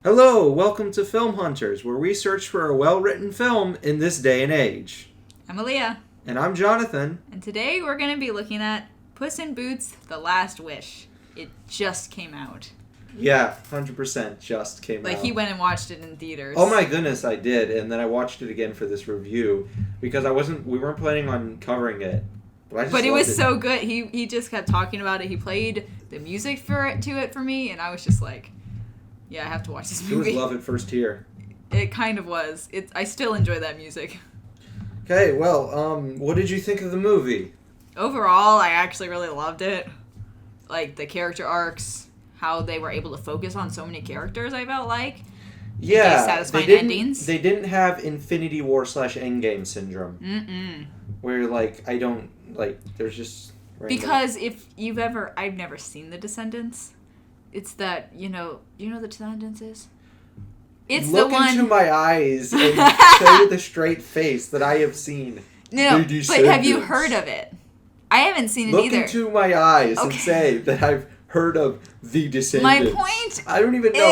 Hello, welcome to Film Hunters, where we search for a well-written film in this day and age. I'm Aaliyah. And I'm Jonathan. And today we're going to be looking at Puss in Boots: The Last Wish. It just came out. Yeah, 100% just came out. Like, he went and watched it in theaters. Oh my goodness, I did, and then I watched it again for this review, because we weren't planning on covering it. But it was so good. He just kept talking about it. He played the music to it for me, and I was just like, yeah, I have to watch this movie. It was love at first hear. It kind of was. I still enjoy that music. Okay, well, what did you think of the movie? Overall, I actually really loved it. Like, the character arcs, how they were able to focus on so many characters, I felt like. Yeah, satisfying endings. They didn't have Infinity War / Endgame syndrome. Mm-mm. Where, like, I don't, like, there's just... Random. Because I've never seen The Descendants. It's that, you know The Descendants is? It's Look the one... into my eyes and say with a straight face that I have seen No, but have you heard of it? I haven't seen it either. Look into my eyes and say that I've heard of The Descendants. My point I don't even know.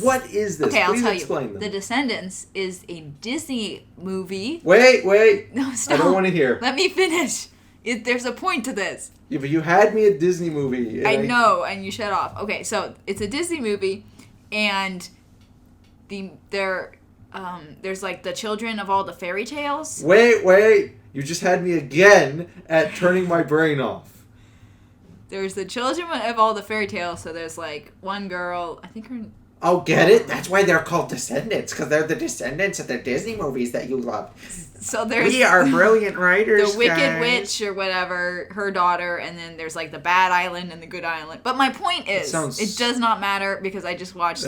What is this? Okay, Please I'll tell explain you. them. The Descendants is a Disney movie. Wait. No, stop. I don't want to hear. Let me finish. There's a point to this. Yeah, but you had me at Disney movie. I know, and you shut off. Okay, so it's a Disney movie, and there's like the children of all the fairy tales. Wait. You just had me again at turning my brain off. There's the children of all the fairy tales, so there's like one girl, I think her... Oh, get it? That's why they're called Descendants, because they're the descendants of the Disney movies that you love. So there's... We are brilliant writers, the Wicked guys. Witch or whatever, her daughter, and then there's like the Bad Island and the Good Island. But my point is, it does not matter because I just watched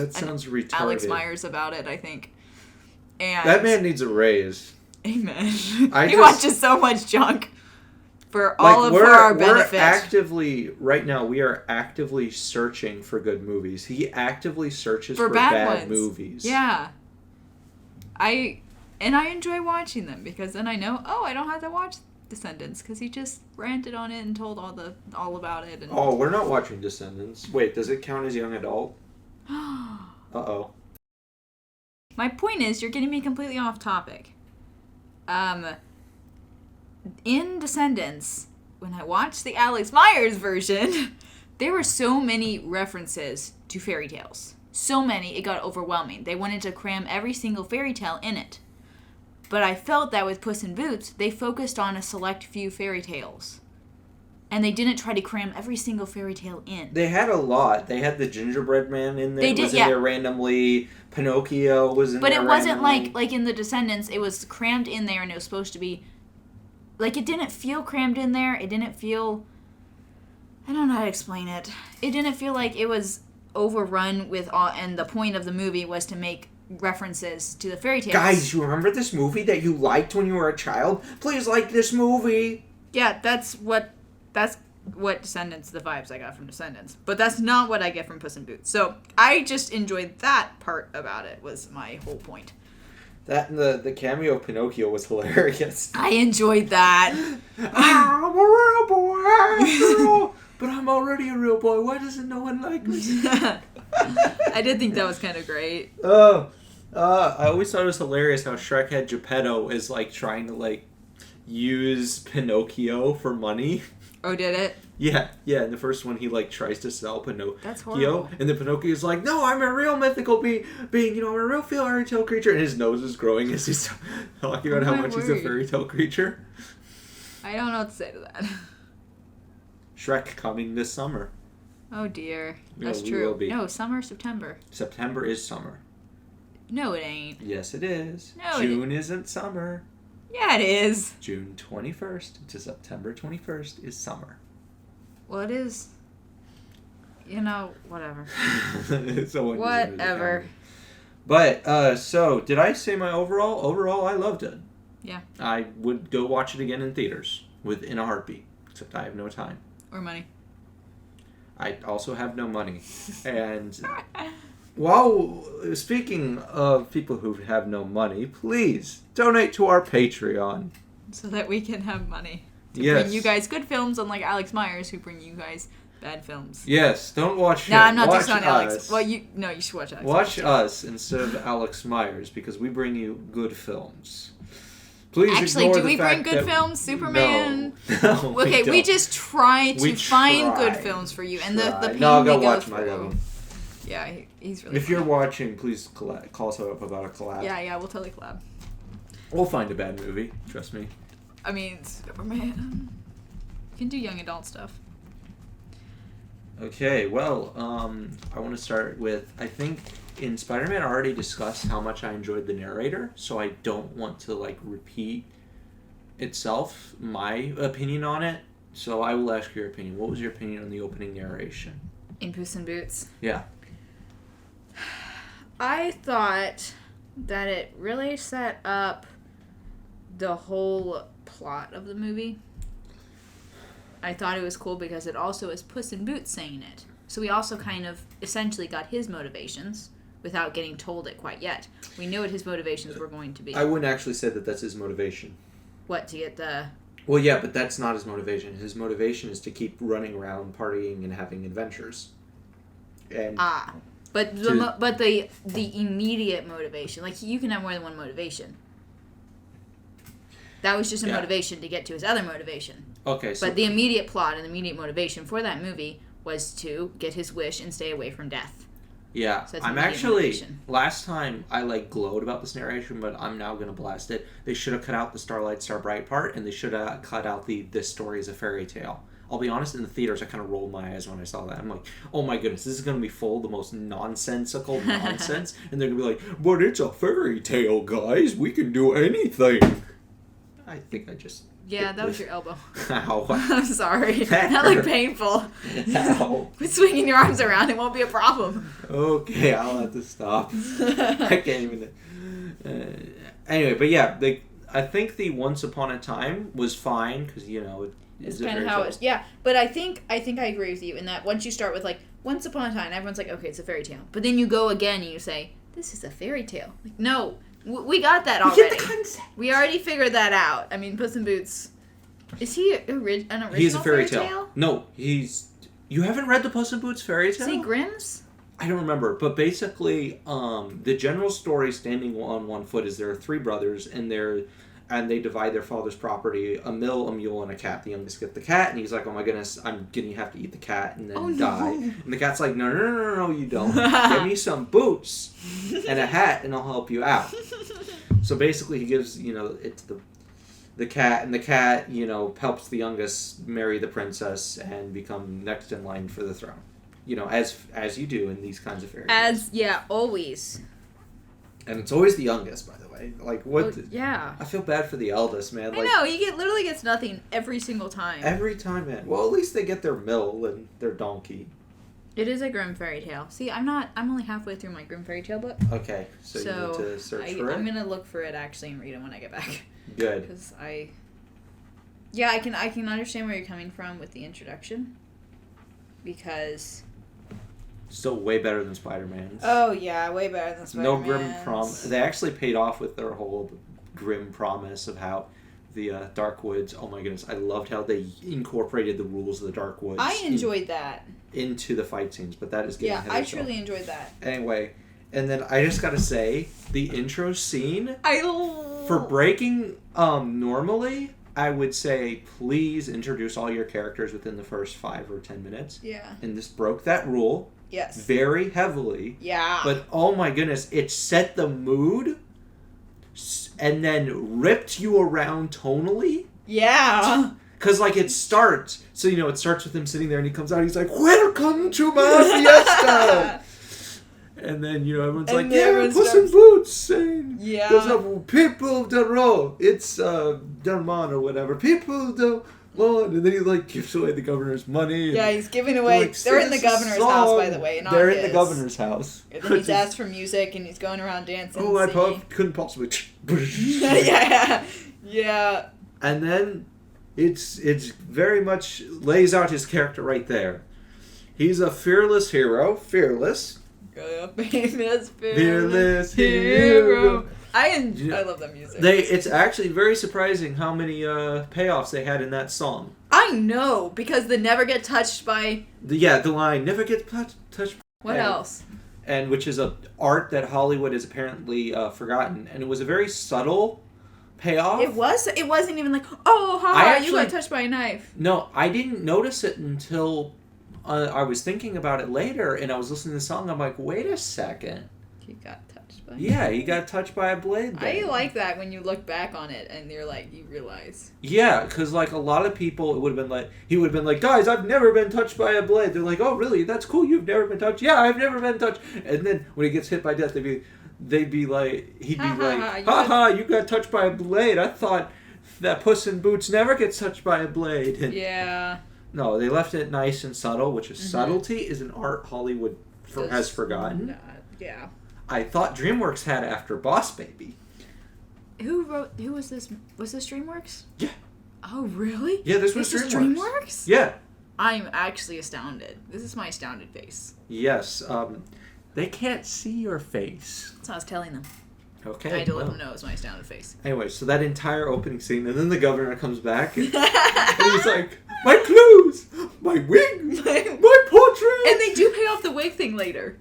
Alex Myers about it, I think. And that man needs a raise. Amen. He watches so much junk. For like, our benefit. Right now, we are actively searching for good movies. He actively searches for bad movies. Yeah. I enjoy watching them because then I know, I don't have to watch Descendants because he just ranted on it and told all about it. And... Oh, we're not watching Descendants. Wait, does it count as young adult? Uh-oh. My point is, you're getting me completely off topic. In Descendants, when I watched the Alex Myers version, there were so many references to fairy tales. So many, it got overwhelming. They wanted to cram every single fairy tale in it. But I felt that with Puss in Boots, they focused on a select few fairy tales. And they didn't try to cram every single fairy tale in. They had a lot. They had the gingerbread man in there. They did, was in there randomly. Pinocchio was in there randomly. But it wasn't like in The Descendants, it was crammed in there and it was supposed to be... Like, it didn't feel crammed in there. It didn't feel... I don't know how to explain it. It didn't feel like it was overrun with all... And the point of the movie was to make references to the fairy tales. Guys, you remember this movie that you liked when you were a child? Please like this movie. Yeah, that's what Descendants, the vibes I got from Descendants. But that's not what I get from Puss in Boots. So I just enjoyed that part about it, was my whole point. That and the cameo of Pinocchio was hilarious. I enjoyed that. I'm a real boy, after all, but I'm already a real boy. Why doesn't no one like me? I did think that was kind of great. I always thought it was hilarious how Shrek had Geppetto is like trying to like use Pinocchio for money. Oh, did it? Yeah. In the first one, he like tries to sell Pinocchio. That's horrible. And then Pinocchio's like, "No, I'm a real mythical being. I'm a real fairy tale creature." And his nose is growing as he's talking about how much he's a fairy tale creature. I don't know what to say to that. Shrek coming this summer. Oh dear, that's true. Will be. No, summer, September. September is summer. No, it ain't. Yes, it is. No, June isn't summer. Yeah, it is. June 21st to September 21st is summer. Well, it is. Whatever. Whatever. But, so, did I say my overall? Overall, I loved it. Yeah. I would go watch it again in theaters in a heartbeat, except I have no time. Or money. I also have no money. And... Well, speaking of people who have no money, please donate to our Patreon. So that we can have money to bring you guys good films, unlike Alex Myers, who bring you guys Bad films. Yes, don't watch No, I'm not watch just on us. Alex. Well, you should watch Alex. Watch us instead of Alex Myers because we bring you good films. Please Actually, ignore do the we fact bring good that- films? Superman? No, Okay, we don't. just try to We find try. good films for you, and the Try. pain No, we go go watch through. my album. Yeah, he's really. If you're watching, please call us up about a collab. Yeah, we'll totally collab. We'll find a bad movie. Trust me. I mean, Superman. You can do young adult stuff. Okay, well, I want to start with, I think in Spider-Man I already discussed how much I enjoyed the narrator, so I don't want to, repeat itself, my opinion on it, so I will ask your opinion. What was your opinion on the opening narration? In Puss in Boots. Yeah. I thought that it really set up the whole plot of the movie. I thought it was cool because it also is Puss in Boots saying it. So we also kind of essentially got his motivations without getting told it quite yet. We knew what his motivations were going to be. I wouldn't actually say that that's his motivation. What, to get the... Well, yeah, but that's not his motivation. His motivation is to keep running around, partying, and having adventures. And But the immediate motivation, you can have more than one motivation. That was just a motivation to get to his other motivation. Okay, so... But the immediate plot and the immediate motivation for that movie was to get his wish and stay away from death. Yeah, So I'm actually... Motivation. Last time I, glowed about this narration, but I'm now going to blast it. They should have cut out the Starlight Starbright part, and they should have cut out this story is a fairy tale. I'll be honest, in the theaters, I kind of rolled my eyes when I saw that. I'm like, oh my goodness, this is going to be full of the most nonsensical nonsense. And they're going to be like, but it's a fairy tale, guys. We can do anything. I think I just... Yeah, that was your elbow. Ow. I'm sorry. That looked painful. Ow. Quit swinging your arms around. It won't be a problem. Okay, I'll have to stop. I can't even... anyway, but yeah, I think the Once Upon a Time was fine, because, it's kind of how it's... Yeah, but I think I agree with you in that once you start with, Once Upon a Time, everyone's like, okay, it's a fairy tale. But then you go again and you say, this is a fairy tale. No... We got that already. We get the concept. We already figured that out. I mean, Puss in Boots. Is he an original He's a fairy tale? No, he's... You haven't read the Puss in Boots fairy tale? Is he Grimm's? I don't remember, but basically, the general story standing on one foot is there are three brothers, and they divide their father's property, a mill, a mule, and a cat. The youngest get the cat, and he's like, oh my goodness, I'm going to have to eat the cat and then die. And the cat's like, no, you don't. Give me some boots and a hat, and I'll help you out. So basically, he gives, it to the cat, and the cat, helps the youngest marry the princess and become next in line for the throne. As you do in these kinds of fairy tales. Always. And it's always the youngest, by the way. What? Yeah. I feel bad for the eldest, man. I know, he literally gets nothing every single time. Every time, man. Well, at least they get their mill and their donkey. It is a Grimm fairy tale. See, I'm only halfway through my Grimm fairy tale book. Okay, so you need to search for it? I'm going to look for it actually and read it when I get back. Good. Because I can understand where you're coming from with the introduction. Because... Still way better than Spider-Man's. Oh, yeah, way better than Spider-Man's. No Grimm promise. They actually paid off with their whole Grimm promise of how the Dark Woods... Oh, my goodness. I loved how they incorporated the rules of the Dark Woods. I enjoyed that. Into the fight scenes, but that is getting ahead of itself. Truly enjoyed that. Anyway, and then I just gotta say, the intro scene... For breaking normally... I would say, please introduce all your characters within the first 5 or 10 minutes. Yeah. And this broke that rule. Yes. Very heavily. Yeah. But, oh my goodness, it set the mood and then ripped you around tonally. Yeah. Because, it starts. So, it starts with him sitting there and he comes out and he's like, welcome to my fiesta. And then, everyone's like, yeah, Puss in Boots. And goes up, people don't know. It's Delmon or whatever. People don't want. And then he, gives away the governor's money. Yeah, he's giving away. They're in the governor's house, by the way. They're in the governor's house. And then he's asked for music and he's going around dancing. Oh, I couldn't possibly. Yeah. And then it's very much lays out his character right there. He's a fearless hero. Fearless. Famous fearless hero. I love that music. It's actually very surprising how many payoffs they had in that song. I know, because they never get touched by... The line, never get touched. What else? And which is a art that Hollywood has apparently forgotten. And it was a very subtle payoff. It wasn't even like, oh, you got touched by a knife. No, I didn't notice it until I was thinking about it later, and I was listening to the song. I'm like, wait a second. He got touched by he got touched by a blade then. I like that when you look back on it and you're like, you realize. Yeah, because like a lot of people, he would have been like, guys, I've never been touched by a blade. They're like, oh, really? That's cool. You've never been touched? Yeah, I've never been touched. And then when he gets hit by death, they'd be like, he'd be like, haha, you got touched by a blade. I thought that Puss in Boots never gets touched by a blade. And yeah. No, they left it nice and subtle, which is subtlety is an art Hollywood has forgotten. Yeah. I thought DreamWorks had after Boss Baby. Who was this? Was this DreamWorks? Yeah. Oh, really? Yeah, this was DreamWorks? Yeah. I'm actually astounded. This is my astounded face. Yes. They can't see your face. So I was telling them. Okay. I had to let them know it was my astounded face. Anyway, so that entire opening scene, and then the governor comes back, and he's like, my clothes, my wig, my portrait. And they do pay off the wig thing later.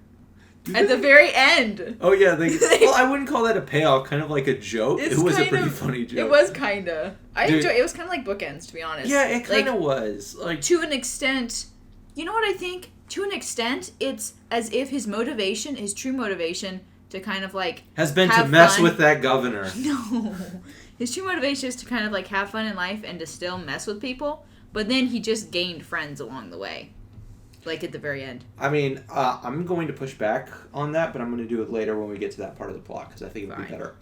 At the very end. Oh, yeah. Well, I wouldn't call that a payoff, kind of like a joke. It was a pretty funny joke. It was kind of. I enjoyed it. It was kind of like bookends, to be honest. Yeah, it kind of was. Like, to an extent, you know what I think? To an extent, it's as if his true motivation, to kind of like has been to mess with that governor. No. His true motivation is to kind of like have fun in life and to still mess with people, but then he just gained friends along the way. Like at the very end. I mean, I'm going to push back on that, but I'm going to do it later when we get to that part of the plot, because I think it would be better.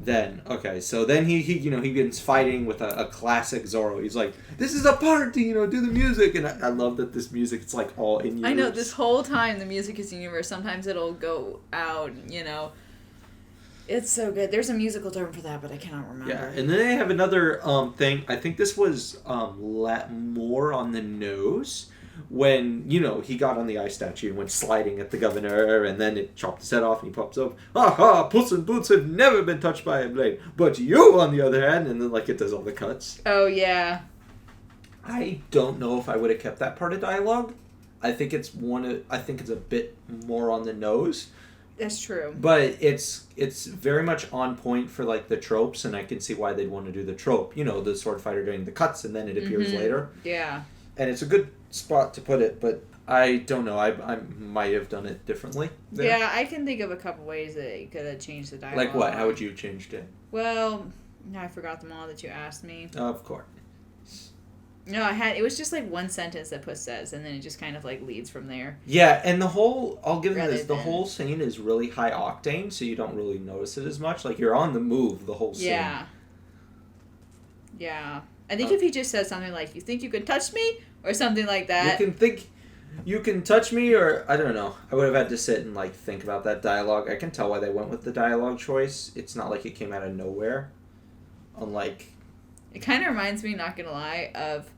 Then, okay, so then he begins fighting with a classic Zorro. He's like, this is a party, do the music. And I love that this music, it's like all in universe. I know, this whole time the music is in universe. Sometimes it'll go out, It's so good. There's a musical term for that, but I cannot remember. Yeah, and then they have another thing. I think this was more on the nose. When, he got on the ice statue and went sliding at the governor, and then it chopped his head off, and he pops up, ha, Puss in Boots have never been touched by a blade, but you, on the other hand, and then, it does all the cuts. Oh, yeah. I don't know if I would have kept that part of dialogue. I think it's a bit more on the nose. That's true. But it's very much on point for, the tropes, and I can see why they'd want to do the trope. The sword fighter doing the cuts, and then it appears later. Yeah. And it's a good spot to put it, but I don't know. I might have done it differently there. Yeah, I can think of a couple ways that you could have changed the dialogue. Like what? How would you have changed it? Well, I forgot them all that you asked me. Of course. No, it was just one sentence that Puss says, and then it just kind of leads from there. Yeah, and I'll give them this, the whole scene is really high octane, so you don't really notice it as much. You're on the move the whole scene. Yeah. Yeah. I think if he just said something like, you think you can touch me? Or something like that. You can touch me, or I don't know. I would have had to sit and think about that dialogue. I can tell why they went with the dialogue choice. It's not like it came out of nowhere. Unlike... It kind of reminds me, not gonna lie, of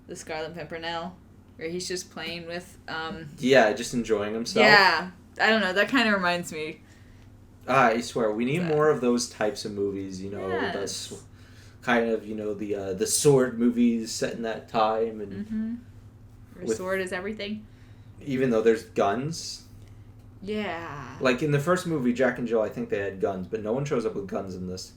the Scarlet Pimpernel, where he's just playing with... Yeah, just enjoying himself. Yeah. I don't know. That kind of reminds me. I swear, we need more of those types of movies, Yes. That's kind of, the sword movies set in that time. And Where sword is everything. Even though there's guns. Yeah. In the first movie, Jack and Jill, I think they had guns, but no one shows up with guns in this.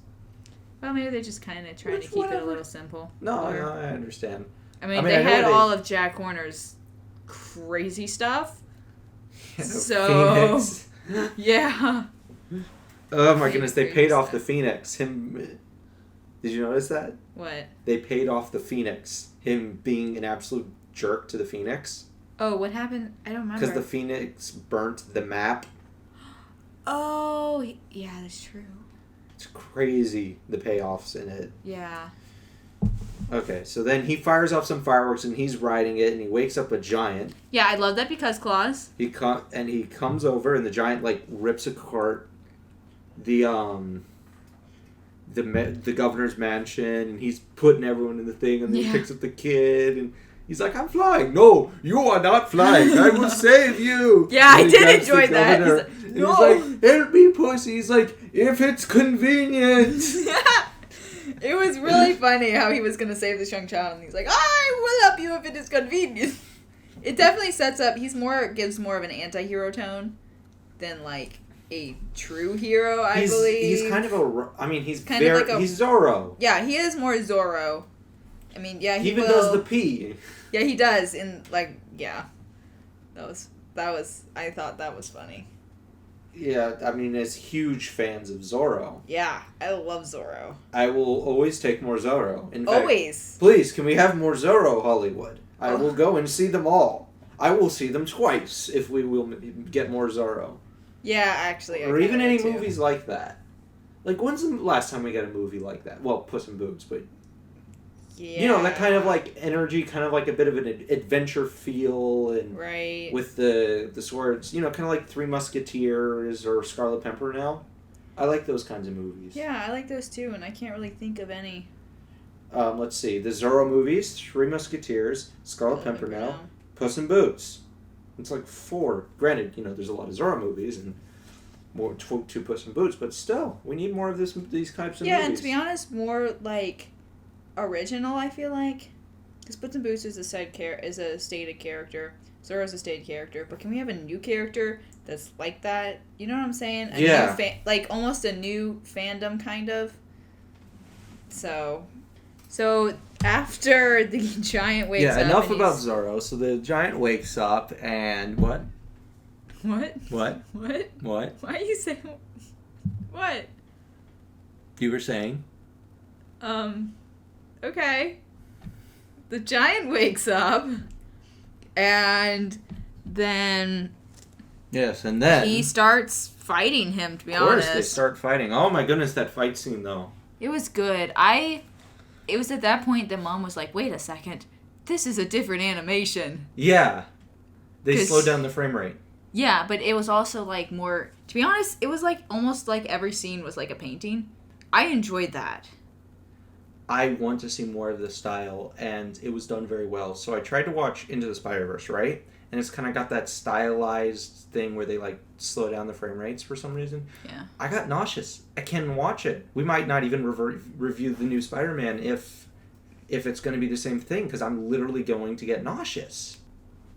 Well, maybe they're just kind of trying to keep it a little simple. No, I understand. I mean they had all of Jack Horner's crazy stuff. So... Phoenix. Yeah. Oh my goodness, they paid off the Phoenix. Him... Did you notice that? What? They paid off the Phoenix. Him being an absolute jerk to the Phoenix. Oh, what happened? I don't remember. Because the Phoenix burnt the map. Oh, yeah, that's true. It's crazy, the payoffs in it. Yeah. Okay, so then he fires off some fireworks and he's riding it and he wakes up a giant. Yeah, I love that because Claus. He comes over and the giant rips apart the governor's mansion and he's putting everyone in the thing and then he picks up the kid and He's like, I'm flying. No, you are not flying. I will save you. Yeah, I did enjoy that. He's like, no. He's like, help me, Pussy. He's like, if it's convenient. It was really funny how he was going to save this young child, and he's like, I will help you if it is convenient. It definitely sets up, gives more of an anti-hero tone than, like, a true hero, I believe. He's kind of he's he's Zorro. Yeah, he is more Zorro. I mean, yeah, he even does the pee. Yeah, he does, and, like, yeah. I thought that was funny. Yeah, I mean, as huge fans of Zorro. Yeah, I love Zorro. I will always take more Zorro. In fact, always. Please, can we have more Zorro, Hollywood? I will go and see them all. I will see them twice if we will get more Zorro. Yeah, actually. Or even any movies like that. Like, when's the last time we got a movie like that? Well, Puss in Boots, but... Yeah. You know, that kind of, like, energy, kind of like a bit of an adventure feel, and... Right. With the swords, you know, kind of like Three Musketeers or Scarlet Pimpernel. I like those kinds of movies. Yeah, I like those too, and I can't really think of any. Let's see. The Zorro movies, Three Musketeers, Scarlet Pimpernel, Puss in Boots. It's like 4. Granted, you know, there's a lot of Zorro movies and more two Puss in Boots, but still, we need more of these types of movies. Yeah, and to be honest, more like original, I feel like. Because Puss in Boots is a stated character. Zorro's a stated character. But can we have a new character that's like that? You know what I'm saying? Yeah. Like almost a new fandom, kind of. So after the giant wakes up... Yeah, enough about Zorro. So the giant wakes up and what? What? What? What? What? Why are you saying... What? You were saying? Okay. The giant wakes up, and then... Yes, and then... he starts fighting him, to be honest. Of course, they start fighting. Oh my goodness, that fight scene, though. It was good. It was at that point that Mom was like, wait a second, this is a different animation. Yeah. They slowed down the frame rate. Yeah, but it was also, like, more... To be honest, it was, like, almost like every scene was like a painting. I enjoyed that. I want to see more of this style, and it was done very well. So I tried to watch Into the Spider-Verse, right? And it's kind of got that stylized thing where they, like, slow down the frame rates for some reason. Yeah. I got nauseous. I can't watch it. We might not even review the new Spider-Man if it's going to be the same thing, because I'm literally going to get nauseous.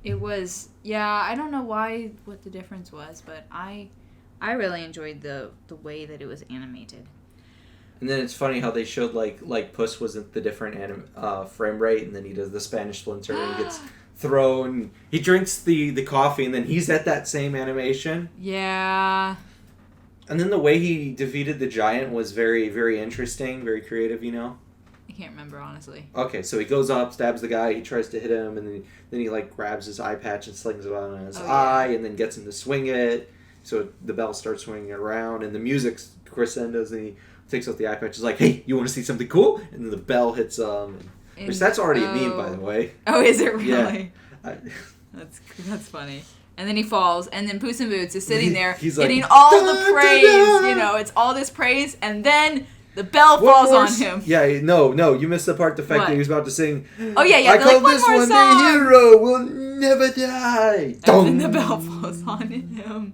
It was... Yeah, I don't know what the difference was, but I really enjoyed the way that it was animated. And then it's funny how they showed, like Puss was at the different frame rate, and then he does the Spanish Splinter, and he gets thrown. He drinks the coffee, and then he's at that same animation. Yeah. And then the way he defeated the giant was very, very interesting, very creative, you know? I can't remember, honestly. Okay, so he goes up, stabs the guy, he tries to hit him, and then he, like, grabs his eye patch and slings it on his eye, and then gets him to swing it. So the bell starts swinging around, and the music crescendos, and he takes out the eye patch. He's like, hey, you want to see something cool? And then the bell hits which that's already a meme, by the way. Oh, is it really? Yeah. That's funny. And then he falls, and then Puss in Boots is sitting there he's getting like, all the praise. You know, it's all this praise, and then the bell falls on him. Yeah, no, you missed the part. The fact that he was about to sing. Oh yeah. I call like, this one one song. the hero will never die. And then the bell falls on him.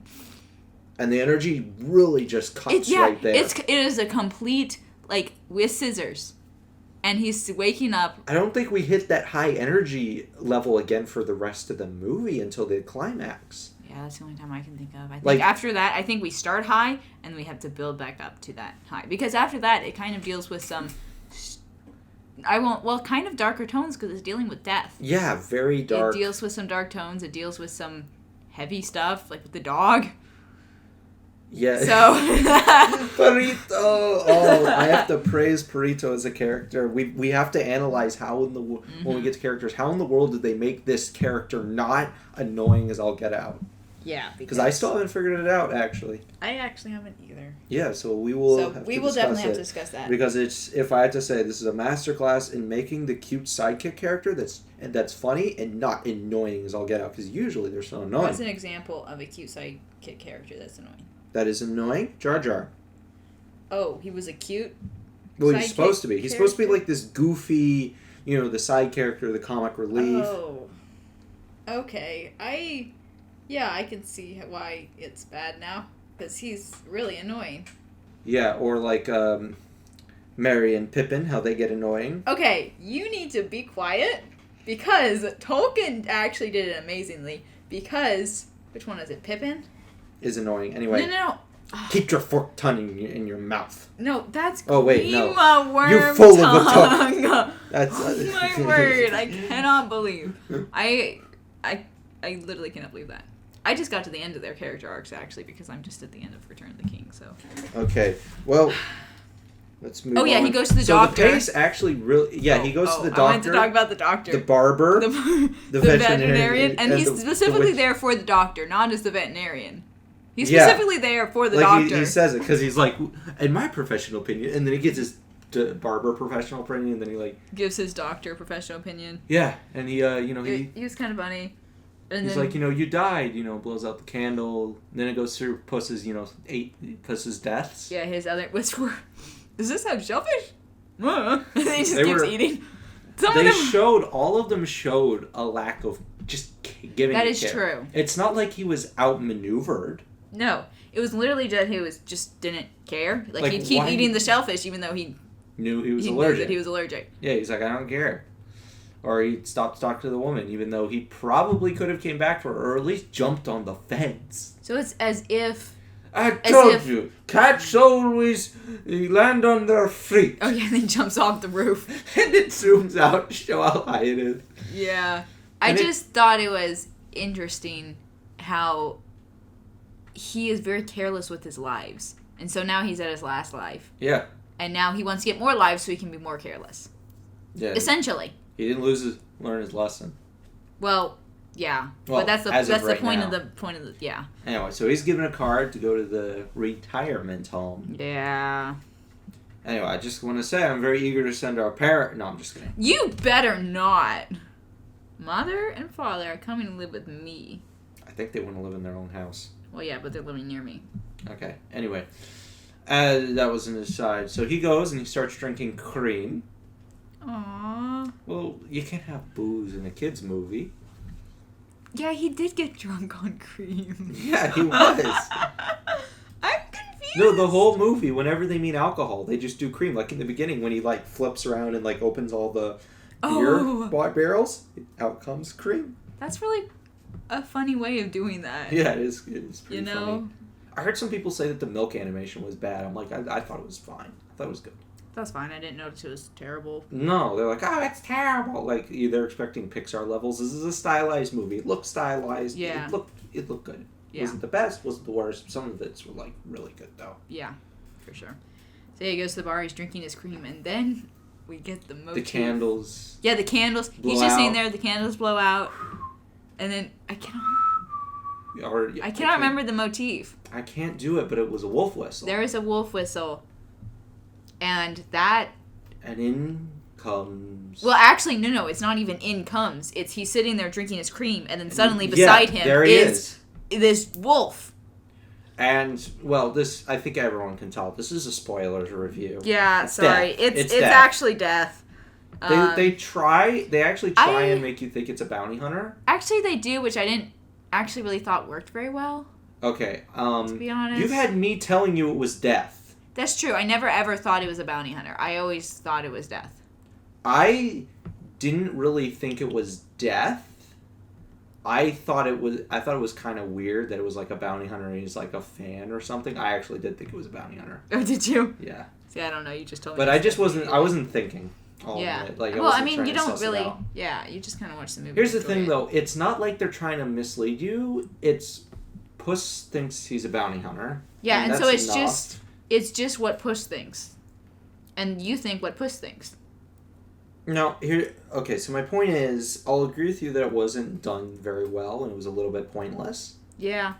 And the energy really just cuts right there. It is a complete, like, with scissors. And he's waking up. I don't think we hit that high energy level again for the rest of the movie until the climax. Yeah, that's the only time I can think of. I think after that, I think we start high, and we have to build back up to that high. Because after that, it kind of deals with some... kind of darker tones, because it's dealing with death. Yeah, very dark. It deals with some dark tones. It deals with some heavy stuff, like with the dog. Yeah. So Perito. Oh, I have to praise Perito as a character. We have to analyze how in the when we get to characters, how in the world did they make this character not annoying as all get out? Yeah, because I still haven't figured it out actually. I actually haven't either. Yeah, so we will. Definitely have to discuss that because if I had to say, this is a masterclass in making the cute sidekick character that's funny and not annoying as all get out. Because usually they're so annoying. What's an example of a cute sidekick character that's annoying? That is annoying. Jar Jar. Oh, he was a cute. Well, he's supposed to be. He's supposed to be like this goofy, the side character, the comic relief. Oh. Okay. I can see why it's bad now. Because he's really annoying. Yeah, or like Merry and Pippin, how they get annoying. Okay, you need to be quiet. Because Tolkien actually did it amazingly. Because, which one is it? Pippin? Is annoying. Anyway. No. Keep your forked tongue in your mouth. No, that's no. worm You're full tongue. of the tongue. That's Oh my word! I cannot believe. I literally cannot believe that. I just got to the end of their character arcs actually because I'm just at the end of Return of the King. So. Okay. Well. Let's move on. Oh yeah, he goes to the doctor. So the pace actually really... Yeah, he goes to the doctor. I wanted to talk about the doctor. The barber. The veterinarian. And he's specifically there for the doctor, not as the veterinarian. He's specifically there for the doctor. He says it because he's like, in my professional opinion, and then he gives his barber professional opinion, and then he gives his doctor professional opinion. Yeah, and he he was kind of funny. And he's like, you died, blows out the candle. Then it goes through Puss's, 8 Puss's deaths. Yeah, his other does this have shellfish? And then he just keeps eating. All of them showed a lack of just giving. That is care. True. It's not like he was outmaneuvered. No, it was literally that he didn't care. Like he'd keep eating the shellfish even though he knew he was allergic. Knew that he was allergic. Yeah, he's like, I don't care. Or he stopped to talk to the woman, even though he probably could have came back for her, or at least jumped on the fence. So it's as if... I told you, cats always land on their feet. Oh yeah, and then he jumps off the roof. And it zooms out to show how high it is. Yeah. I just thought it was interesting how he is very careless with his lives. And so now he's at his last life. Yeah. And now he wants to get more lives so he can be more careless. Yeah. Essentially. He didn't learn his lesson. Well, yeah. But that's the point of the yeah. Anyway, so he's given a card to go to the retirement home. Yeah. Anyway, I just want to say I'm very eager to send our parent. No, I'm just kidding. You better not. Mother and father are coming to live with me. I think they want to live in their own house. Well, yeah, but they're living near me. Okay. Anyway, that was an aside. So he goes and he starts drinking cream. Aww. Well, you can't have booze in a kids' movie. Yeah, he did get drunk on cream. Yeah, he was. I'm confused. No, the whole movie, whenever they mean alcohol, they just do cream. Like in the beginning, when he flips around and opens all the beer barrels, out comes cream. That's really a funny way of doing that. Yeah, it is pretty funny. Funny. I heard some people say that the milk animation was bad. I'm like, I thought it was fine. I thought it was good. That's fine. I didn't notice it was terrible. No, they're like, oh, it's terrible. Like, they're expecting Pixar levels. This is a stylized movie. It looked stylized. Yeah. It looked good. Yeah. Wasn't the best, wasn't the worst. Some of it's were, really good, though. Yeah, for sure. So he goes to the bar, he's drinking his cream, and then we get the motif. The candles. Yeah, the candles. He's just sitting there, the candles blow out, and then I cannot remember the motif. I can't do it, but it was a wolf whistle. There is a wolf whistle. And in comes... Well, actually, no, it's not even in comes. It's he's sitting there drinking his cream, and then suddenly beside him is this wolf. And, well, this, I think everyone can tell, this is a spoilers review. Yeah, sorry. It's actually death. They actually try and make you think it's a bounty hunter. Actually, they do, which I didn't actually really thought worked very well. Okay, to be honest. You've had me telling you it was death. That's true. I never ever thought it was a bounty hunter. I always thought it was death. I didn't really think it was death. I thought it was kind of weird that it was like a bounty hunter and he's like a fan or something. I actually did think it was a bounty hunter. Oh, did you? Yeah. See, I don't know. You just told me. But I wasn't thinking. Yeah. Well, I mean, you don't really. Yeah, you just kind of watch the movie. Here's the thing, though. It's not like they're trying to mislead you. It's Puss thinks he's a bounty hunter. Yeah, and so it's just what Puss thinks. And you think what Puss thinks. No, okay, so my point is, I'll agree with you that it wasn't done very well, and it was a little bit pointless. Yeah.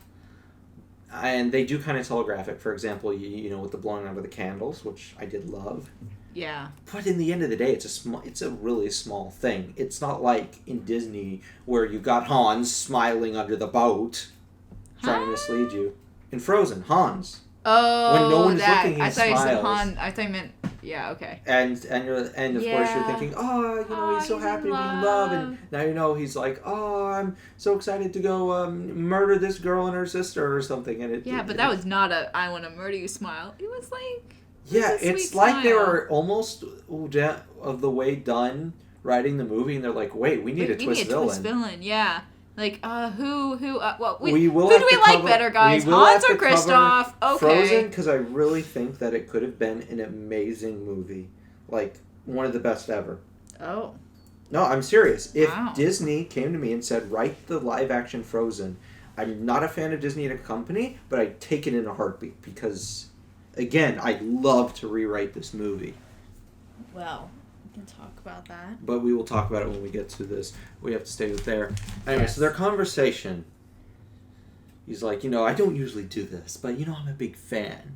And they do kind of telegraph it, for example, with the blowing out of the candles, which I did love. Yeah. But in the end of the day, it's a really small thing. It's not like in Disney, where you got Hans smiling under the boat, trying to mislead you. In Frozen, Hans. Oh, when no one's looking, he smiles. You said Han. I thought you meant Yeah, okay. And of course you're thinking, he's so happy to be in love, and now he's like, I'm so excited to go murder this girl and her sister or something, and but that was not a I want to murder you smile. It was like it's like they were almost of the way done writing the movie, and they're like, wait, we need a twist villain. Twist villain, yeah. Like, who do we like better, guys? Hans or Kristoff? Okay. Frozen, because I really think that it could have been an amazing movie. Like, one of the best ever. Oh. No, I'm serious. If Disney came to me and said, write the live-action Frozen, I'm not a fan of Disney and Company, but I'd take it in a heartbeat, because, again, I'd love to rewrite this movie. Well... can talk about that. But we will talk about it when we get to this. We have to stay with there. Anyway, So their conversation. He's like, I don't usually do this, but I'm a big fan.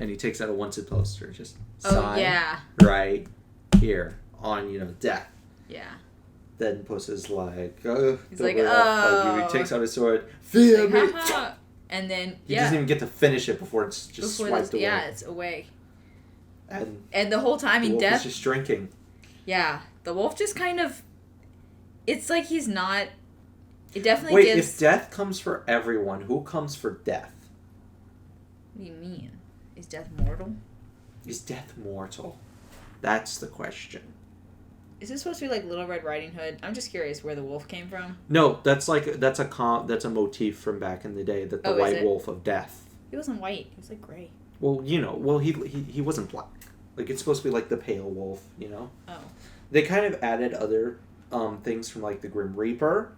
And he takes out a wanted poster. Just sign right here on, death. Yeah. Then Puss is like, he's like, oh. He takes out his sword. Fear me. And then, he doesn't even get to finish it before it's just swiped away. Yeah, it's away. And the whole time in death. He's just drinking. Yeah, the wolf just kind of... It's like he's not... It definitely gives... Wait, if death comes for everyone, who comes for death? What do you mean? Is death mortal? Is death mortal? That's the question. Is this supposed to be like Little Red Riding Hood? I'm just curious where the wolf came from. No, that's a motif from back in the day, that the white wolf of death. He wasn't white. He was like gray. Well, he wasn't black. Like, it's supposed to be like the pale wolf, Oh. They kind of added other things from, like, the Grim Reaper.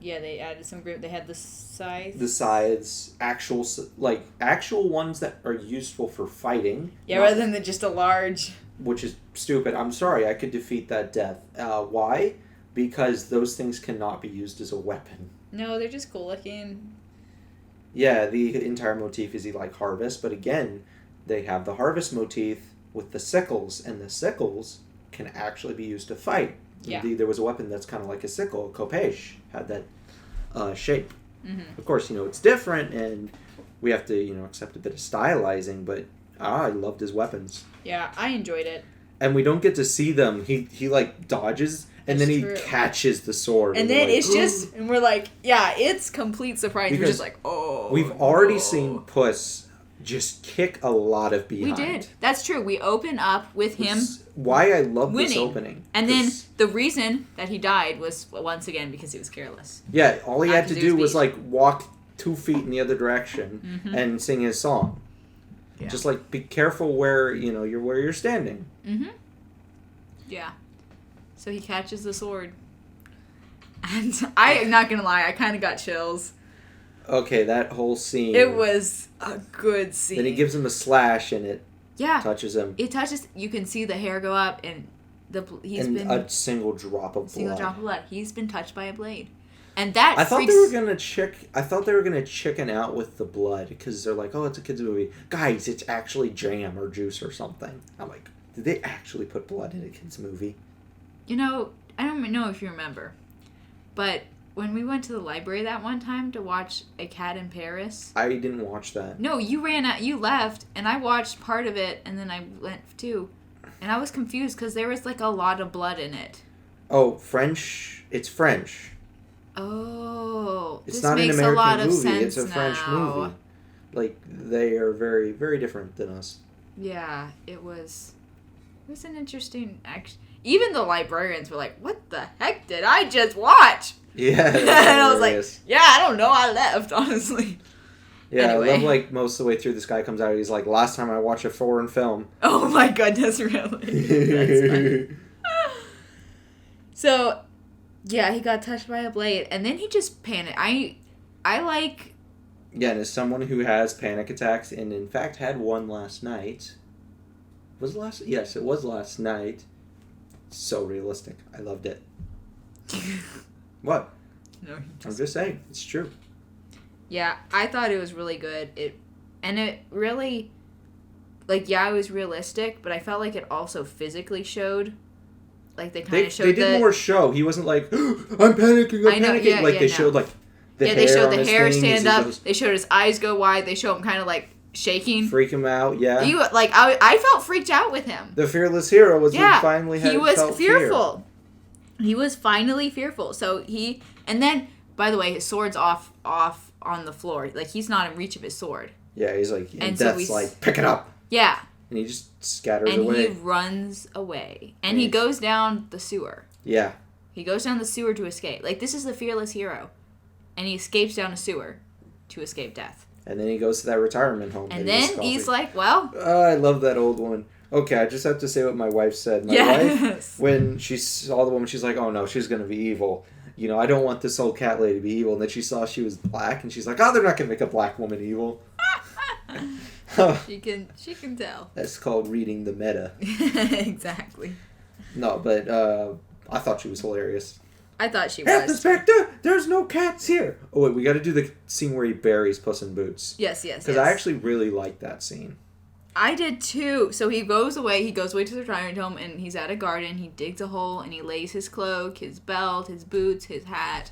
Yeah, they added some Grim... They had the scythes. The scythes. Actual ones that are useful for fighting. Yeah, rather than just a large... Which is stupid. I'm sorry, I could defeat that death. Why? Because those things cannot be used as a weapon. No, they're just cool looking. Yeah, the entire motif is like harvest, but again, they have the harvest motif with the sickles, and the sickles can actually be used to fight. Yeah. Indeed, there was a weapon that's kind of like a sickle. Kopech had that shape. Mm-hmm. Of course, it's different, and we have to, accept a bit of stylizing, but I loved his weapons. Yeah, I enjoyed it. And we don't get to see them. He like, dodges, and then he catches the sword. And then it's just, and we're like, yeah, it's complete surprise. We're just like, oh. We've already seen Puss just kick a lot of behind. We did. That's true. We open up with him why I love winning. This opening. And then the reason that he died was, once again, because he was careless. Yeah, all he had to do was, like, walk 2 feet in the other direction and sing his song. Yeah. Just, like, be careful where you're standing. Mm-hmm. Yeah. So he catches the sword. And I'm not gonna lie, I kind of got chills. Okay, that whole scene. It was a good scene. Then he gives him a slash, and it touches him. It touches. You can see the hair go up, and a single drop of blood. He's been touched by a blade, and that. I thought they were gonna chicken out with the blood, because they're like, oh, it's a kids movie, guys. It's actually jam or juice or something. I'm like, did they actually put blood in a kids movie? I don't know if you remember, but. When we went to the library that one time to watch A Cat in Paris... I didn't watch that. No, you ran out. You left, and I watched part of it, and then I went too. And I was confused, because there was, like, a lot of blood in it. Oh, French? It's French. Oh. It's not an American movie. It's a French movie. Like, they are very, very different than us. Yeah, it was an interesting... Even the librarians were like, what the heck did I just watch? Yeah. And I was like, yeah, I don't know. I left, honestly. Yeah, anyway. I love, like, most of the way through, this guy comes out, he's like, last time I watched a foreign film. Oh my goodness, really? That's funny. So, yeah, he got touched by a blade, and then he just panicked. I like... Yeah, and as someone who has panic attacks, and in fact had one last night... Yes, it was last night. So realistic. I loved it. What? No, I'm just saying. It's true. Yeah, I thought it was really good. It really, like, yeah, it was realistic, but I felt like it also physically showed. Like, they kind of showed They did more show. He wasn't like, I'm panicking. Yeah, like, they showed, like, the hair they showed on the his hair thing, stand up. They showed his eyes go wide. They show him kind of, like, shaking. Freak him out, yeah. I felt freaked out with him. The fearless hero was who finally had felt fear. He was fearful. He was finally fearful. So and then, by the way, his sword's off on the floor. Like, he's not in reach of his sword. Yeah, he's like, and Death's like, pick it up. Yeah. And he just scatters away. And he runs away. And he goes down the sewer. Yeah. He goes down the sewer to escape. Like, this is the fearless hero. And he escapes down a sewer to escape death. And then he goes to that retirement home. And then he's like, well... I love that old one. Okay, I just have to say what my wife said. My wife, when she saw the woman, she's like, oh no, she's going to be evil. You know, I don't want this old cat lady to be evil. And then she saw she was black, and she's like, oh, they're not going to make a black woman evil. She can tell. That's called reading the meta. Exactly. No, but I thought she was hilarious. I thought she was. Hey, Inspector, there's no cats here. Oh, wait, we got to do the scene where he buries Puss in Boots. Yes. Because I actually really liked that scene. I did too. So he goes away to the retirement home, and he's at a garden. He digs a hole, and he lays his cloak, his belt, his boots, his hat,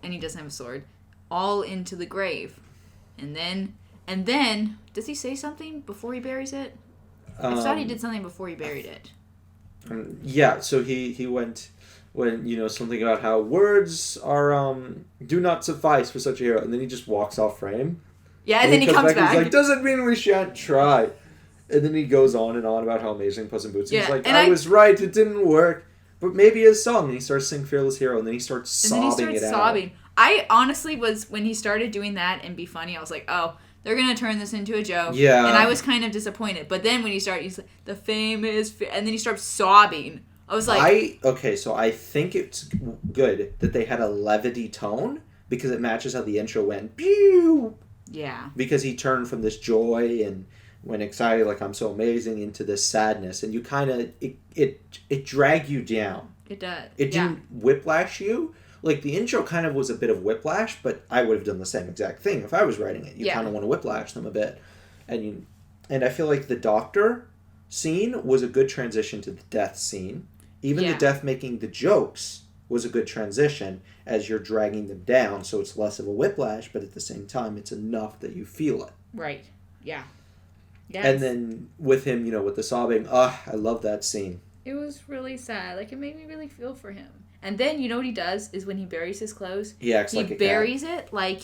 and he doesn't have a sword, all into the grave. And then, does he say something before he buries it? I thought he did something before he buried it. Yeah, so he went... When, you know, something about how words are, do not suffice for such a hero. And then he just walks off frame. Yeah, and then he comes back. He's like, doesn't mean we shan't try. And then he goes on and on about how amazing Puss in Boots is. Yeah, he's like, I was right, it didn't work. But maybe his song. And he starts singing Fearless Hero. And then he starts sobbing it out. I honestly was, when he started doing that and Be Funny, I was like, oh, they're going to turn this into a joke. Yeah. And I was kind of disappointed. But then when he's like, the famous... And then he starts sobbing. I was like... So I think it's good that they had a levity tone because it matches how the intro went. Pew! Yeah. Because he turned from this joy and went excited, like I'm so amazing, into this sadness. And you kind of... It dragged you down. It does. It didn't whiplash you. Like, the intro kind of was a bit of whiplash, but I would have done the same exact thing if I was writing it. You kind of want to whiplash them a bit. And I feel like the doctor scene was a good transition to the death scene. Even the death making the jokes was a good transition as you're dragging them down, so it's less of a whiplash, but at the same time, it's enough that you feel it. Right. Yeah. Yes. And then with him, you know, with the sobbing, I love that scene. It was really sad. Like, it made me really feel for him. And then, you know what he does is when he buries his clothes, he acts like a cat. He buries it like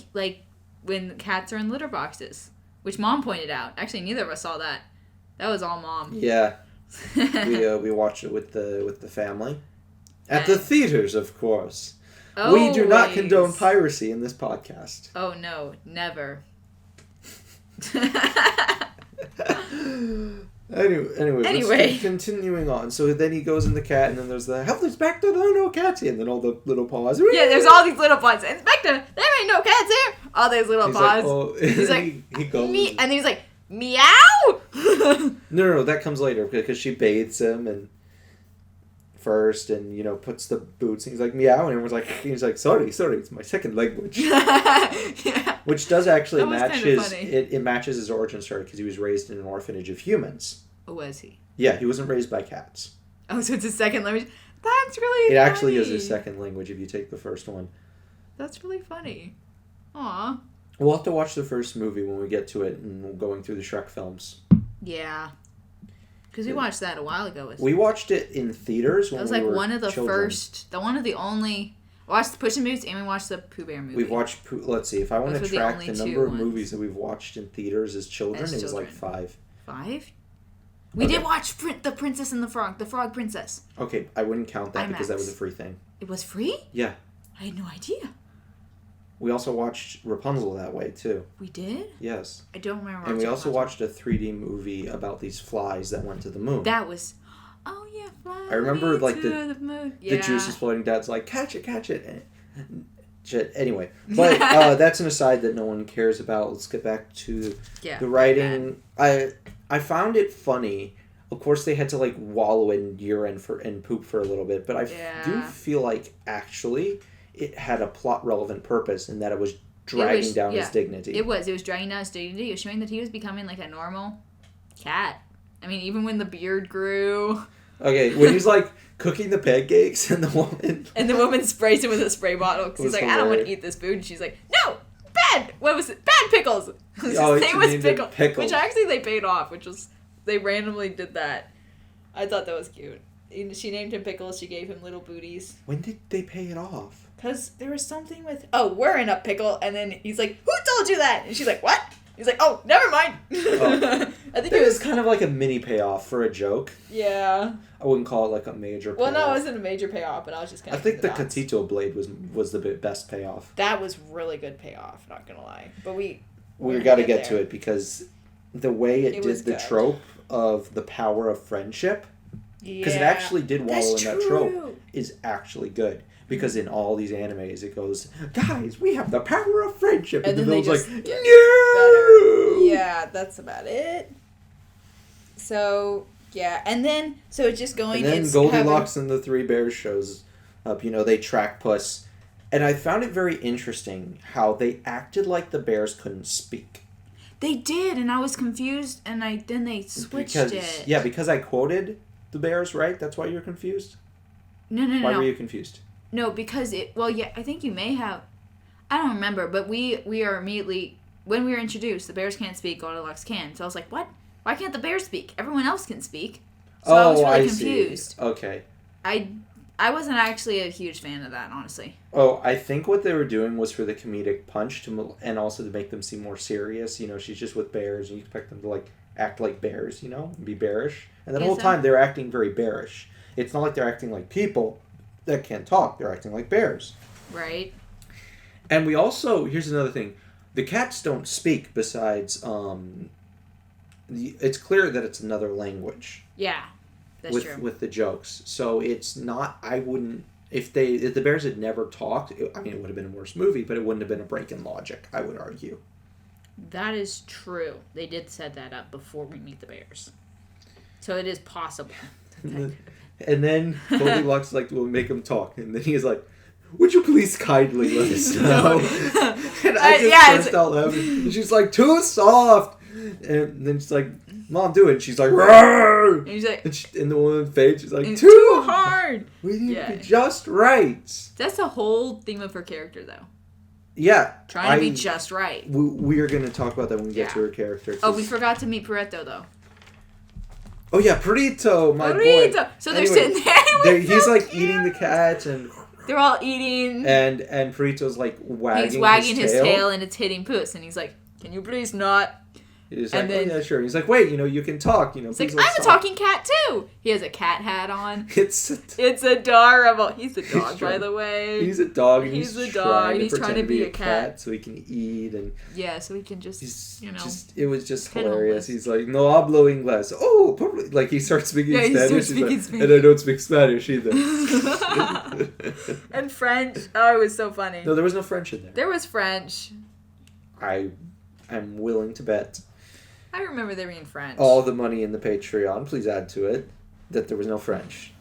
when cats are in litter boxes, which Mom pointed out. Actually, neither of us saw that. That was all Mom. Yeah. we watched it with the family at the theaters, of course. We do not condone piracy in this podcast. Oh no, never. Anyway, continuing on. So then he goes in the cat, and then there's the help Inspector, there are no cats here, and then all the little paws. Yeah, there's all these little paws. Inspector, there ain't no cats here. All these little paws. He's like, he goes, and then he's like, meow. No, that comes later because she bathes him and first, and you know puts the boots. And he's like meow, and everyone's like, he's like sorry, it's my second language. Yeah. Which does actually match his. It matches his origin story because he was raised in an orphanage of humans. Oh, was he? Yeah, he wasn't raised by cats. Oh, so it's his second language. That's really. It actually is his second language if you take the first one. That's really funny. Aw. We'll have to watch the first movie when we get to it and we're going through the Shrek films. Yeah. Because we watched that a while ago. We watched it in theaters when we were That was like one of the children. one of the only... We watched the Puss in Boots and we watched the Pooh Bear movie. We've watched... Let's see, if I want to track the number of movies that we've watched in theaters as children, it was like 5. 5? We did watch The Princess and the Frog. The Frog Princess. Okay, I wouldn't count that because that was a free thing. It was free? Yeah. I had no idea. We also watched Rapunzel that way, too. We did? Yes. I don't remember. And we also watched a 3D movie about these flies that went to the moon. That was... Oh, yeah, fly I remember, like, the moon. The juice is floating. Dad's like, catch it. Shit. Anyway. But that's an aside that no one cares about. Let's get back to the writing. I found it funny. Of course, they had to, like, wallow in urine and poop for a little bit. But I do feel like, actually... it had a plot-relevant purpose in that it was dragging down his dignity. It was dragging down his dignity. It was showing that he was becoming like a normal cat. I mean, even when the beard grew. Okay, when he's like cooking the pancakes and the woman... and the woman sprays him with a spray bottle because he's like, hilarious. I don't want to eat this food. And she's like, no, bad. What was it? Bad Pickles. His name was Pickles. Which actually they paid off. They randomly did that. I thought that was cute. She named him Pickles. She gave him little booties. When did they pay it off? Because there was something with, we're in a pickle. And then he's like, who told you that? And she's like, what? He's like, oh, never mind. Oh. I think it was kind of like a mini payoff for a joke. Yeah. I wouldn't call it like a major payoff. Well, no, it wasn't a major payoff, but I was just kind of. I think the Catito blade was the best payoff. That was really good payoff, not gonna lie. But we got to get to it because the way it did the good. trope of the power of friendship, because it actually did wallow in that trope, is actually good. Because in all these animes, it goes, guys, we have the power of friendship. And the villain's like, no! Better. Yeah, that's about it. So, yeah. And then, so it's just going... And then Goldilocks and the Three Bears shows up. They track Puss. And I found it very interesting how they acted like the bears couldn't speak. They did, and I was confused, and then they switched it. Yeah, because I quoted the bears, right? That's why you're confused? No. Why were you confused? No, because I think you may have. I don't remember, but we are immediately, when we were introduced, the bears can't speak, Goldilocks can. So I was like, what? Why can't the bears speak? Everyone else can speak. So I was really confused. See. Okay. I wasn't actually a huge fan of that, honestly. Oh, I think what they were doing was for the comedic punch and also to make them seem more serious. She's just with bears, and you expect them to act like bears, and be bearish. And the whole time they're acting very bearish. It's not like they're acting like people that can't talk. They're acting like bears. Right. And we also, here's another thing. The cats don't speak besides, it's clear that it's another language. Yeah, that's true. With the jokes. So it's not, I wouldn't, if the bears had never talked, it would have been a worse movie, but it wouldn't have been a break in logic, I would argue. That is true. They did set that up before we meet the bears. So it is possible. And then Goldilocks will make him talk, and then he's like, "Would you please kindly let us know?" And I just burst out laughing. And she's like, "Too soft." And then she's like, "Mom, do it." And she's like, "Roar!" And he's like, and the woman fades. She's like, "Too hard." We need to be just right. That's the whole theme of her character, though. Yeah, trying to be just right. We are going to talk about that when we get to her character. Oh, we forgot to meet Pareto, though. Oh yeah, Perito, my boy. So they're sitting there. He's eating the cats, and they're all eating. And Perito's wagging. He's wagging his tail, and it's hitting Puss, and he's like, "Can you please not?" He's like, "Oh yeah, sure." And he's like, "Wait, you can talk, He's like, "I'm a talking cat too." He has a cat hat on. It's adorable. He's a dog, by the way. He's a dog. And he's a dog. He's trying to be a cat, so he can eat and. Yeah, so he can just. It was just hilarious. He's like, "No hablo inglés." Oh, probably. He starts speaking Spanish. Spanish. And I don't speak Spanish either. And French. Oh, it was so funny. No, there was no French in there. There was French. I'm willing to bet. I remember there being French. All the money in the Patreon, please add to it, that there was no French.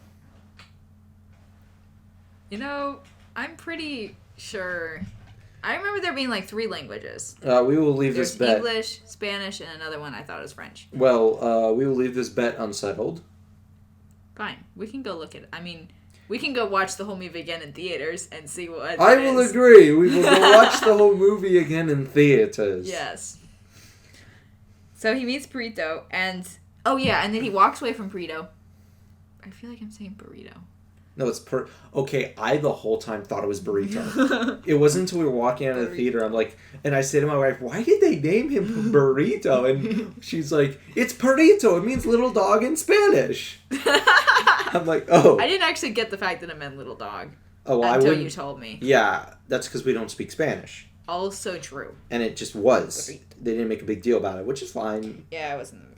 I'm pretty sure. I remember there being 3 languages. We will leave this bet. English, Spanish, and another one I thought was French. Well, we will leave this bet unsettled. Fine. We can go look at it. We can go watch the whole movie again in theaters and see what I will agree. We will go watch the whole movie again in theaters. Yes. So he meets Perito, and... Oh, yeah, and then he walks away from Perito. I feel like I'm saying burrito. No, it's Okay, I the whole time thought it was burrito. It wasn't until we were walking out of the theater, I'm like... And I say to my wife, why did they name him Burrito? And she's like, it's Perito. It means little dog in Spanish. I'm like, oh. I didn't actually get the fact that it meant little dog. Oh, until you told me. Yeah, that's because we don't speak Spanish. Also true. And it just was. They didn't make a big deal about it, which is fine. Yeah, it wasn't.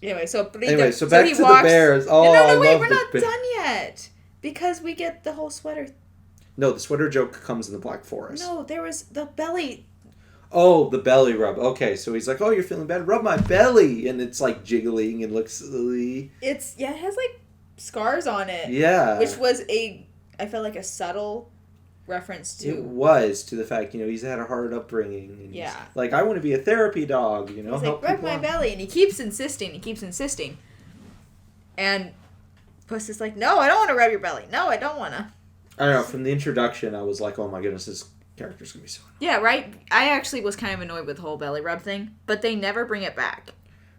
Anyway, so back to the bears. Oh, no, wait, we're not done yet. Because we get the whole sweater. No, the sweater joke comes in the Black Forest. No, there was the belly. Oh, the belly rub. Okay, so he's like, oh, you're feeling bad? Rub my belly. And it's jiggling and looks silly. It has scars on it. Yeah. Which was I felt like a subtle reference to. It was to the fact, he's had a hard upbringing. And yeah. He's I want to be a therapy dog, He's rub my belly. And he keeps insisting. And Puss is like, no, I don't want to rub your belly. No, I don't want to. I don't know. From the introduction, I was like, oh my goodness, character's gonna be so annoying. Yeah, right? I actually was kind of annoyed with the whole belly rub thing, but they never bring it back.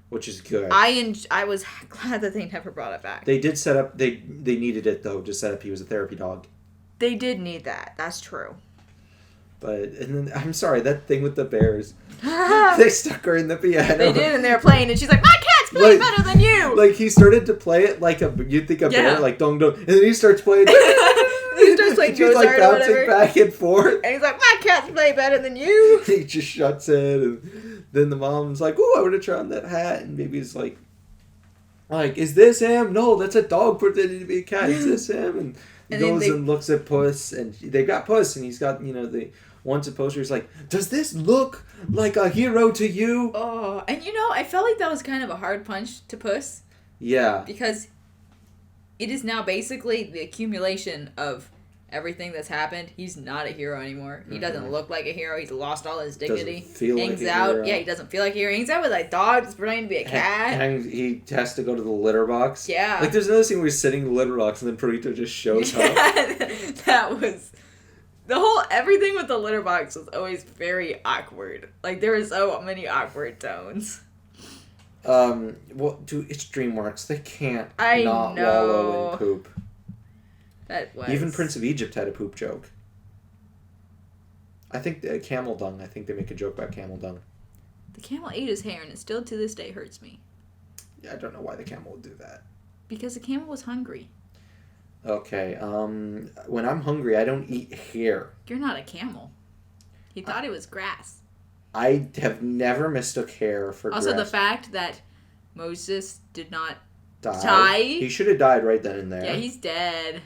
Which is good. I was glad that they never brought it back. They did set up... They needed it, though, to set up he was a therapy dog. They did need that. That's true. But, and then, I'm sorry, that thing with the bears. They stuck her in the piano. They did, and they were playing, and she's like, my cat's playing better than you! Like, he started to play it like you'd think a bear, like, dong dong, and then he starts playing... He starts playing she's like bouncing back and forth. And he's like, my cat's play better than you! He just shuts it, and then the mom's like, ooh, I would have tried on that hat, and baby's like, is this him? No, that's a dog pretending to be a cat. Is this him? And he goes and looks at Puss, and they've got Puss, and he's got, the wanted poster. He's like, does this look like a hero to you? Oh, and I felt like that was kind of a hard punch to Puss. Yeah. Because it is now basically the accumulation of everything that's happened. He's not a hero anymore. He doesn't look like a hero. He's lost all his dignity. Doesn't feel hangs like a out. hero. Yeah, he doesn't feel like a hero. He hangs out with a dog that's pretending to be a cat. And he has to go to the litter box. Yeah. Like, there's another scene where he's sitting in the litter box, and then Purito just shows up. That was... Everything with the litter box was always very awkward. Like, there were so many awkward tones. Well, dude, it's DreamWorks. They can't wallow in poop. That was... Even Prince of Egypt had a poop joke. I think camel dung. I think they make a joke about camel dung. The camel ate his hair, and it still to this day hurts me. Yeah, I don't know why the camel would do that. Because the camel was hungry. Okay, when I'm hungry, I don't eat hair. You're not a camel. He thought it was grass. I have never mistook hair for grass. Also, the fact that Moses did not die. He should have died right then and there. Yeah, he's dead.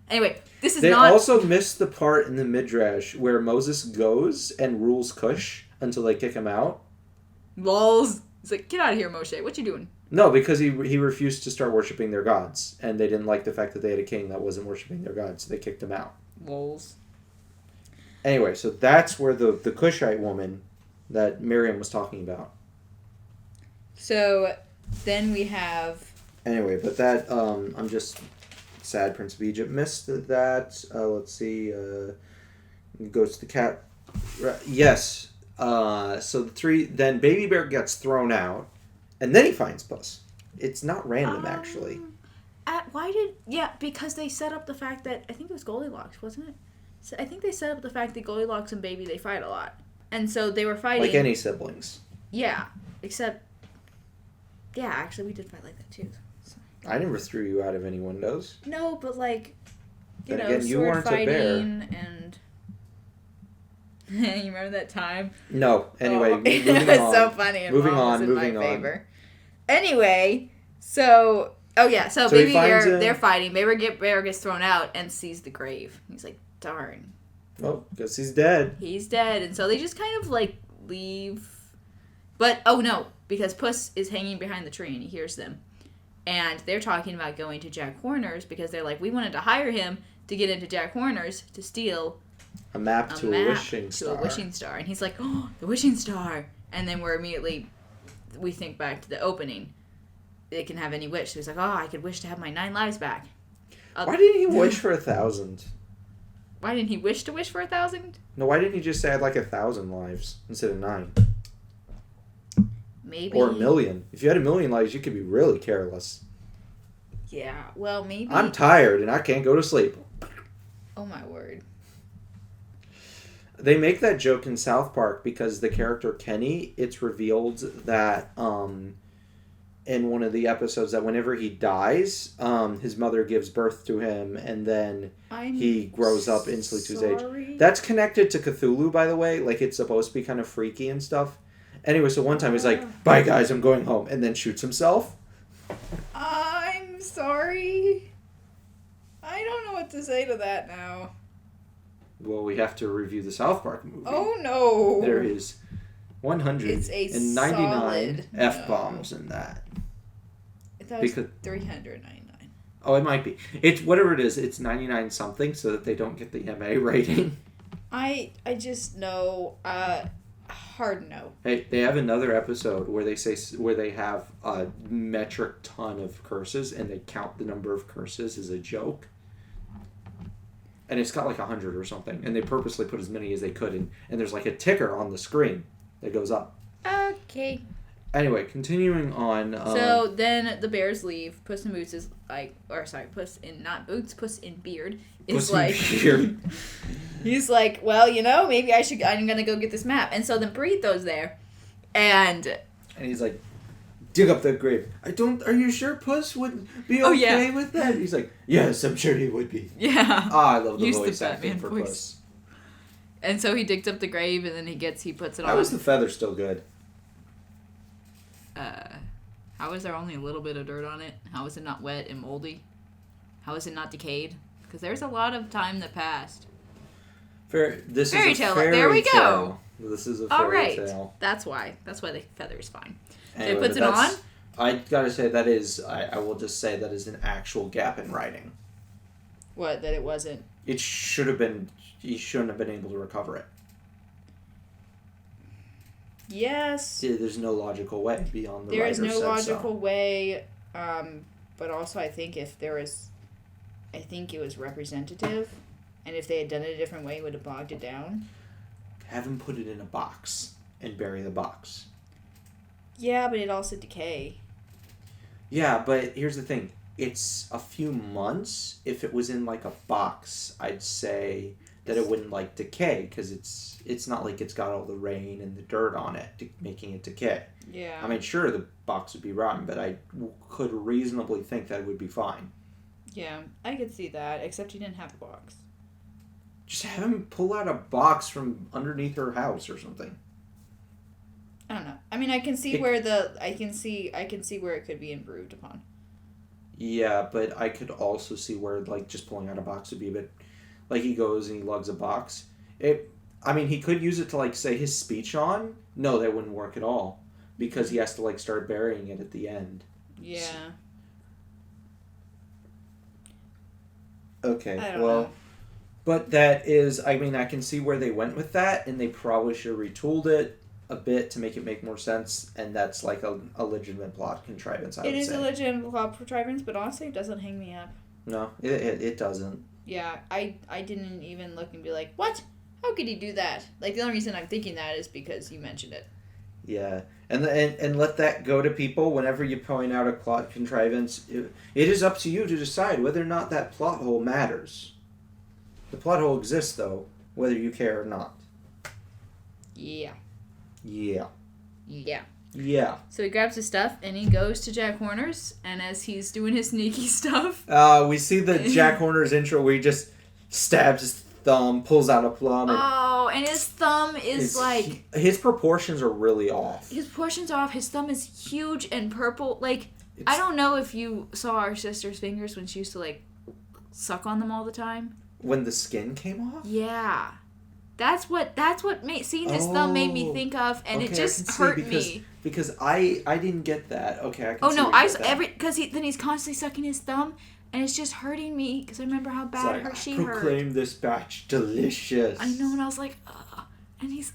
Anyway, this is They not... also missed the part in the Midrash where Moses goes and rules Cush until they kick him out. Lols. He's like, get out of here, Moshe. What you doing? No, because he refused to start worshiping their gods. And they didn't like the fact that they had a king that wasn't worshiping their gods. So they kicked him out. Lols. Anyway, so that's where the Cushite woman that Miriam was talking about. So, then we have... Anyway, but that, I'm just sad Prince of Egypt missed that. Let's see, goes to the cat. Yes. So then Baby Bear gets thrown out, and then he finds Puss. It's not random, actually. Because they set up the fact that, I think it was Goldilocks, wasn't it? So I think they set up the fact that Goldilocks and Baby, they fight a lot. And so they were fighting... Like any siblings. Yeah, except... Yeah, actually, we did fight like that, too. So. I never threw you out of any windows. No, but you know, again, you sword weren't fighting a bear. And... You remember that time? No. Anyway, moving it was on. so funny. And moving Mom on, was in moving my on. favor. Anyway, so... Oh, yeah, so Baby Bear, they're fighting. Baby Bear gets thrown out and sees the grave. He's like, darn. Well, because he's dead. He's dead. And so they just kind of, leave. But, oh, no, because Puss is hanging behind the tree and he hears them. And they're talking about going to Jack Horner's because they're like, we wanted to hire him to get into Jack Horner's to steal a map to a wishing star. And he's like, oh, the wishing star. And then we think back to the opening. It can have any wish. So he's like, oh, I could wish to have my 9 lives back. Why didn't he wish for 1,000? Why didn't he wish to wish for 1,000? No, why didn't he just say I'd like 1,000 lives instead of 9? Maybe. Or 1,000,000. If you had 1,000,000 lives, you could be really careless. Yeah, well, maybe. I'm tired and I can't go to sleep. Oh, my word. They make that joke in South Park because the character Kenny, it's revealed that in one of the episodes that whenever he dies, his mother gives birth to him and then he grows up instantly to his age. That's connected to Cthulhu, by the way. Like, it's supposed to be kind of freaky and stuff. Anyway, so one time he's like, bye guys, I'm going home, and then shoots himself. I'm sorry. I don't know what to say to that now. Well, we have to review the South Park movie. Oh no. There is 199 F-bombs in that. I thought it was 399. Oh, it might be. It's whatever it is, it's 99 something so that they don't get the MA rating. I just know hard no. Hey, they have another episode where they have a metric ton of curses and they count the number of curses as a joke. and it's got like 100 or something, and they purposely put as many as they could in, and there's like a ticker on the screen that goes up. Okay. Anyway, continuing on. So then the bears leave. Puss in Boots is like, or sorry, Puss in not Boots, Puss in Beard is Puss like. in Beard. He's like, well, you know, maybe I'm gonna go get this map, and so then Burrito's there, and he's like, dig up the grave. Are you sure Puss would be okay with that? He's like, yes, I'm sure he would be. Yeah. I love the Use voice the acting Batman for voice. Puss. And so he digs up the grave, and then he puts it on. How is the feather still good? How is there only a little bit of dirt on it? How is it not wet and moldy? How is it not decayed? Because there's a lot of time that passed. This fairy is a tale. fairy There we tale. go. This is a All fairy right. tale. That's why the feather is fine. Anyway, So he puts it on. I gotta say that is. I will just say that is an actual gap in writing. What? That it wasn't. It should have been. He shouldn't have been able to recover it. Yes. There's no logical way beyond the There writer is no said logical so. way, but also I think if there was, I think it was representative, and if they had done it a different way, it would have bogged it down. Have him put it in a box and bury the box. Yeah, but it also decay. Yeah, but here's the thing. It's a few months. If it was in like a box, I'd say that it wouldn't like decay because it's not like it's got all the rain and the dirt on it making it decay. Yeah. I mean, sure, the box would be rotten, but I could reasonably think that it would be fine. Yeah, I could see that, except he didn't have a box. Just have him pull out a box from underneath her house or something. I don't know. I mean, I can see where it could be improved upon. Yeah, but I could also see where like just pulling out a box would be a bit. Like he goes and he lugs a box. I mean, he could use it to like say his speech on. No, that wouldn't work at all because he has to like start burying it at the end. Yeah. Okay, I don't well, know. but that is. I mean, I can see where they went with that, and they probably should have retooled it a bit to make it make more sense, and that's like a legitimate plot contrivance. I would say It is a legitimate plot contrivance, but honestly, it doesn't hang me up. No, it doesn't. Yeah, I didn't even look and be like, what? How could he do that? Like, the only reason I'm thinking that is because you mentioned it. Yeah, and let that go to people whenever you point out a plot contrivance. It is up to you to decide whether or not that plot hole matters. The plot hole exists, though, whether you care or not. Yeah. Yeah. Yeah. Yeah. So he grabs his stuff and he goes to Jack Horner's, and as he's doing his sneaky stuff... We see the Jack Horner's intro where he just stabs his thumb, pulls out a plum. And his thumb is like... His proportions are really off. His proportions are off. His thumb is huge and purple. Like, I don't know if you saw our sister's fingers when she used to, like, suck on them all the time. When the skin came off? Yeah. That's what seeing his thumb made me think of, and it just hurt me. Because I didn't get that. Okay, I can see. Oh no, because then he's constantly sucking his thumb, and it's just hurting me because I remember how bad she hurt. Proclaim this batch delicious. I know, and I was like, ugh. And he's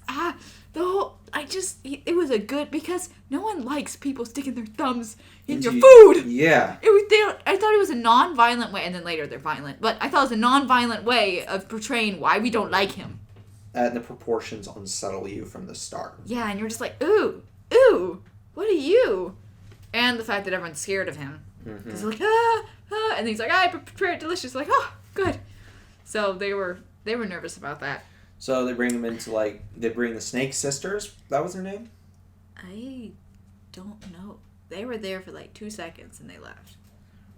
it was a good, because no one likes people sticking their thumbs in your food. Yeah. I thought it was a non-violent way, and then later they're violent, but I thought it was a non-violent way of portraying why we don't like him. And the proportions unsettle you from the start. Yeah, and you're just like, ooh, what are you? And the fact that everyone's scared of him. Because they're like, and he's like, I prepared it delicious. Like, oh, good. So they were nervous about that. So they bring him into, like, they bring the Snake Sisters. That was their name? I don't know. They were there for like 2 seconds and they left.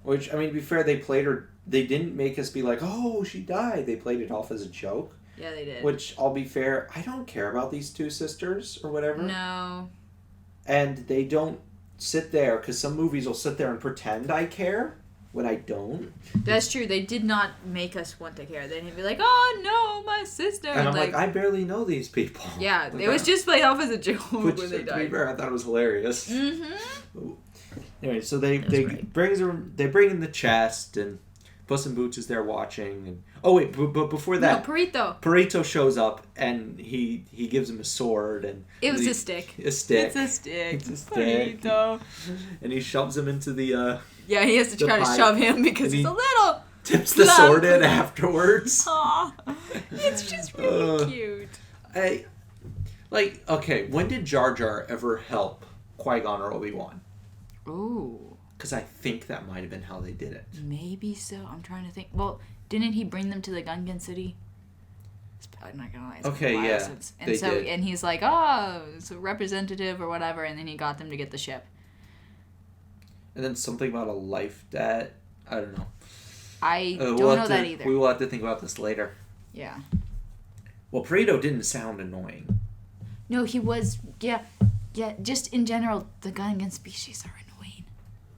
Which, I mean, to be fair, they didn't make us be like, oh, she died. They played it off as a joke. Yeah, they did. Which, I'll be fair, I don't care about these two sisters or whatever. No. And they don't sit there, because some movies will sit there and pretend I care when I don't. That's true. They did not make us want to care. They didn't be like, oh no, my sister. And I'm like, I barely know these people. Yeah, like, it was just played off as a joke which, when they to died. be fair, I thought it was hilarious. Mm-hmm. Anyway, so they bring in the chest, and Puss in Boots is there watching, and but before that, no, Burrito shows up, and he gives him a sword, and it was a stick. A stick. It's a stick. It's a stick. Burrito. And he shoves him into Yeah, he has to try to shove him because he's a little tips the sword in afterwards. Aww. It's just really cute. Okay, when did Jar Jar ever help Qui-Gon or Obi-Wan? Ooh. Because I think that might have been how they did it. Maybe so. I'm trying to think. Well, didn't he bring them to the Gungan city? I'm not gonna lie. It's Okay, been a while yeah. since. And so, did. And he's like, oh, it's a representative or whatever, and then he got them to get the ship. And then something about a life debt. I don't know. I don't know that either. We will have to think about this later. Yeah. Well, Perito didn't sound annoying. No, he was. Yeah. Just in general, the Gungan species are annoying.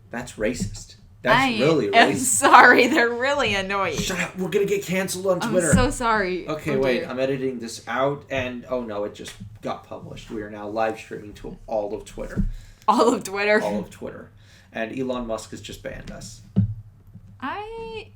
That's racist. That's really racist. I'm sorry, they're really annoying. Shut up! We're gonna get canceled on Twitter. I'm so sorry. Okay, wait. I'm editing this out, and oh no, it just got published. We are now live streaming to all of Twitter. All of Twitter. All of Twitter, and Elon Musk has just banned us. I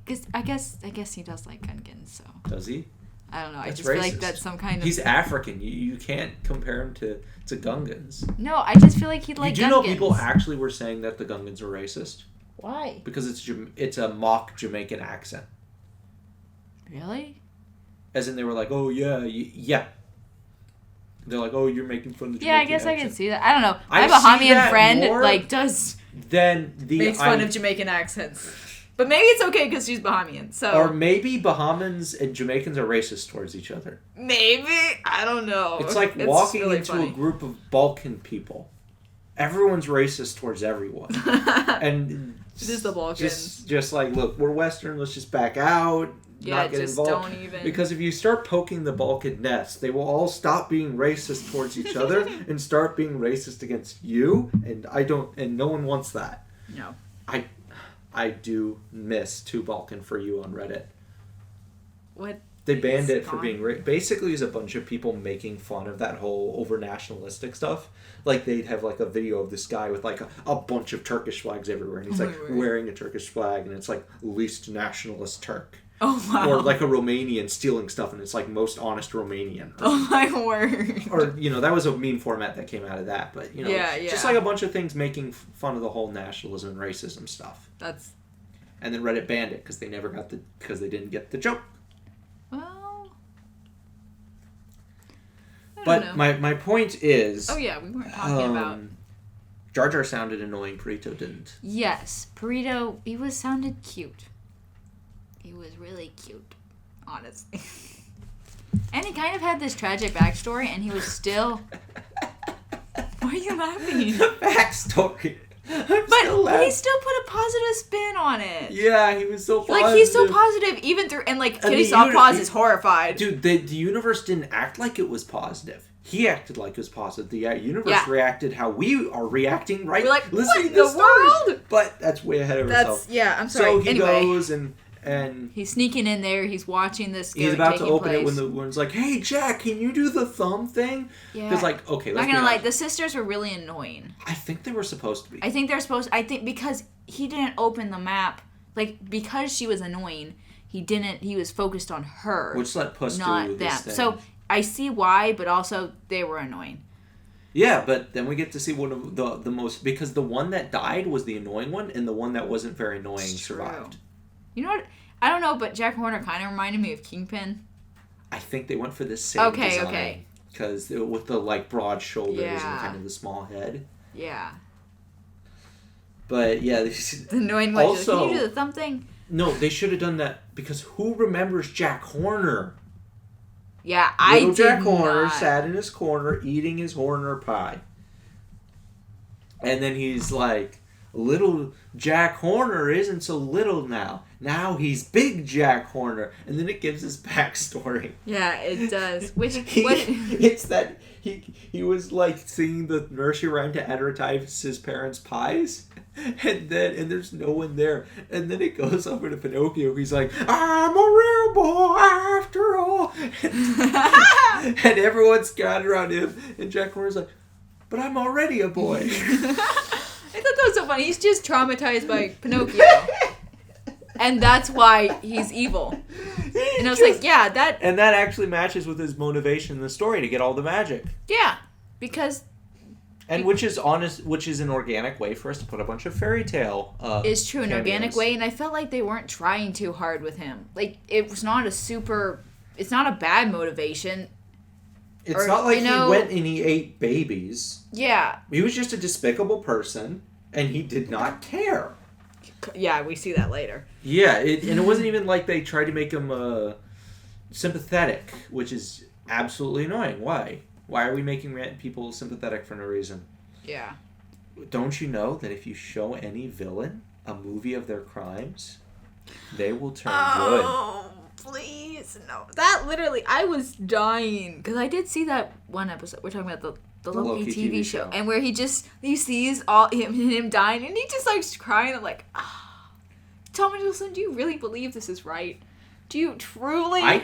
guess he does like Gungans, so. Does he? I don't know. That's I just racist. feel like that's some kind of. He's African. You can't compare him to Gungans. No, I just feel like he'd like Gungans. You do know people actually were saying that the Gungans were racist? Why? Because it's a mock Jamaican accent. Really? As in they were like, oh yeah, yeah. They're like, oh, you're making fun of the Jamaican Yeah, I guess accent. I can see that. I don't know. I have a Bahamian friend makes fun of Jamaican accents. But maybe it's okay because she's Bahamian, so. Or maybe Bahamans and Jamaicans are racist towards each other. Maybe? I don't know. It's like walking really into a group of Balkan people. Everyone's racist towards everyone. And it is the Balkans. Just like, look, we're Western, let's just back out, not get involved. Don't even. Because if you start poking the Balkan nest, they will all stop being racist towards each other and start being racist against you, and no one wants that. No. I do miss Too Balkan for You on Reddit. What? They banned it for being basically is a bunch of people making fun of that whole over nationalistic stuff. Like they'd have like a video of this guy with like a bunch of Turkish flags everywhere, and he's like wearing a Turkish flag, and it's like least nationalist Turk. Oh wow! Or like a Romanian stealing stuff, and it's like most honest Romanian. Oh my word! Or that was a meme format that came out of that, but just like a bunch of things making fun of the whole nationalism and racism stuff. And then Reddit banned it because they didn't get the joke. Well, But my point is... Oh yeah, we weren't talking about... Jar Jar sounded annoying, Perito didn't. Yes, Perito, he sounded cute. He was really cute, honestly. And he kind of had this tragic backstory, and he was still... Why are you laughing? Backstory. But he still put a positive spin on it. Yeah, he was so positive. Like, he's so positive even through... And, like, Kitty Saw Paws is horrified. Dude, the universe didn't act like it was positive. He acted like it was positive. The universe reacted how we are reacting right now. We're like, listening to the world? But that's way ahead of himself. Yeah, I'm sorry. So he goes and he's sneaking in there. He's watching this. He's about to open it when the one's like, "Hey, Jack, can you do the thumb thing?" Yeah. Because okay, let's not gonna lie, the sisters were really annoying. I think they were supposed to be. I think because he didn't open the map, because she was annoying. He was focused on her, which let Puss not do this thing. So I see why, but also they were annoying. Yeah, but then we get to see one of the most, because the one that died was the annoying one, and the one that wasn't very annoying survived. You know what? I don't know, but Jack Horner kind of reminded me of Kingpin. I think they went for the same design. Okay. Because with the broad shoulders and kind of the small head. Yeah. But yeah, the annoying one. Also, can you do the thumb thing? No, they should have done that, because who remembers Jack Horner? Yeah, I did Jack Horner sat in his corner eating his Horner pie. And then he's like, little Jack Horner isn't so little now. Now he's big Jack Horner. And then it gives his backstory. Yeah, it does. It's that he was singing the nursery rhyme to advertise his parents' pies. And there's no one there. And then it goes over to Pinocchio. He's like, I'm a real boy after all. And everyone's gathered around him. And Jack Horner's like, but I'm already a boy. I thought that was so funny. He's just traumatized by Pinocchio. And that's why he's evil. And I was like, yeah, that... And that actually matches with his motivation in the story to get all the magic. Yeah, because... And which is an organic way for us to put a bunch of fairy tale It's true, an organic way, and I felt like they weren't trying too hard with him. It was not a super it's not a bad motivation. It's not like he went and he ate babies. Yeah. He was just a despicable person, and he did not care. Yeah, we see that later. Yeah, and it wasn't even like they tried to make him sympathetic, which is absolutely annoying. Why? Why are we making people sympathetic for no reason? Yeah. Don't you know that if you show any villain a movie of their crimes, they will turn good? Oh, please, no. That literally, I was dying. Because I did see that one episode. We're talking about the Loki TV show. And where he sees him dying, and he just starts crying. I'm like, Tom Hiddleston, do you really believe this is right? Do you truly? I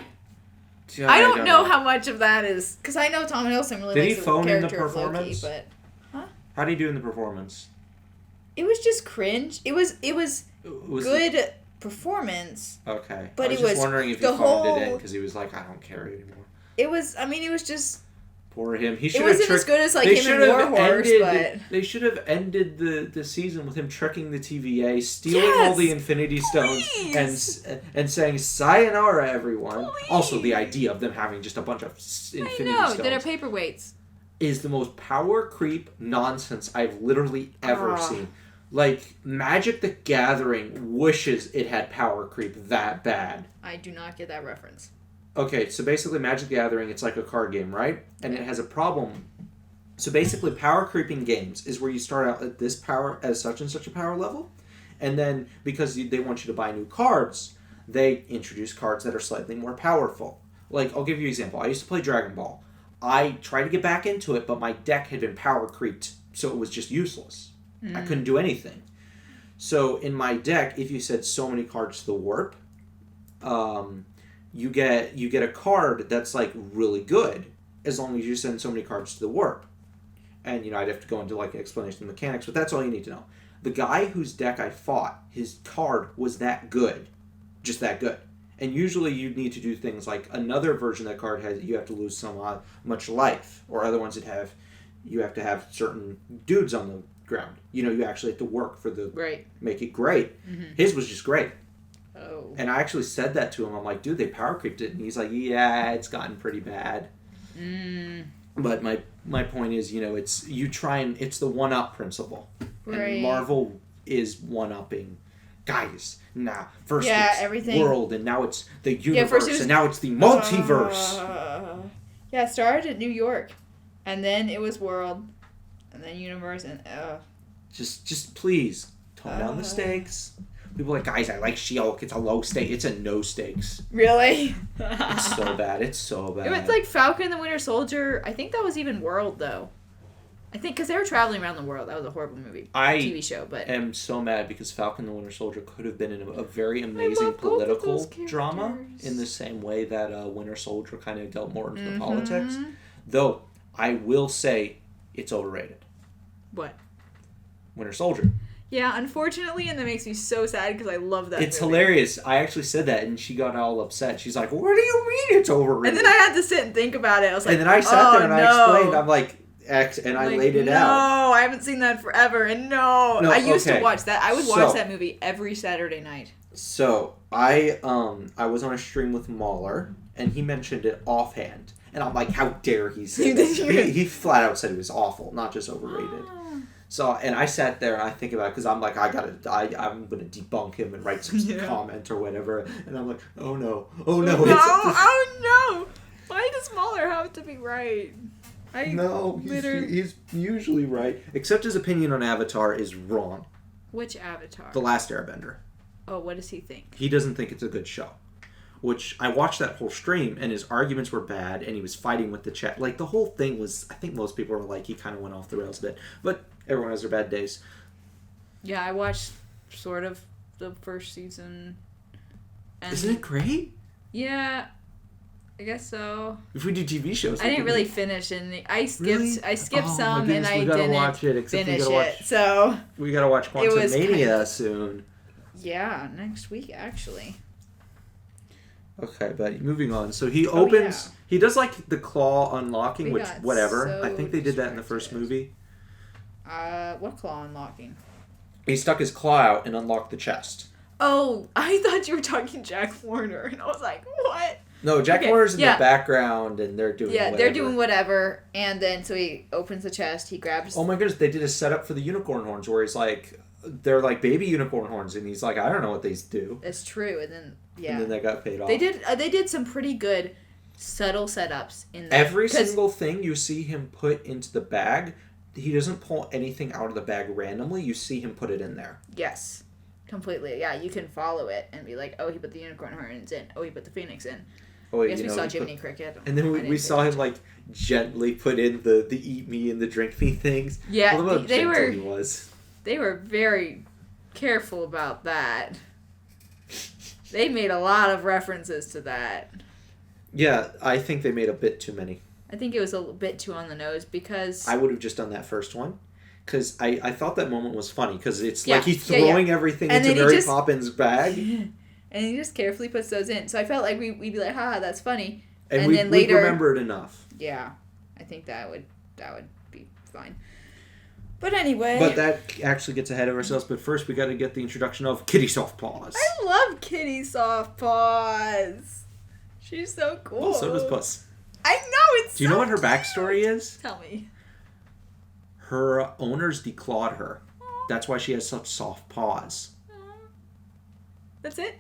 don't know how much of that is. Because I know Tom Hiddleston really likes the character of Loki, but... How do you do in the performance? It was just cringe. It was good performance. Okay. But I was just wondering if you phoned it in because he was like, I don't care anymore. It was just... Poor him. It wasn't as good as like him in War Horse, but... They should have ended the season with him tricking the TVA, stealing all the Infinity Stones, and saying, sayonara, everyone. Please. Also, the idea of them having just a bunch of Infinity Stones. That are paperweights. Is the most power creep nonsense I've literally ever seen. Like, Magic the Gathering wishes it had power creep that bad. I do not get that reference. Okay, so basically Magic the Gathering, it's like a card game, right? And it has a problem. So basically power creeping games is where you start out at this power, as such and such a power level. And then, because they want you to buy new cards, they introduce cards that are slightly more powerful. Like, I'll give you an example. I used to play Dragon Ball. I tried to get back into it, but my deck had been power creeped, so it was just useless. I couldn't do anything. So in my deck, if you said so many cards to the warp, you get a card that's like really good as long as you send so many cards to the warp. And I'd have to go into like an explanation of the mechanics, but that's all you need to know. The guy whose deck I fought, his card was that good, just that good. And usually you need to do things like another version of that card has you have to lose so much life, or other ones that you have to have certain dudes on the ground. You actually have to work for make it great. Mm-hmm. His was just great. Oh. And I actually said that to him. I'm like, dude, they power creeped it, and he's like, yeah, it's gotten pretty bad. But my point is, it's it's the one-up principle, and Marvel is one-upping. Guys, first it's everything. World, and now it's the universe, and now it's the multiverse. It started at New York, and then it was world, and then universe, and just please tone down the stakes. People are like, guys, I like She-Hulk. It's a low stake. It's a no stakes. Really? It's so bad. It's so bad. It was like Falcon and the Winter Soldier. I think that was even World, though. I think because they were traveling around the world. That was a horrible TV show. But I am so mad because Falcon and the Winter Soldier could have been in a very amazing political drama in the same way that Winter Soldier kind of dealt more into the politics. Though, I will say it's overrated. What? Winter Soldier. Yeah, unfortunately, and that makes me so sad because I love that It's movie. Hilarious. I actually said that, and she got all upset. She's like, what do you mean it's overrated? And then I had to sit and think about it. I was like, and then I sat there and I explained. I'm like, X, and I laid it out. No, I haven't seen that forever, and I used to watch that. I would watch that movie every Saturday night. So, I was on a stream with Mahler, and he mentioned it offhand. And I'm like, how dare he say this? He flat out said it was awful, not just overrated. So, and I sat there and I think about it because I'm like, I'm going to debunk him and write some comment or whatever. And I'm like, oh no. Oh no. Why does Mahler have to be right? He's usually right. Except his opinion on Avatar is wrong. Which Avatar? The Last Airbender. Oh, what does he think? He doesn't think it's a good show. Which, I watched that whole stream, and his arguments were bad, and he was fighting with the chat. Like, the whole thing was, I think most people were like, he kind of went off the rails a bit. But everyone has their bad days. Yeah, I watched sort of the first season. And isn't it great? Yeah, I guess so. If we do TV shows, I didn't really finish, and I skipped some, and I didn't watch it, finish it. So we gotta watch Quantumania soon. Yeah, next week actually. Okay, but moving on. So he opens. He does like the claw unlocking, which whatever. So I think they did that in the first movie. What claw unlocking? He stuck his claw out and unlocked the chest. Oh, I thought you were talking Jack Warner, and I was like, what? No, Jack Okay, Warner's in yeah. the background, and they're doing Yeah, whatever. they're doing whatever, and then so he opens the chest, he grabs... Oh my goodness, they did a setup for the unicorn horns where he's like, they're like baby unicorn horns, and he's like, I don't know what these do. It's true, and then, yeah. And then they got paid off. They did some pretty good subtle setups in that. Every single thing you see him put into the bag, he doesn't pull anything out of the bag randomly. You see him put it in there. Yes. Completely. Yeah, you can follow it and be like, oh, he put the unicorn horns in. Oh, he put the phoenix in. Oh, I guess we saw Jiminy Cricket. And then we saw him like gently put in the eat me and the drink me things. Yeah, they were. He was. They were very careful about that. They made a lot of references to that. Yeah, I think they made a bit too many. I think it was a bit too on the nose because... I would have just done that first one. Because I thought that moment was funny. Because it's like he's throwing everything into Mary Poppins' bag. And he just carefully puts those in. So I felt like we'd be like, haha, that's funny. And then later... we'd remember it enough. Yeah. I think that would be fine. But anyway... But that actually gets ahead of ourselves. But first we got to get the introduction of Kitty Softpaws. I love Kitty Softpaws. She's so cool. Well, so does Puss. I know, it's Do you know what her backstory is? Tell me. Her owners declawed her. That's why she has such soft paws. That's it?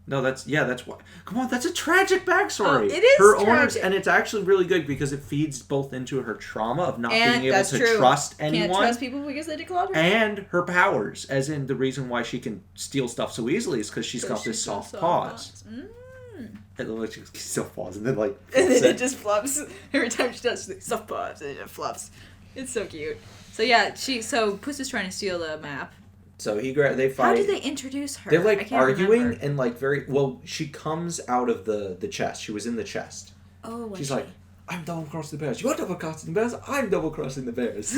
No, that's why. Come on, that's a tragic backstory. It is her tragic. Owners, and it's actually really good because it feeds both into her trauma of not being able to trust anyone. Can't trust people because they declawed her. And her powers, as in the reason why she can steal stuff so easily is because she's got this soft paws. And then she soft paws, and then and then it just flops every time she does soft paws, and it flops. It's so cute. So yeah, so Puss is trying to steal the map. So they fight. How did they introduce her? They're arguing and very well. She comes out of the chest. She was in the chest. Oh, she's like, I'm double crossing the bears. You're double crossing the bears. I'm double crossing the bears.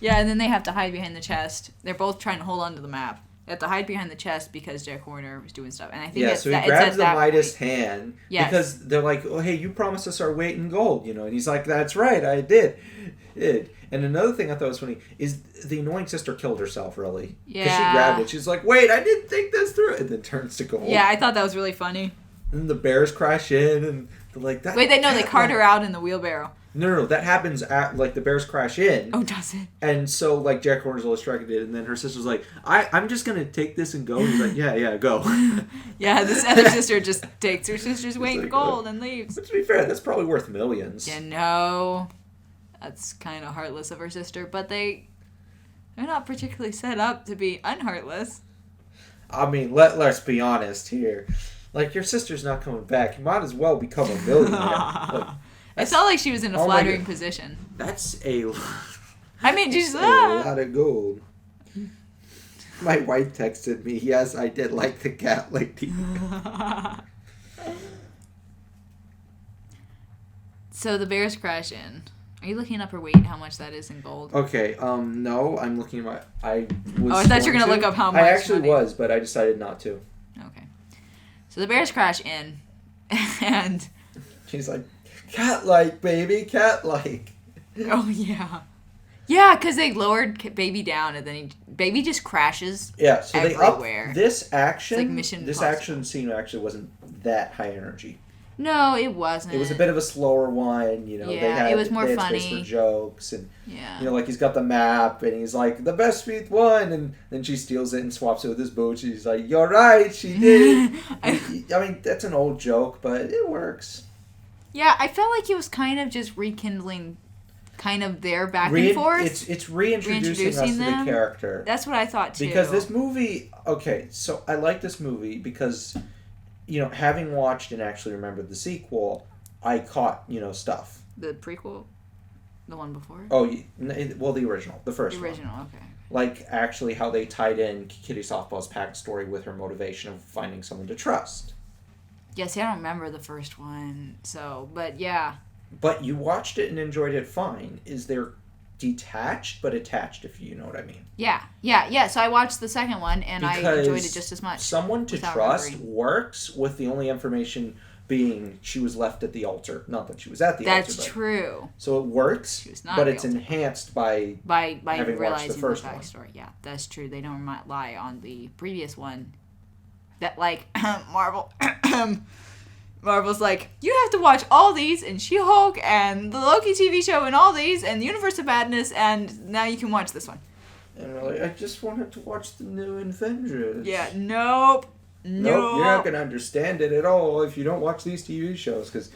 Yeah, and then they have to hide behind the chest. They're both trying to hold on to the map. They have to hide behind the chest because Jack Horner was doing stuff. And I think so he grabs the Midas hand because they're like, oh, hey, you promised us our weight in gold, And he's like, that's right, I did. And another thing I thought was funny is the annoying sister killed herself, really. Yeah. Because she grabbed it. She's like, wait, I didn't think this through. And then turns to gold. Yeah, I thought that was really funny. And then the bears crash in and they're like, that. Wait, they cart her out in the wheelbarrow. No, that happens at, the bears crash in. Oh, does it? And so, Jack Horner's all distracted, and then her sister's like, I'm just going to take this and go. And he's like, yeah, go. Yeah, this other sister just takes her sister's weight in gold and leaves. But to be fair, that's probably worth millions. Yeah, no. That's kind of heartless of her sister, but they're not particularly set up to be unheartless. I mean, let's be honest here. Your sister's not coming back. You might as well become a millionaire. It's not like she was in a flattering position. That's a... I mean, she's... a lot of gold. My wife texted me, yes, I did like the cat lady. So the bears crash in. Are you looking up her weight, how much that is in gold? Okay, no, I'm looking at I thought you were going to look up how much. I actually was, but I decided not to. Okay. So the bears crash in, and... She's like... Cat-like, baby, cat-like. Oh, yeah. Yeah, because they lowered Baby down, and then Baby just crashes so everywhere. This action, it's like Mission this Impossible. action scene actually wasn't that high energy. No, it wasn't. It was a bit of a slower one, Yeah, it was more funny. Space for jokes, and, yeah. He's got the map, and he's like, the best feet won, and then she steals it and swaps it with his boots. She's like, you're right, she did. I mean, that's an old joke, but it works. Yeah, I felt like it was kind of just rekindling kind of their back and forth. It's reintroducing us to the character. That's what I thought, too. Because this movie... Okay, so I like this movie because, having watched and actually remembered the sequel, I caught, stuff. The prequel? The one before? Oh, well, the original. The first one. The original, okay. Actually how they tied in Kitty Softball's backstory with her motivation of finding someone to trust. Yeah, see, I don't remember the first one, but yeah. But you watched it and enjoyed it fine. Is there detached but attached, if you know what I mean? Yeah. So I watched the second one, and I enjoyed it just as much. Someone to trust works with the only information being she was left at the altar. Not that she was at the altar. That's true. So it works, but it's enhanced by having watched the first one. Yeah, that's true. They don't rely on the previous one. That, Marvel Marvel's like, you have to watch all these, and She-Hulk, and the Loki TV show, and all these, and the Universe of Madness, and now you can watch this one. And we're like, I just wanted to watch the new Avengers. Yeah, nope. Nope, you're not going to understand it at all if you don't watch these TV shows, because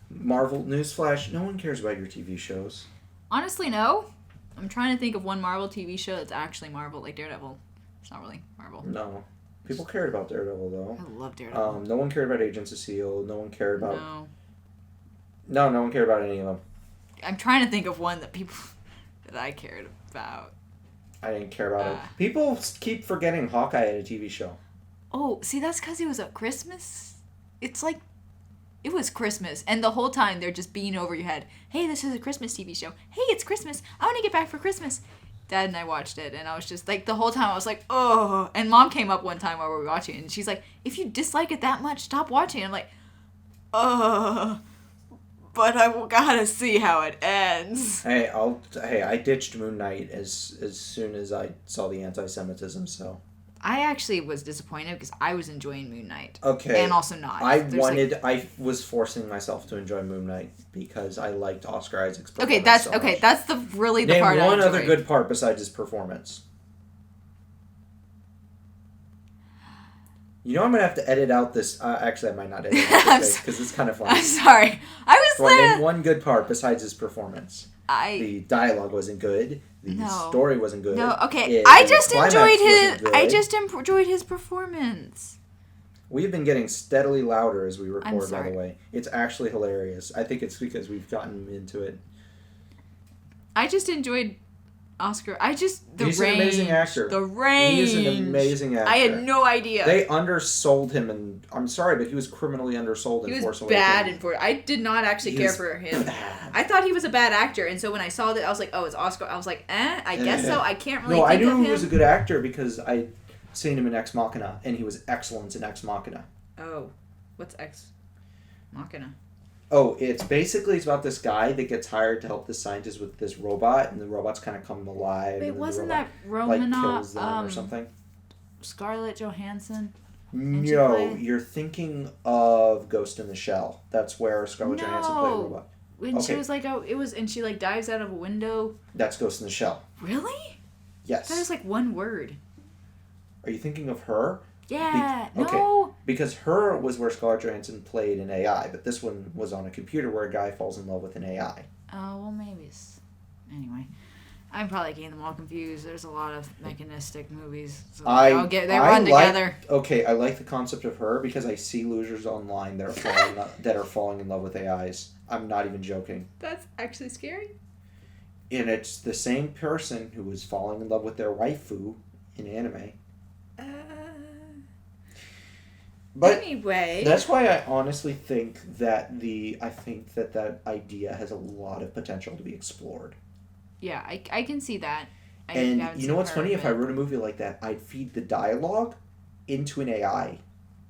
Marvel, newsflash, no one cares about your TV shows. Honestly, no. I'm trying to think of one Marvel TV show that's actually Marvel, like Daredevil. It's not really Marvel. No. People cared about Daredevil, though. I love Daredevil. No one cared about Agents of S.H.I.E.L.D. No one cared about... No. No one cared about any of them. I'm trying to think of one that people... that I cared about. I didn't care about it. People keep forgetting Hawkeye had a TV show. Oh, see, that's because it was at Christmas. It's like... It was Christmas, and the whole time they're just being over your head. Hey, this is a Christmas TV show. Hey, it's Christmas. I want to get back for Christmas. Dad and I watched it, and I was just like, the whole time I was like, oh. And Mom came up one time while we were watching it, and she's like, if you dislike it that much, stop watching. I'm like, but I gotta see how it ends. Hey, I ditched Moon Knight as soon as I saw the anti-Semitism, so... I actually was disappointed because I was enjoying Moon Knight. Okay. And also not. I was forcing myself to enjoy Moon Knight because I liked Oscar Isaac's performance. That's the part I enjoyed. Name one other good part besides his performance. You know I'm going to have to edit out this... actually, I might not edit out this because it's kind of funny. I'm sorry. Name one good part besides his performance. The dialogue wasn't good. The story wasn't good. No, okay. I just enjoyed his performance. We've been getting steadily louder as we record, by the way. It's actually hilarious. I think it's because we've gotten into it. I just enjoyed Oscar. He's an amazing actor. The range. He is an amazing actor. I had no idea. They undersold him, and I'm sorry, but he was criminally undersold in Force Awakens. He was bad in Force. I did not actually care for him. Bad. I thought he was a bad actor, and so when I saw that, I was like, oh, it's Oscar. I was like, I guess so. I can't really think of him. No, I knew he was a good actor because I'd seen him in Ex Machina, and he was excellent in Ex Machina. Oh. What's Ex Machina? Oh, it's about this guy that gets hired to help this scientist with this robot, and the robot's kind of come alive. Wait, and wasn't that Romanoff, kills them or something? Scarlett Johansson? No, you're thinking of Ghost in the Shell. That's where Scarlett Johansson played a robot. When she was like, and she like dives out of a window. That's Ghost in the Shell. Really? Yes. That was like one word. Are you thinking of Her? Yeah. Okay. Because Her was where Scarlett Johansson played an AI, but this one was on a computer where a guy falls in love with an AI. Oh, well, maybe. Anyway. I'm probably getting them all confused. There's a lot of mechanistic movies. So they run together. Okay, I like the concept of Her because I see losers online that are falling in love with AIs. I'm not even joking. That's actually scary. And it's the same person who was falling in love with their waifu in anime. But anyway, that's why I honestly think that that idea has a lot of potential to be explored. Yeah, I can see that. And you know what's funny? If I wrote a movie like that, I'd feed the dialogue into an AI,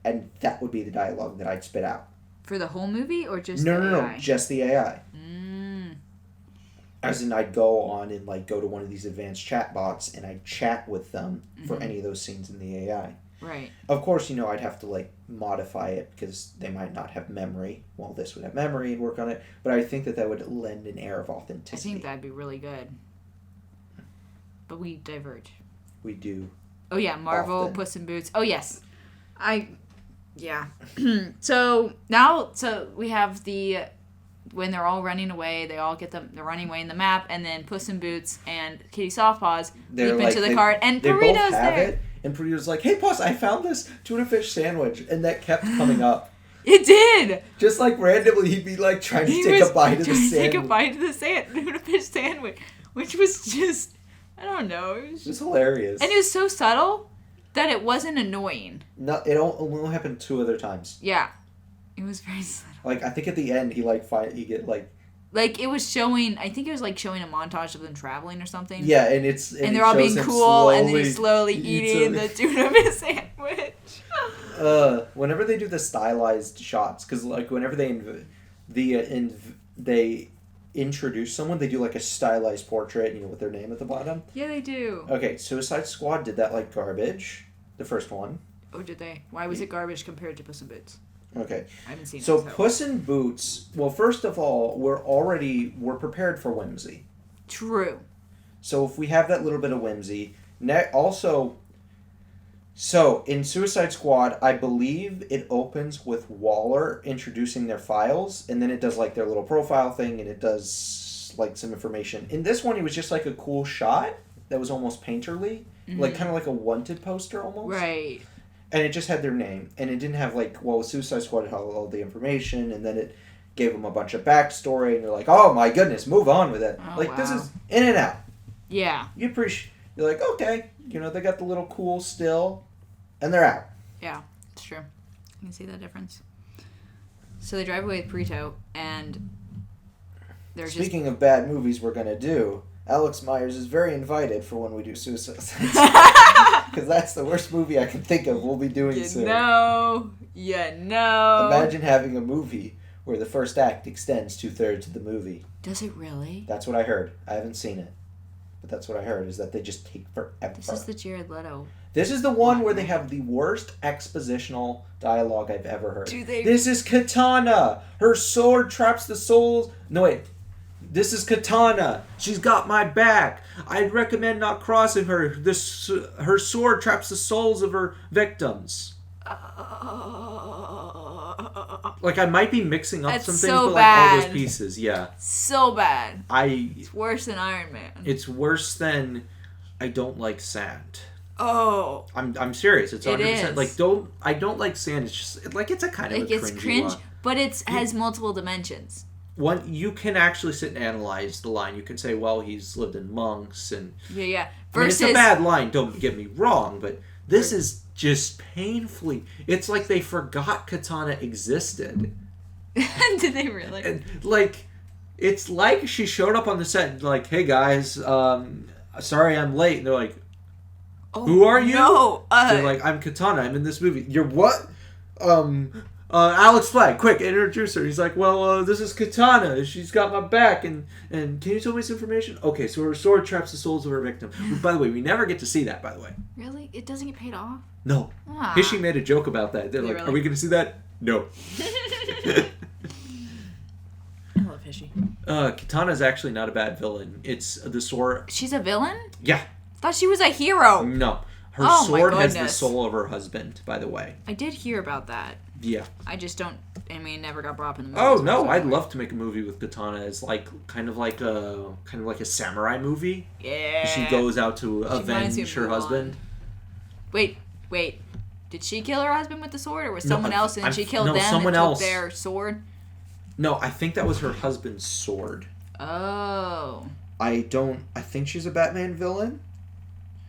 and that would be the dialogue that I'd spit out. For the whole movie, or just No, just the AI. Mm. As in, I'd go on and go to one of these advanced chat bots, and I'd chat with them for any of those scenes in the AI. Right. Of course, I'd have to modify it because they might not have memory. Well, this would have memory and work on it. But I think that would lend an air of authenticity. I think that'd be really good. But we diverge. We do. Oh yeah, Marvel, often. Puss in Boots. Oh yes. Yeah. So we have when they're all running away, they're running away in the map, and then Puss in Boots and Kitty Softpaws leap into the cart, and Burrito's there. It, and Burrito's like, "Hey, Puss, I found this tuna fish sandwich," and that kept coming up. It did. Just randomly, he'd be trying to take a bite of the sandwich. Take a bite of the tuna fish sandwich, which was just, I don't know, it was just hilarious. And it was so subtle that it wasn't annoying. No, it only happened 2 other times. Yeah, it was very subtle. I think at the end he it was showing. I think it was showing a montage of them traveling or something. Yeah, and they're all being cool, and then he's slowly eating the tuna fish sandwich. Whenever they do the stylized shots, because whenever they introduce someone, they do a stylized portrait, with their name at the bottom. Yeah, they do. Okay, Suicide Squad did that garbage, the first one. Oh, did they? Why was it garbage compared to Puss in Boots? Okay. I haven't seen So it. Puss in Boots. Well, first of all, we're prepared for whimsy. True. So if we have that little bit of whimsy, also. So in Suicide Squad, I believe it opens with Waller introducing their files, and then it does like their little profile thing, and it does like some information. In this one, it was just like a cool shot that was almost painterly, like kind of like a wanted poster almost. Right. And it just had their name, and it didn't have like, well, Suicide Squad had all the information, and then it gave them a bunch of backstory, and you're like, oh my goodness, move on with it. Oh, like wow. This is in and out. Yeah. You appreciate. You're like, okay, they got the little cool still, and they're out. Yeah, it's true. You can see that difference. So they drive away with Perito, and they're Speaking of bad movies we're gonna do, Alex Myers is very invited for when we do Suicide Squad. Because that's the worst movie I can think of we'll be doing soon. No. Imagine having a movie where the first act extends 2/3 of the movie. Does it really? That's what I heard. I haven't seen it. But that's what I heard, is that they just take forever. This is the Jared Leto. This is the one where they have the worst expositional dialogue I've ever heard. Do they? This is Katana. Her sword traps the souls. No, wait. This is Katana. She's got my back. I'd recommend not crossing her. Her sword traps the souls of her victims. Like, I might be mixing up some things, but like all those pieces, yeah. So bad. It's worse than Iron Man. It's worse than I don't like sand. Oh. I'm serious. It's 100%. Is. Like, I don't like sand. It's just like it's a kind of like a it's cringy cringe, line. but it has multiple dimensions. One, you can actually sit and analyze the line. You can say, well, he's lived in monks and Yeah. Versus, I mean, it's a bad line. Don't get me wrong, but this is just painfully. It's like they forgot Katana existed. Did they really? And, like, it's like she showed up on the set and like, hey guys, sorry I'm late. And they're like, who are you? No. They're like, I'm Katana. I'm in this movie. You're what? Alex Flagg, quick, introduce her. He's like, well, this is Katana. She's got my back, and can you tell me this information? Okay, so her sword traps the souls of her victim. By the way, we never get to see that, by the way. Really? It doesn't get paid off? No. Hishy made a joke about that. They're like, really? Are we going to see that? No. I love Hishy. Katana's actually not a bad villain. It's the sword. She's a villain? Yeah. I thought she was a hero. No. Her sword has the soul of her husband, by the way. I did hear about that. Yeah. I just don't... I mean, it never got brought up in the movie. Oh, no. I'd love to make a movie with Katana. It's like kind of like a samurai movie. Yeah. She goes out to avenge her husband. Wait. Did she kill her husband with the sword, or was someone else and she killed them and took their sword? No, I think that was her husband's sword. Oh. I think she's a Batman villain.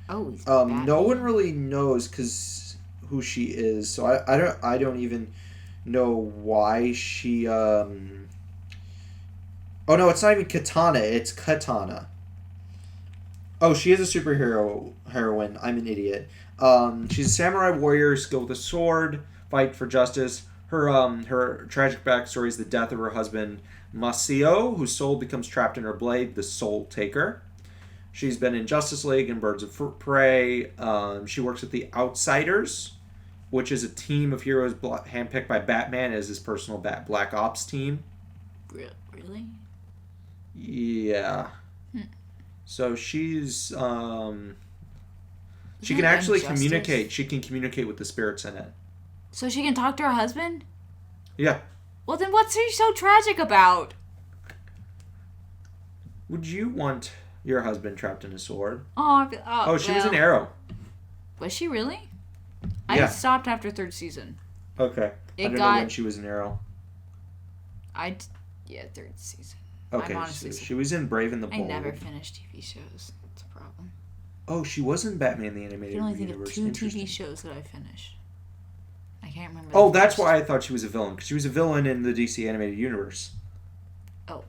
Oh, he's Batman. No one really knows who she is, so I don't even know why she Oh no, it's not even Katana, it's Katana. Oh, she is a heroine. I'm an idiot. She's a samurai warrior, skilled with a sword, fight for justice. Her tragic backstory is the death of her husband, Masio, whose soul becomes trapped in her blade, the Soul Taker. She's been in Justice League and Birds of Prey. She works with the Outsiders, which is a team of heroes handpicked by Batman as his personal Black Ops team. Really? Yeah. So she's... she can actually communicate. She can communicate with the spirits in it. So she can talk to her husband? Yeah. Well, then what's she so tragic about? Would you want your husband trapped in a sword? She was an Arrow. Was she really? Yeah. I stopped after third season. Okay. I don't know when she was an Arrow. Third season. Okay, so she was in Brave and the Bold. I never finished TV shows. That's a problem. Oh, she was in Batman the Animated Universe. I can only think of 2 TV shows that I finished. I can't remember. Oh, that's why I thought she was a villain. Because she was a villain in the DC Animated Universe. Oh,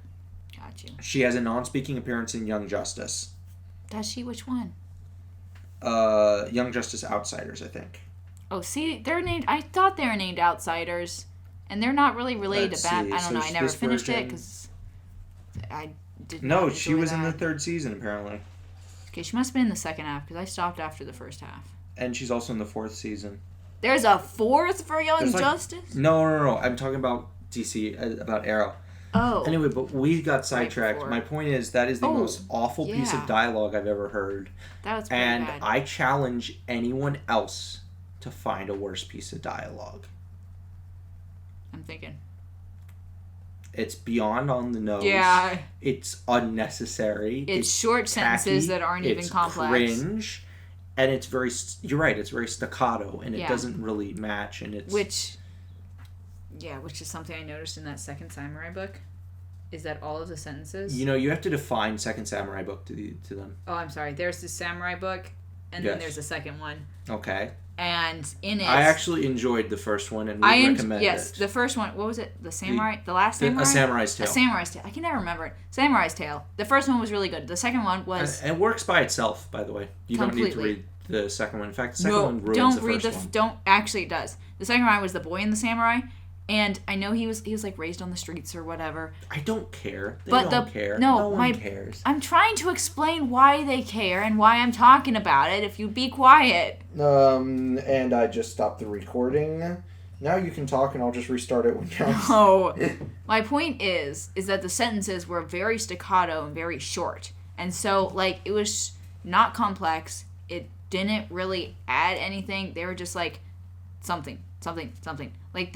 got you. She has a non-speaking appearance in Young Justice. Does she? Which one? Young Justice Outsiders, I think. Oh, see, they're named... I thought they were named Outsiders. And they're not really related to Batman. I don't know. I never finished it because I did not enjoy she was that. in the third season, apparently. Okay, she must have been in the second half because I stopped after the first half. And she's also in the fourth season. There's a fourth for Young Justice? No. I'm talking about DC, about Arrow. Oh. Anyway, but we got sidetracked. My point is that is the most awful piece of dialogue I've ever heard. That was pretty bad. And I challenge anyone else to find a worse piece of dialogue. I'm thinking. It's beyond on the nose. Yeah. It's unnecessary. It's short sentences that aren't even complex. It's cringe. And it's very... You're right. It's very staccato. And it doesn't really match. And it's... Which is something I noticed in that Second Samurai book. Is that all of the sentences... You have to define Second Samurai book to them. Oh, I'm sorry. There's the Samurai book. And then there's the second one. Okay. And in it... I actually enjoyed the first one and would recommend it. Yes, the first one. What was it? The Samurai? The last Samurai? A Samurai's Tale. A Samurai's Tale. I can never remember it. Samurai's Tale. The first one was really good. The second one was... And it works by itself, by the way. You completely. Don't need to read the second one. In fact, the second one ruins the first one. Don't. Actually, it does. The second one was the boy and the samurai. And I know he was like raised on the streets or whatever. I don't care. They don't care. No one cares. I'm trying to explain why they care and why I'm talking about it. If you be quiet. And I just stopped the recording. Now you can talk and I'll just restart it when you're No. My point is that the sentences were very staccato and very short. And so, like, it was not complex. It didn't really add anything. They were just like, something. Like,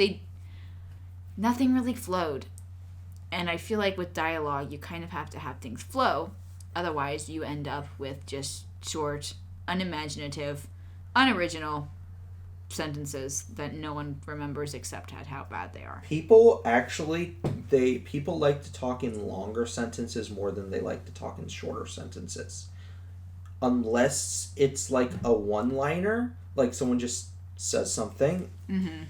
nothing really flowed. And I feel like with dialogue, you kind of have to have things flow. Otherwise, you end up with just short, unimaginative, unoriginal sentences that no one remembers except at how bad they are. People like to talk in longer sentences more than they like to talk in shorter sentences. Unless it's like a one-liner, like someone just says something. Mm-hmm.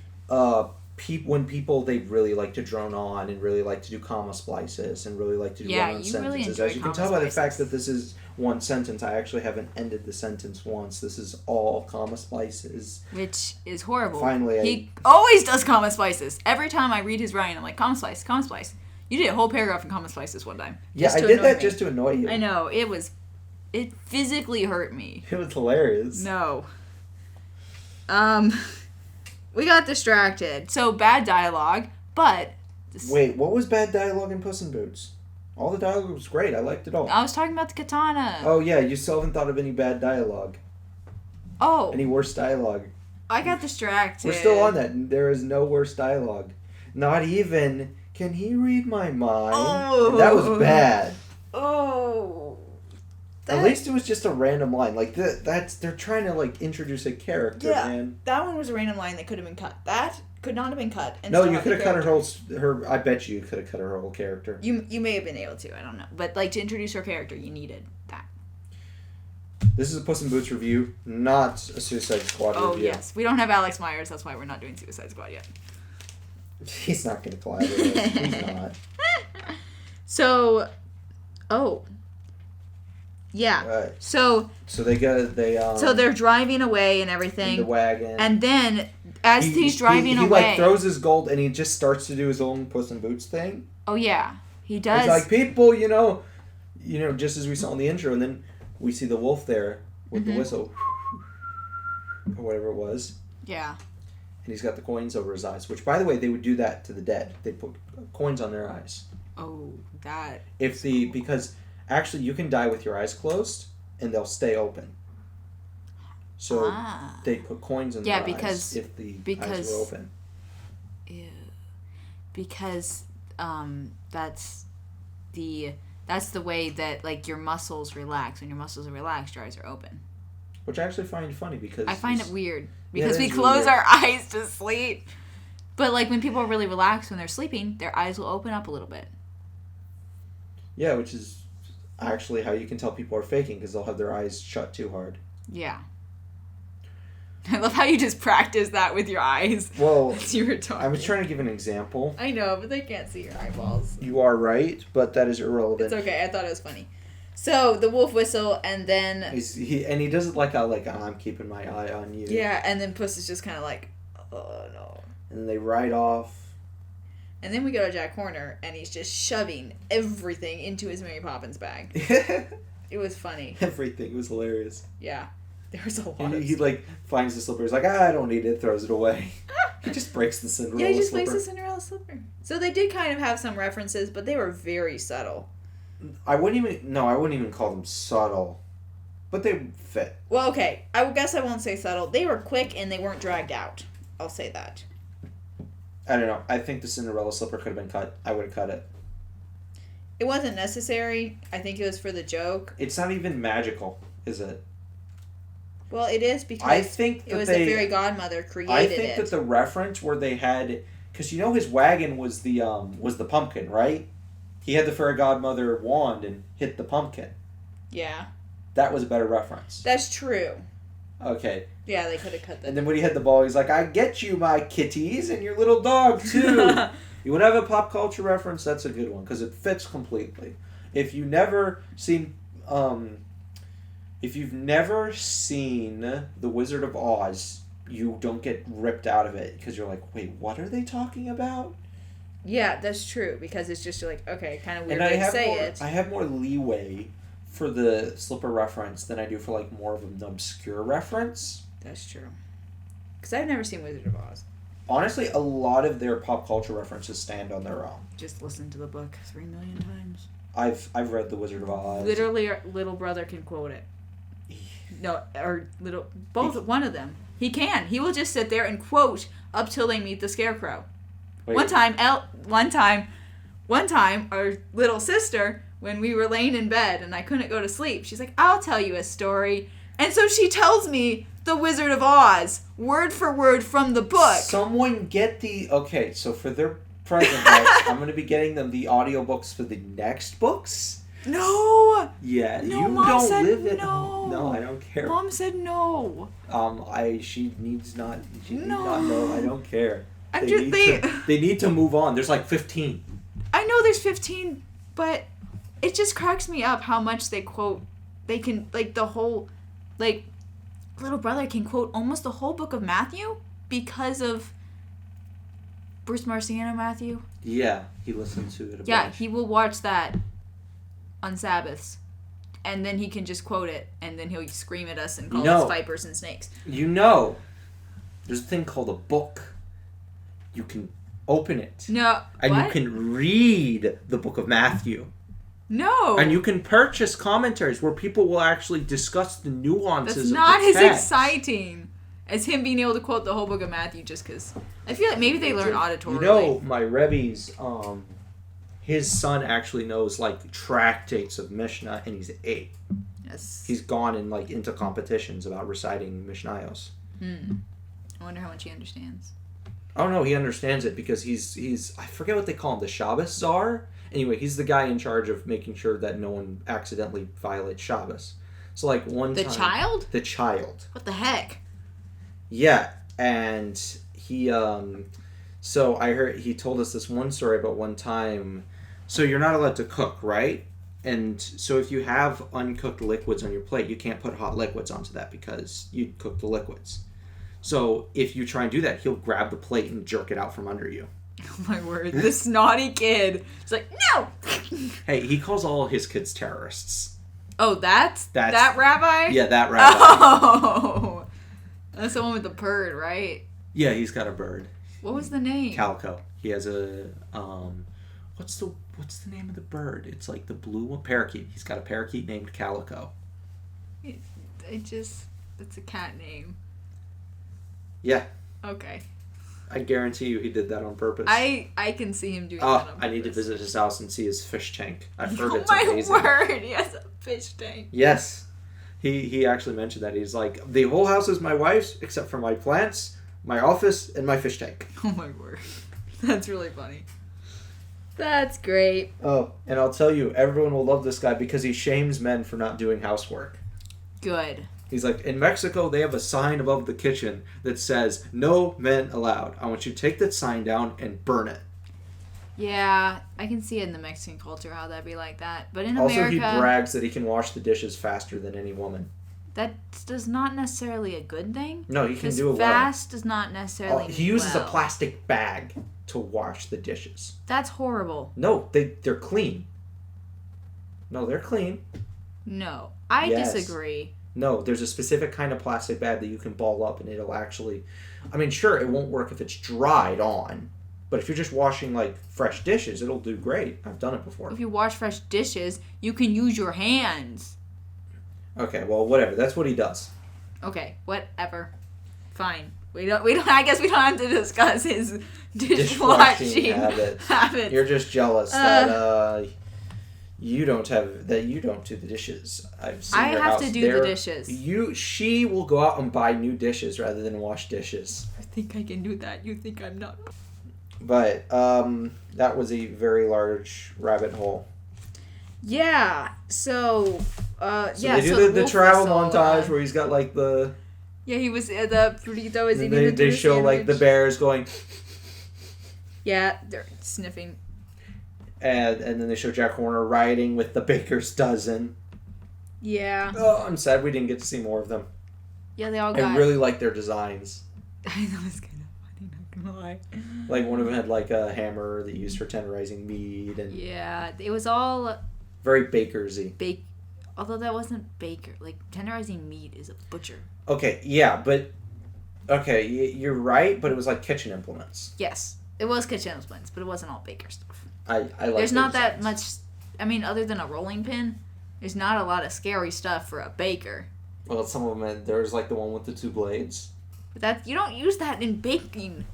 When people, they really like to drone on and really like to do comma splices and really like to do run-on sentences. Really as you can tell by the fact that this is one sentence, I actually haven't ended the sentence once. This is all comma splices. Which is horrible. Finally, he always does comma splices. Every time I read his writing, I'm like, comma splice. You did a whole paragraph in comma splices one time. Yeah, I did that just to annoy you. I know. It physically hurt me. It was hilarious. No. We got distracted. So, bad dialogue, but... Wait, what was bad dialogue in Puss in Boots? All the dialogue was great. I liked it all. I was talking about the katana. Oh, yeah. You still haven't thought of any bad dialogue. Oh. Any worse dialogue. I got distracted. We're still on that. There is no worse dialogue. Not even, can he read my mind? Oh. That was bad. Oh. At least it was just a random line. Like, they're trying to, like, introduce a character, man. That one was a random line that could have been cut. That could not have been cut. No, you could have cut her I bet you could have cut her whole character. You may have been able to. I don't know. But, like, to introduce her character, you needed that. This is a Puss in Boots review, not a Suicide Squad review. Oh, yes. We don't have Alex Myers. That's why we're not doing Suicide Squad yet. He's not going to collaborate. He's not. So, yeah. Right. So they're driving away and everything. In the wagon. And then as he's driving away, he like throws his gold and he just starts to do his own Puss in Boots thing. Oh yeah, he does. He's like, people, just as we saw in the intro, and then we see the wolf there with the whistle or whatever it was. Yeah. And he's got the coins over his eyes, which, by the way, they would do that to the dead. They put coins on their eyes. Oh, that. Because actually you can die with your eyes closed and they'll stay open. So they put coins in their eyes if the eyes were open. Ew. Because that's the way that, like, your muscles relax. When your muscles are relaxed, your eyes are open. Which I actually find funny because... I find it weird. Because we close our eyes to sleep. But, like, when people are really relaxed when they're sleeping, their eyes will open up a little bit. Yeah, which is actually how you can tell people are faking, because they'll have their eyes shut too hard. Yeah. I love how you just practice that with your eyes. Well, as you were talking. I was trying to give an example. I know, but they can't see your eyeballs. You are right, but that is irrelevant. It's okay. I thought it was funny. So the wolf whistle, and then he does it like I'm keeping my eye on you. Yeah, and then Puss is just kind of like, oh no. And then they ride off. And then we go to Jack Horner, and he's just shoving everything into his Mary Poppins bag. It was funny. Everything. It was hilarious. Yeah. There's a lot And of he like finds the slipper. He's like, I don't need it. Throws it away. He just breaks the Cinderella slipper. Yeah, he just breaks the Cinderella slipper. So they did kind of have some references, but they were very subtle. I wouldn't even call them subtle, but they fit. Well, okay. I guess I won't say subtle. They were quick and they weren't dragged out. I'll say that. I don't know. I think the Cinderella slipper could have been cut. I would have cut it. It wasn't necessary. I think it was for the joke. It's not even magical, is it? Well, it is because I think it was a fairy godmother created I think it. that the reference where they had, because his wagon was the pumpkin, right? He had the fairy godmother wand and hit the pumpkin. Yeah. That was a better reference. That's true. Okay. Yeah, they could have cut that. And then when he had the ball, he's like, I get you, my kitties, and your little dog, too. You want to have a pop culture reference? That's a good one, because it fits completely. If you've never seen The Wizard of Oz, you don't get ripped out of it, because you're like, wait, what are they talking about? Yeah, that's true, because it's just like, okay, kind of weird to say it. I have more leeway for the slipper reference than I do for like more of an obscure reference. That's true. Because I've never seen Wizard of Oz. Honestly, a lot of their pop culture references stand on their own. Just listen to the book 3 million times. I've read The Wizard of Oz. Literally, our little brother can quote it. No, one of them. He can. He will just sit there and quote up till they meet the Scarecrow. Wait. One time, our little sister, when we were laying in bed and I couldn't go to sleep, she's like, I'll tell you a story. And so she tells me The Wizard of Oz, word for word from the book. Someone get okay, so for their present next, I'm going to be getting them the audiobooks for the next books. No! Yeah, no, you Mom don't said live at no. home. No, I don't care. Mom said no. She needs not know. I don't care. They need to move on. There's like 15. I know there's 15, but it just cracks me up how much they quote. They can, like, the whole, like, little brother can quote almost the whole book of Matthew because of Bruce Marciano Matthew. Yeah, he listens to it a bunch. Yeah, he will watch that on Sabbaths. And then he can just quote it, and then he'll scream at us and call us vipers and snakes. There's a thing called a book. You can open it. No. And you can read the book of Matthew. No. And you can purchase commentaries where people will actually discuss the nuances of the text. That's not as exciting as him being able to quote the whole book of Matthew just because. I feel like maybe they learn auditorily. My Rebbe's, his son actually knows, like, tractates of Mishnah, and he's 8. Yes. He's gone and, like, into competitions about reciting Mishnayos. I wonder how much he understands. Oh no, he understands it because he's I forget what they call him, the Shabbos czar. Anyway, he's the guy in charge of making sure that no one accidentally violates Shabbos. So like The child? The child. What the heck? Yeah, and he so I heard he told us this one story about one time. So you're not allowed to cook, right? And so if you have uncooked liquids on your plate, you can't put hot liquids onto that because you cook the liquids. So if you try and do that, he'll grab the plate and jerk it out from under you. Oh my word, this naughty kid. He's like, no! Hey, he calls all his kids terrorists. Oh, that's that rabbi? Yeah, that rabbi. Oh! That's the one with the bird, right? Yeah, he's got a bird. What was the name? Calico. He has a, what's the name of the bird? It's like the blue one. Parakeet. He's got a parakeet named Calico. It's a cat name. Yeah. Okay. I guarantee you he did that on purpose. I can see him doing that on purpose. I need to visit his house and see his fish tank. I've heard it's amazing. Oh my word, he has a fish tank. Yes. He actually mentioned that. He's like, the whole house is my wife's except for my plants, my office, and my fish tank. Oh my word. That's really funny. That's great. Oh, and I'll tell you, everyone will love this guy because he shames men for not doing housework. Good. He's like, in Mexico, they have a sign above the kitchen that says, no men allowed. I want you to take that sign down and burn it. Yeah, I can see it in the Mexican culture how that'd be like that. But in also, America... he brags that he can wash the dishes faster than any woman. That's not necessarily a good thing. No, he can do it well. Fast does not necessarily He uses a plastic bag to wash the dishes. That's horrible. No, they're clean. No, they're clean. No, I disagree. No, there's a specific kind of plastic bag that you can ball up and it'll actually... I mean, sure, it won't work if it's dried on. But if you're just washing, like, fresh dishes, it'll do great. I've done it before. If you wash fresh dishes, you can use your hands. Okay, well, whatever. That's what he does. Okay, whatever. Fine. We don't. I guess we don't have to discuss his dishwashing habits. You're just jealous that you don't do the dishes. I've seen your house. I have to do the dishes. She will go out and buy new dishes rather than wash dishes. I think I can do that. You think I'm not? But that was a very large rabbit hole. Yeah. So they do the travel montage where he's got like the. Yeah, he was the burrito is eating They show like the bears going. Yeah, they're sniffing. And then they show Jack Horner riding with the baker's dozen. Yeah. Oh, I'm sad we didn't get to see more of them. Yeah, they all got. I really like their designs. I know, it's kind of funny, not gonna lie. Like one of them had like a hammer that used for tenderizing meat, and yeah, it was all very bakersy. Although that wasn't baker. Like tenderizing meat is a butcher. Okay, yeah, but you're right, but it was like kitchen implements. Yes, it was kitchen implements, but it wasn't all baker stuff. I like. There's not that much. I mean, other than a rolling pin, there's not a lot of scary stuff for a baker. Well, some of them. There's like the one with the 2 blades. But you don't use that in baking.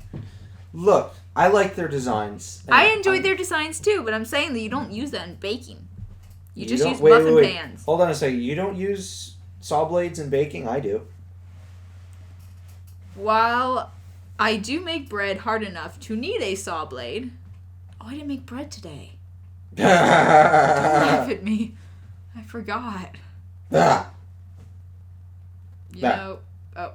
Look, I like their designs. I enjoyed their designs too, but I'm saying that you don't use that in baking. You just use muffin pans. Hold on a second. You don't use saw blades in baking? I do. While I do make bread hard enough to need a saw blade. Oh, I didn't make bread today. Don't laugh at me. I forgot. You know. Oh.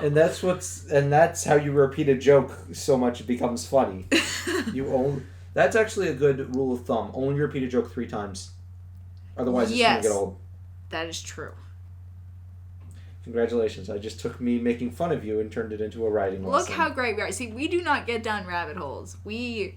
And that's how you repeat a joke so much it becomes funny. That's actually a good rule of thumb. Only repeat a joke 3 times. Otherwise it's gonna get old. That is true. Congratulations. I just took me making fun of you and turned it into a writing lesson. Look how great we are. See, we do not get down rabbit holes. We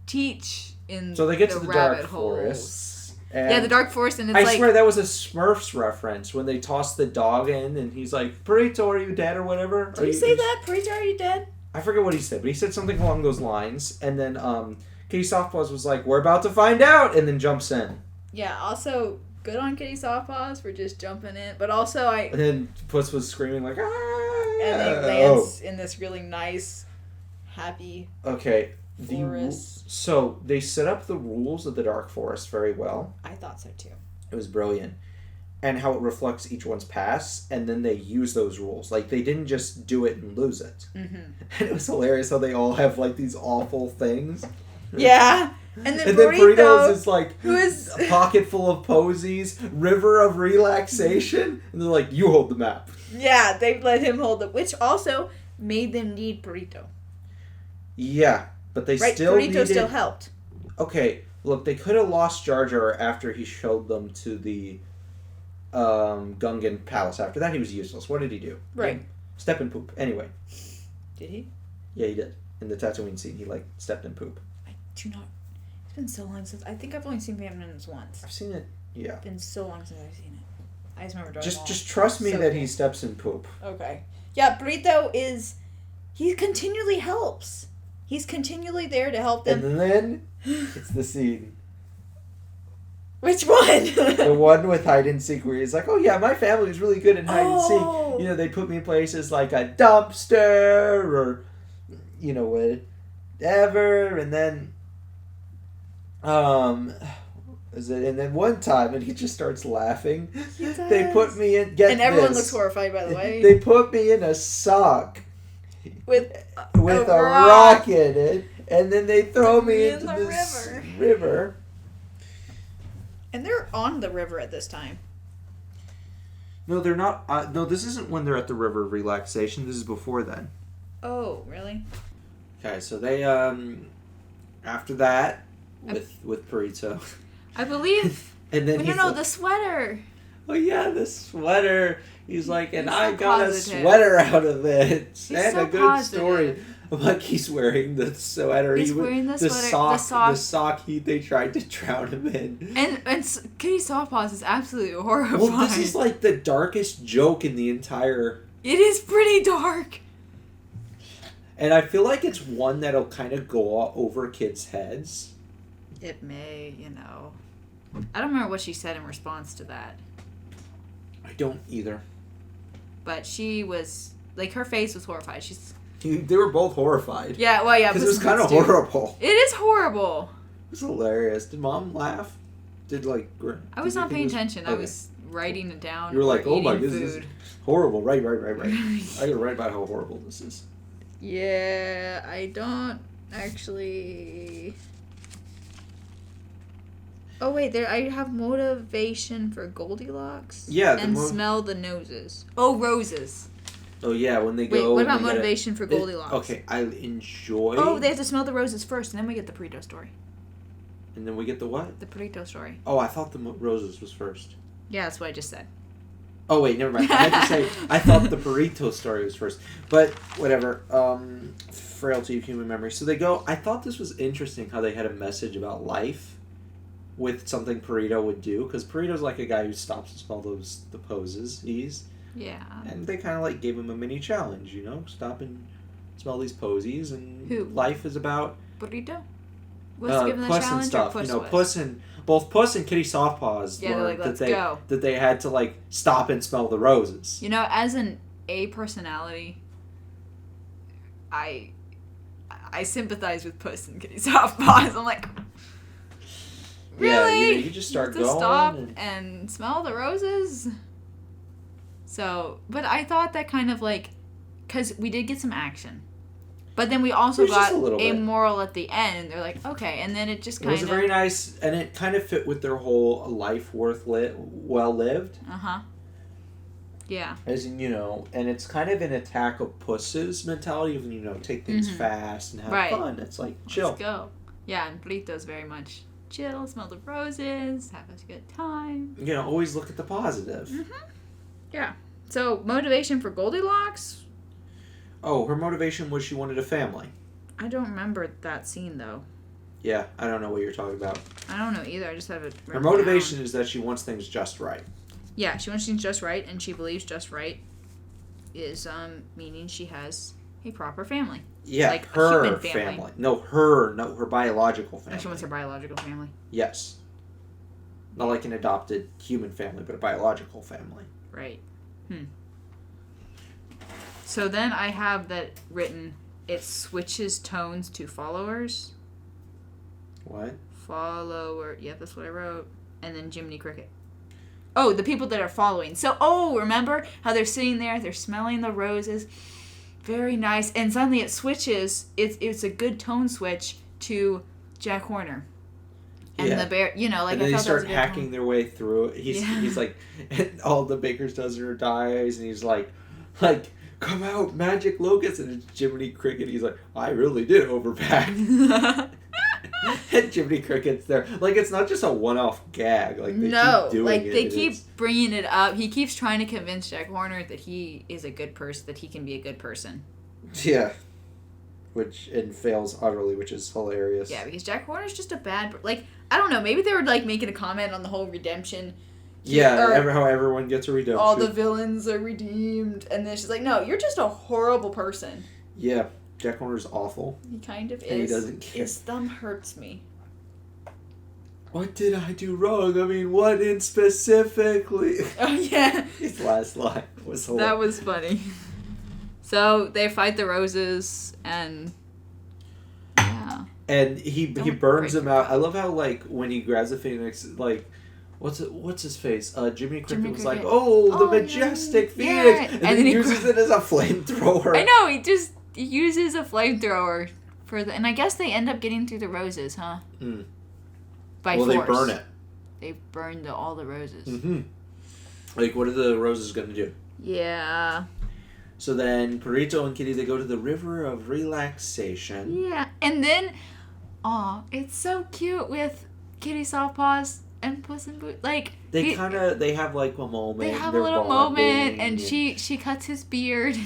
teach in So they get to the rabbit dark holes. Forest. Yeah, the dark forest, and it's I swear that was a Smurfs reference when they tossed the dog in and he's like, Burrito, are you dead or whatever? Did he say that? Burrito, are you dead? I forget what he said, but he said something along those lines. And then Kitty Softpaws was like, we're about to find out, and then jumps in. Yeah, also good on Kitty Softpaws for just jumping in, but also And then Puss was screaming like, ah! And they lands in this really nice, happy forest. So they set up the rules of the Dark Forest very well. I thought so too. It was brilliant. And how it reflects each one's past, and then they use those rules. Like, they didn't just do it and lose it. Mm-hmm. And it was hilarious how they all have, like, these awful things. Yeah. And then Burritos is like, who is a pocket full of posies, river of relaxation, and they're like, you hold the map. Yeah, they let him hold it, which also made them need Burrito. Yeah, but they still Burrito still helped. Okay, look, they could have lost Jar Jar after he showed them to the Gungan Palace. After that, he was useless. What did he do? Right. Step and poop. Anyway. Did he? Yeah, he did. In the Tatooine scene, he, stepped and poop. I do not... It's been so long since... I think I've only seen Phantom Menace once. I've seen it, yeah. It's been so long since I've seen it. I just remember Just trust me that he steps and poop. Okay. Yeah, Burrito is... He continually helps. He's continually there to help them. And then, it's the scene. Which one? The one with hide and seek, where he's like, oh yeah, my family's really good at hide and seek. You know, they put me in places like a dumpster, or, you know, whatever, and then, and then one time, and he just starts laughing. They put me in, and everyone looks horrified, by the way. They put me in a sock. With a rock in it, and then they throw me into this river. And they're on the river at this time. No, they're not. No, this isn't when they're at the river of relaxation. This is before then. Oh, really? Okay, so they after that with Burrito, I believe. And then the sweater. Oh yeah, the sweater. He's like, and I got a sweater out of it. And a good story. Like he's wearing the sweater. He's wearing the sweater. The sock they tried to drown him in. And Kitty Softpaws is absolutely horrifying. Well, this is like the darkest joke in the entire... It is pretty dark. And I feel like it's one that'll kind of go over kids' heads. It may, I don't remember what she said in response to that. I don't either. But she was, her face was horrified. They were both horrified. Yeah, well, yeah. Because it was kind of horrible. It is horrible. It was hilarious. Did Mom laugh? I was not paying attention. Okay. I was writing it down. You were like, oh my goodness, this is horrible. Right. I gotta write about how horrible this is. Yeah, I don't actually... Oh, wait, I have motivation for Goldilocks. Yeah. And smell the noses. Oh, roses. Oh, yeah, when they go... Wait, what about motivation for Goldilocks? Okay, I enjoy... Oh, they have to smell the roses first, and then we get the Perito story. And then we get the what? The Perito story. Oh, I thought the roses was first. Yeah, that's what I just said. Oh, wait, never mind. I meant to say, I thought the Perito story was first. But, whatever. Frailty of human memory. So they go... I thought this was interesting how they had a message about life with something Perito would do. Because Perito's like a guy who stops to smell the poses. Yeah. And they kind of gave him a mini challenge, Stop and smell these posies. And who? Life is about... Burrito? Was given the Puss challenge and stuff. Puss Both Puss and Kitty Softpaws learned that they had to stop and smell the roses. As an A personality, I sympathize with Puss and Kitty Softpaws. I'm like, really? Yeah, you just start going. Stop and smell the roses. So, but I thought that kind of because we did get some action. But then we also got a moral at the end, and they're like, okay, and then it just kind of... It was very nice, and it kind of fit with their whole life well lived. Uh-huh. Yeah. As in, and it's kind of an attack of Puss's mentality of, take things fast and have fun. It's chill. Let's go. Yeah, and Brito's very much chill, smell the roses, have a good time. Always look at the positive. Mm-hmm. Yeah. So, motivation for Goldilocks... Oh, her motivation was she wanted a family. I don't remember that scene, though. Yeah, I don't know what you're talking about. I don't know either. I just have it written Her motivation is that she wants things just right. Yeah, she wants things just right, and she believes just right is meaning she has a proper family. Yeah, her a human family. No, her biological family. Oh, she wants her biological family. Yes. Not like an adopted human family, but a biological family. Right. So then I have that written, it switches tones to followers. What? Follower. Yeah, that's what I wrote. And then Jiminy Cricket. Oh, the people that are following. So, remember how they're sitting there, they're smelling the roses. Very nice. And suddenly it switches. It's a good tone switch to Jack Horner. And the bear, and then they start hacking their way through it. He's like, all the Baker's dozen or dies, and he's like, come out, magic locust, and it's Jiminy Cricket. He's like, I really did overpack. And Jiminy Cricket's there. It's not just a one-off gag. They keep doing it. They keep bringing it up. He keeps trying to convince Jack Horner that he is a good person, that he can be a good person. Yeah. And fails utterly, which is hilarious. Yeah, because Jack Horner's just a bad... I don't know, maybe they were, making a comment on the whole redemption... how everyone gets a redemption. All the villains are redeemed. And then she's like, no, you're just a horrible person. Yeah, Jack Horner's awful. He kind of is. And he doesn't care. His thumb hurts me. What did I do wrong? I mean, what in specifically? Oh, yeah. His last line was hilarious. That was funny. So, they fight the roses, and... Yeah. And he burns them out. I love how, when he grabs the phoenix, what's his face? Jiminy Cricket was like, the majestic phoenix! Yeah. And then he uses it as a flamethrower. I know, he just uses a flamethrower and I guess they end up getting through the roses, huh? By force. They burn it. They burn all the roses. Mm-hmm. What are the roses going to do? Yeah. So then Perito and Kitty, they go to the River of Relaxation. Yeah, and then, it's so cute with Kitty Softpaws and Puss in Boots. They have a moment. They have a little moment, and she cuts his beard.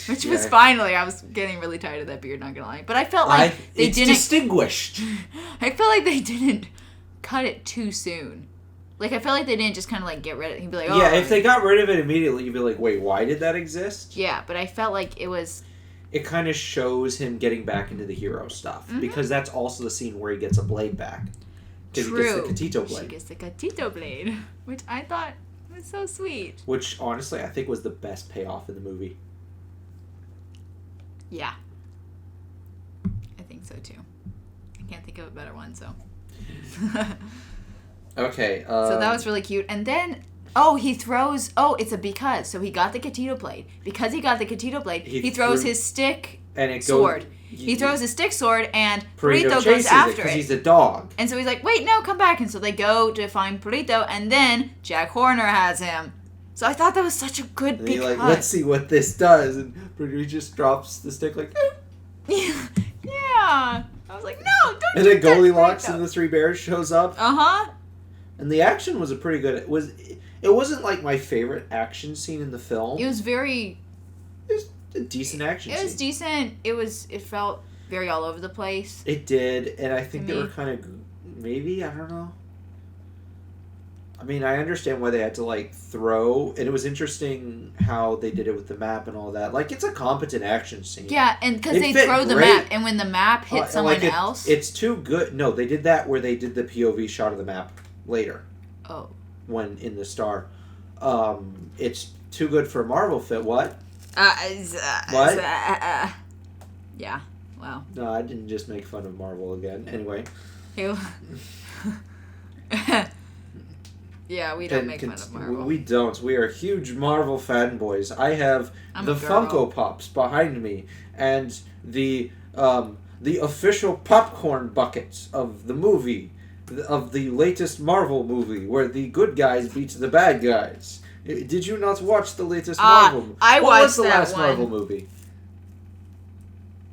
Which was finally, I was getting really tired of that beard, not gonna lie. But I felt like it's distinguished. I felt like they didn't cut it too soon. Like, I felt like they didn't just kind of, like, get rid of it. He'd be like, oh. Yeah, if they got rid of it immediately, you'd be like, wait, why did that exist? Yeah, but I felt like it was... It kind of shows him getting back into the hero stuff. Mm-hmm. Because that's also the scene where he gets a blade back. Because he gets the Catito blade. She gets the Catito blade. Which I thought was so sweet. Which, honestly, I think was the best payoff in the movie. Yeah. I think so, too. I can't think of a better one, so... Okay. So that was really cute. And then, he throws... Oh, it's a because. So he got the Catito blade. Because he got the Catito blade, he throws his stick sword. He throws his stick sword, and Purito goes after it. Because he's a dog. And so he's like, wait, no, come back. And so they go to find Purito, and then Jack Horner has him. So I thought that was such a good because. Like, let's see what this does. And Purito just drops the stick like... Yeah. I was like, no, don't and then Goldilocks and the Three Bears shows up. Uh-huh. And the action was a pretty good... It wasn't like my favorite action scene in the film. It was very... It was a decent action scene. It was decent. It felt very all over the place. It did, and I think they were kind of... Maybe? I don't know. I mean, I understand why they had to, like, throw... And it was interesting how they did it with the map and all that. Like, it's a competent action scene. Yeah, and because they throw the map, and when the map hits someone else... It's too good. No, they did that where they did the POV shot of the map later. Oh. When in the star. It's too good for a Marvel fit. What? What? Yeah. Wow. No, I didn't just make fun of Marvel again. Anyway. Yeah, we don't make fun of Marvel. We don't. We are huge Marvel fanboys. I have the Funko Pops behind me and the official popcorn buckets of the movie, of the latest Marvel movie, where the good guys beat the bad guys. Did you not watch the latest Marvel movie? I watched that one. What was the last Marvel movie?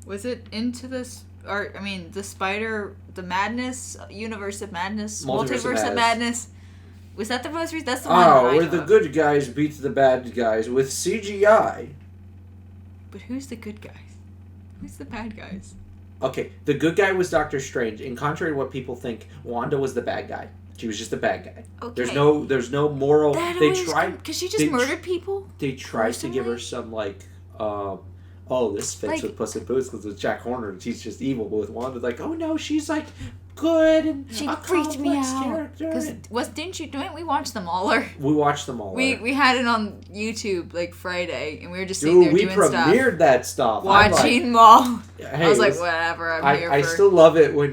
Was it Into this... Or, I mean, the Madness, Universe of Madness, Multiverse of Madness. Was that the most recent? That's the one where the good guys beat the bad guys with CGI. But who's the good guys? Who's the bad guys? Okay, the good guy was Doctor Strange. In contrary to what people think, Wanda was the bad guy. She was just a bad guy. Okay. There's no moral. They tried because she just murdered people. They tried to give her some like, this fits with Puss and Boots because it's Jack Horner and she's just evil. But with Wanda, like, oh no, she's like good and she freaked me out. Because didn't we watch them all? Or we watched them all. We had it on YouTube like Friday, and we were just sitting there doing stuff. We premiered that stuff. Watching them all. I was like, whatever. I still love it when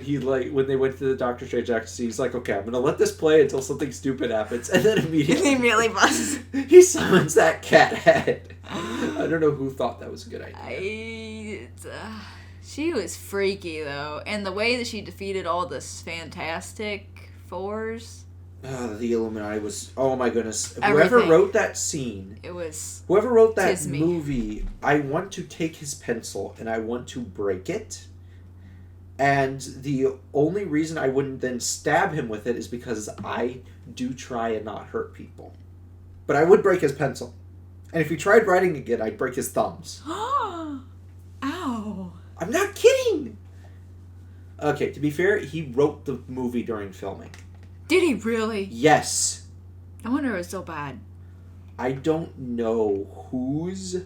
when they went to the Doctor Strange action. He's like, okay, I'm gonna let this play until something stupid happens, and then immediately busts. He summons that cat head. I don't know who thought that was a good idea. She was freaky, though. And the way that she defeated all the Fantastic Fours. The Illuminati was... Oh, my goodness. Everything. Whoever wrote that scene... It was... Whoever wrote that movie, I want to take his pencil and I want to break it. And the only reason I wouldn't then stab him with it is because I do try and not hurt people. But I would break his pencil. And if he tried writing again, I'd break his thumbs. Ow. I'm not kidding! Okay, to be fair, he wrote the movie during filming. Did he really? Yes. I wonder it was so bad. I don't know whose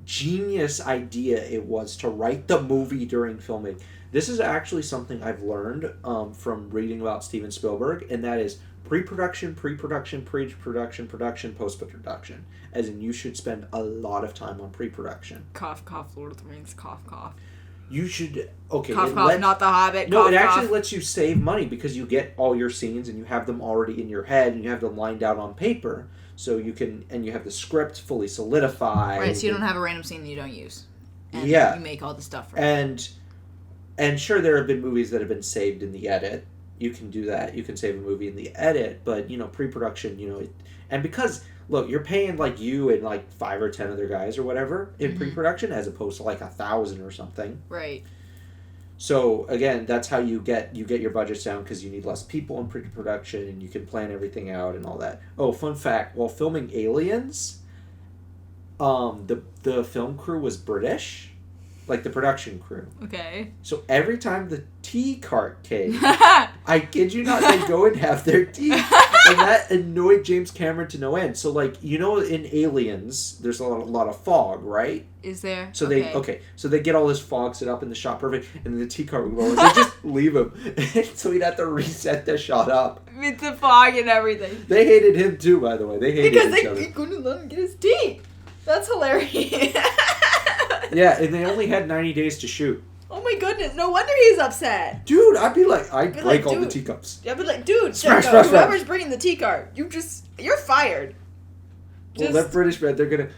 genius idea it was to write the movie during filming. This is actually something I've learned from reading about Steven Spielberg, and that is pre-production, production, post-production. As in, you should spend a lot of time on pre-production. Cough, cough, Lord of the Rings, cough, cough. You should... Okay. Cough, cough, not The Hobbit, No, cough, it actually cough. lets you save money because you get all your scenes and you have them already in your head and you have them lined out on paper. So you can... And you have the script fully solidified. Right, so you don't have a random scene that you don't use. And yeah. You make all the stuff. Right. And sure, there have been movies that have been saved in the edit. You can do that. You can save a movie in the edit. But, pre-production, and because... Look, you're paying like you and like 5 or 10 other guys or whatever in pre-production as opposed to like 1,000 or something. Right. So again, that's how you get your budgets down because you need less people in pre-production and you can plan everything out and all that. Oh, fun fact: while filming Aliens, the film crew was British, like the production crew. Okay. So every time the tea cart came, I kid you not, they go and have their tea. And that annoyed James Cameron to no end. So, like, you know, in Aliens, there's a lot of fog, right? Is there? So so they get all this fog set up in the shot perfect, and then the tea cart would go, and they just leave him. So he'd have to reset the shot up. With the fog and everything. They hated him too, by the way. They hated each other. Because they couldn't let him get his tea. That's hilarious. Yeah, and they only had 90 days to shoot. Oh my goodness, no wonder he's upset. Dude, I'd break all the teacups. I'd be like, dude, smash, whoever's bringing the tea cart, you're fired. Well, that British man, they're gonna,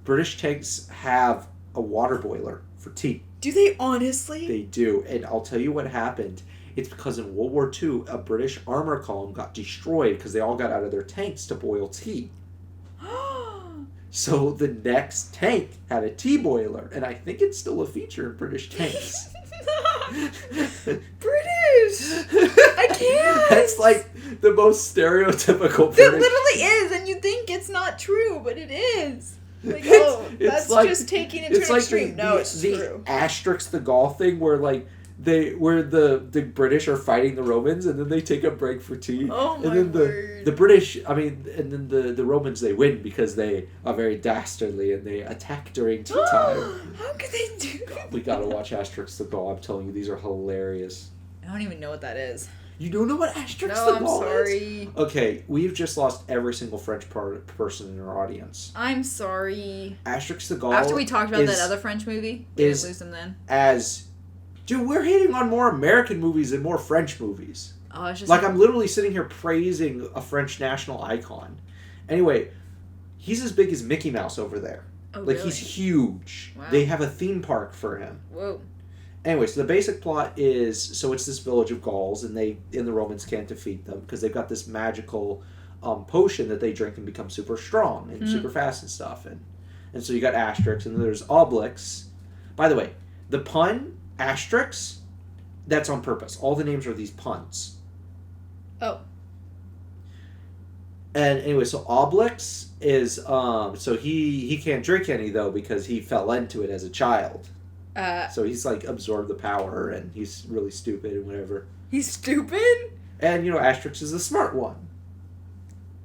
British tanks have a water boiler for tea. Do they honestly? They do, and I'll tell you what happened. It's because in World War II, a British armor column got destroyed because they all got out of their tanks to boil tea. So the next tank had a tea boiler, and I think it's still a feature in British tanks. British! I can't! That's like the most stereotypical British. It literally is, and you think it's not true, but it is. Like, that's like, just taking it to an extreme. No, it's true. The Asterix the Gaul thing where, like, where the British are fighting the Romans, and then they take a break for tea. Oh my and then word. The British, and then the Romans, they win because they are very dastardly and they attack during tea time. How could they do that? We gotta watch Asterix the Gaul. I'm telling you, these are hilarious. I don't even know what that is. You don't know what Asterix the Gaul is? I'm sorry. Okay, we've just lost every single French person in our audience. I'm sorry. Asterix the Gaul. After we talked about that other French movie, we didn't lose them then. Dude, we're hating on more American movies than more French movies. Oh, it's just I'm literally sitting here praising a French national icon. Anyway, he's as big as Mickey Mouse over there. Oh, really? He's huge. Wow. They have a theme park for him. Whoa. Anyway, so the basic plot is, so it's this village of Gauls, and the Romans can't defeat them because they've got this magical potion that they drink and become super strong and super fast and stuff. And so you got Asterix, and then there's Obelix. By the way, the pun Asterix, that's on purpose. All the names are these puns. Oh. And anyway, so Obelix is so he can't drink any though because he fell into it as a child. So he's like absorbed the power and he's really stupid and whatever. He's stupid? And Asterix is the smart one.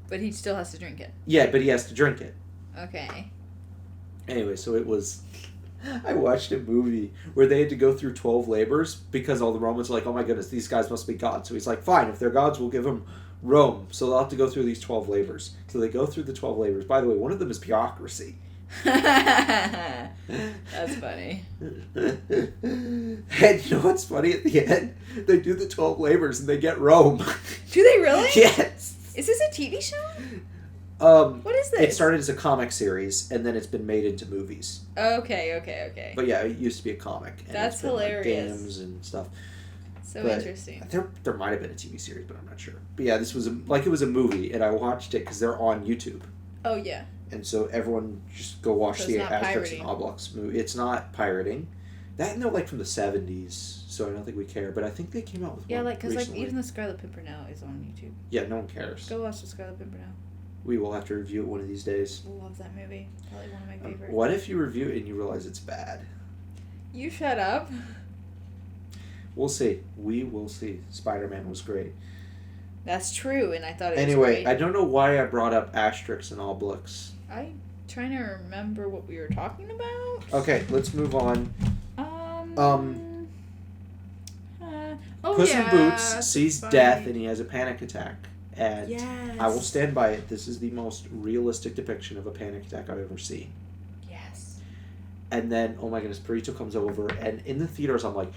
But he still has to drink it. Yeah, but he has to drink it. Okay. Anyway, so it was I watched a movie where they had to go through 12 labors because all the Romans were like, oh my goodness, these guys must be gods. So he's like, fine, if they're gods, we'll give them Rome. So they'll have to go through these 12 labors. So they go through the 12 labors. By the way, one of them is bureaucracy. That's funny. And you know what's funny at the end? They do the 12 labors and they get Rome. Do they really? Yes. Is this a TV show? What is this? It started as a comic series, and then it's been made into movies. Okay. But yeah, it used to be a comic. And that's hilarious. Like games and stuff. So interesting. There might have been a TV series, but I'm not sure. But yeah, this was it was a movie, and I watched it because they're on YouTube. Oh yeah. And so everyone just go watch the Asterix and Obelix movie. It's not pirating. That and they're like from the 70s, so I don't think we care. But I think they came out with one because even the Scarlet Pimpernel is on YouTube. Yeah, no one cares. Go watch the Scarlet Pimpernel. We will have to review it one of these days. Love that movie. Probably one of my favorites. What if you review it and you realize it's bad? You shut up. We'll see. We will see. Spider-Man was great. That's true, and I thought it was Anyway, great. I don't know why I brought up Asterix and Obelix. I'm trying to remember what we were talking about. Okay, let's move on. Puss in Boots sees death and he has a panic attack. And I will stand by it. This is the most realistic depiction of a panic attack I've ever seen. Yes. And then, oh my goodness, Perito comes over, and in the theaters, I'm like,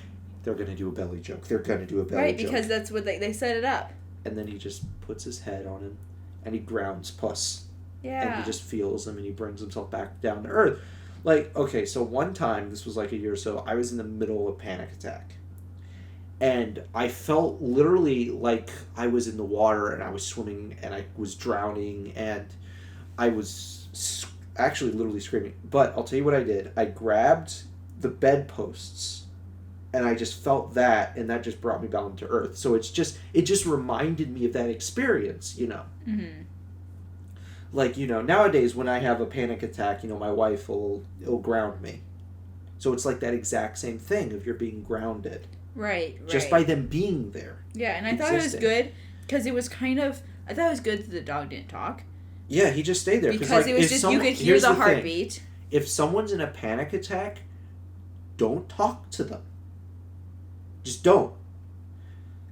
they're going to do a belly joke. They're going to do a belly joke. Right, because that's what they set it up. And then he just puts his head on him, and he grounds Puss. Yeah. And he just feels him, and he brings himself back down to earth. Like, okay, so one time, this was like a year or so, I was in the middle of a panic attack. And I felt literally like I was in the water and I was swimming and I was drowning and I was actually literally screaming. But I'll tell you what I did. I grabbed the bedposts and I just felt that, and that just brought me down to earth. So it just reminded me of that experience, Mm-hmm. like, nowadays when I have a panic attack, my wife will ground me. So it's like that exact same thing of you're being grounded. Right. Just by them being there. Yeah, and I thought it was good because it was I thought it was good that the dog didn't talk. Yeah, he just stayed there. Because it was just, you could hear the heartbeat. Thing. If someone's in a panic attack, don't talk to them. Just don't.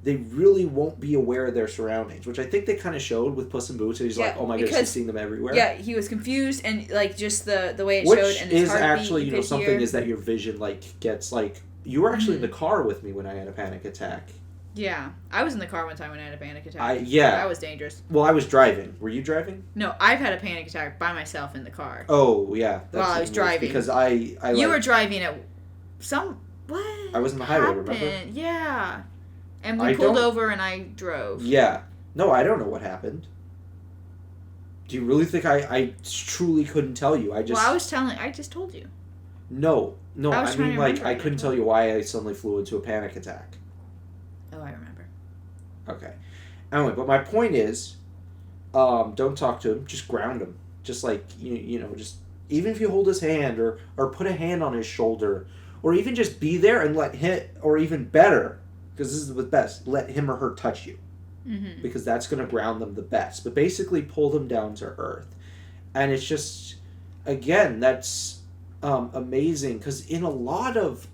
They really won't be aware of their surroundings, which I think they kind of showed with Puss in Boots. He's like, oh my goodness, he's seeing them everywhere. Yeah, he was confused, and like just the way it showed, and his heartbeat. Which is actually, something is that your vision gets you were actually in the car with me when I had a panic attack. Yeah, I was in the car one time when I had a panic attack. That was dangerous. Well, I was driving. Were you driving? No, I've had a panic attack by myself in the car. Oh yeah, while I was driving because you were driving at what? I was in the highway. Remember? Yeah. And we pulled over and I drove. Yeah. No, I don't know what happened. Do you really think I truly couldn't tell you? I just told you. No. I mean, I couldn't tell you why I suddenly flew into a panic attack. Oh, I remember. Okay. Anyway, but my point is, don't talk to him. Just ground him. Just just even if you hold his hand or put a hand on his shoulder, or even just be there and let him, or even better, because this is the best, let him or her touch you. Mm-hmm. Because that's going to ground them the best. But basically pull them down to earth. And it's just, again, that's amazing. Because in a lot of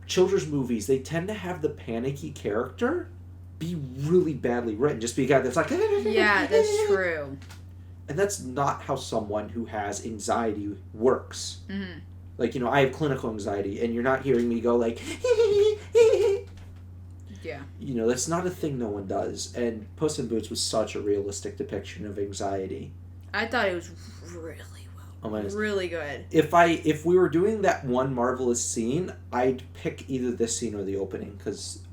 children's movies, they tend to have the panicky character be really badly written. Just be a guy that's like... Yeah, that's true. And that's not how someone who has anxiety works. Mm-hmm. I have clinical anxiety, and you're not hearing me go like... Yeah. That's not a thing no one does. And Puss in Boots was such a realistic depiction of anxiety. I thought it was really well. Really good. If we were doing that one marvelous scene, I'd pick either this scene or the opening.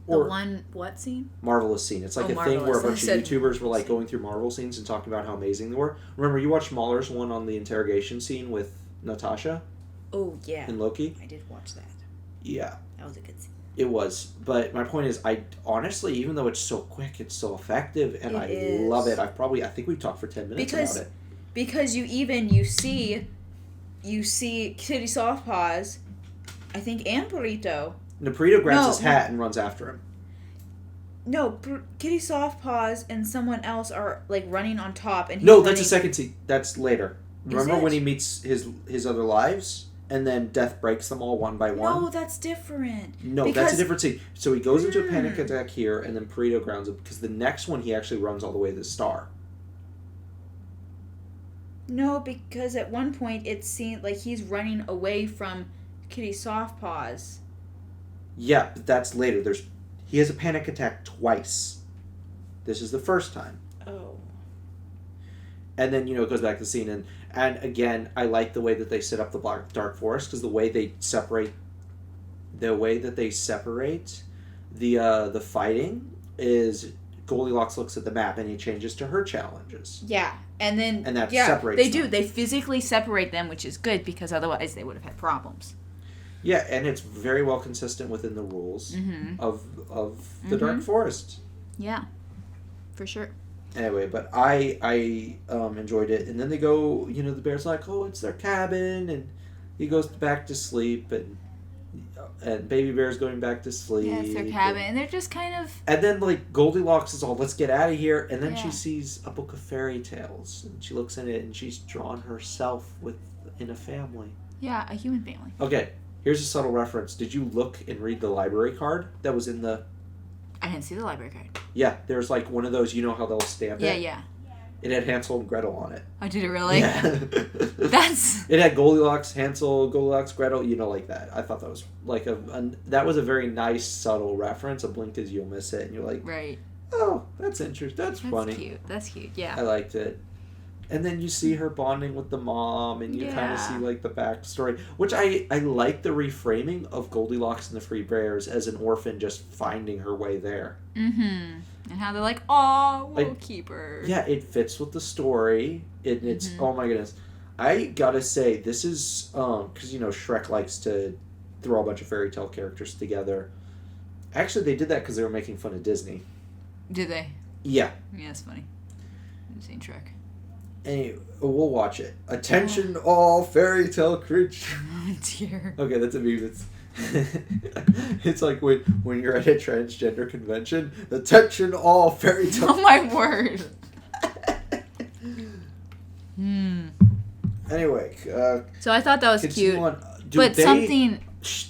What scene? Marvelous scene. It's like a thing where a bunch of YouTubers were going through Marvel scenes and talking about how amazing they were. Remember, you watched Mahler's one on the interrogation scene with Natasha? Oh, yeah. In Loki? I did watch that. Yeah. That was a good scene. It was. But my point is, I honestly, even though it's so quick, it's so effective, and I love it. I think we've talked for 10 minutes about it. Because you see Kitty Softpaws, I think, and Burrito. Burrito grabs his hat and runs after him. No, Kitty Softpaws and someone else are running on top, and that's a second scene. That's later. Remember when he meets his other lives, and then death breaks them all one by one? No, that's different. No, that's a different scene. So he goes into a panic attack here, and then Burrito grounds him, because the next one he actually runs all the way to the star. No, because at one point it seemed like he's running away from Kitty Softpaws. Yeah, but that's later. He has a panic attack twice. This is the first time. Oh. And then, it goes back to the scene. And again, I like the way that they set up the Dark Forest, because the way that they separate the fighting is Goldilocks looks at the map and he changes to her challenges. Yeah. And that separates them. They physically separate them, which is good, because otherwise they would have had problems. Yeah, and it's very well consistent within the rules of the Dark Forest. Yeah, for sure. Anyway, but I enjoyed it. And then they go, the bear's like, oh, it's their cabin, and he goes back to sleep, and Baby Bear's going back to sleep. Yeah, it's their cabin, and they're just kind of... And then, Goldilocks is all, let's get out of here, and then she sees a book of fairy tales, and she looks in it, and she's drawn herself in a family. Yeah, a human family. Okay, here's a subtle reference. Did you look and read the library card that was in the... I didn't see the library card. Yeah, there's one of those, how they'll stamp it? Yeah. It had Hansel and Gretel on it. Oh, did it really? Yeah. It had Goldilocks, Gretel, like that. I thought that was that was a very nice, subtle reference. A blink as you'll miss it, and you're like, right. Oh, that's interesting. That's funny. That's cute, yeah. I liked it. And then you see her bonding with the mom, and you kind of see the backstory, which I like the reframing of Goldilocks and the Three Bears as an orphan just finding her way there. Mm-hmm. And how they're like, oh, we'll keep her. Yeah, it fits with the story. It's oh my goodness. I gotta say, this is because Shrek likes to throw a bunch of fairy tale characters together. Actually, they did that because they were making fun of Disney. Did they? Yeah. Yeah, it's funny. I've seen Shrek. Anyway, we'll watch it. Attention, all fairy tale creatures. Oh dear. Okay, that's a meme. It's like when you're at a transgender convention. Attention, all fairy tale. Oh my word. Anyway, so I thought that was cute. Dude, but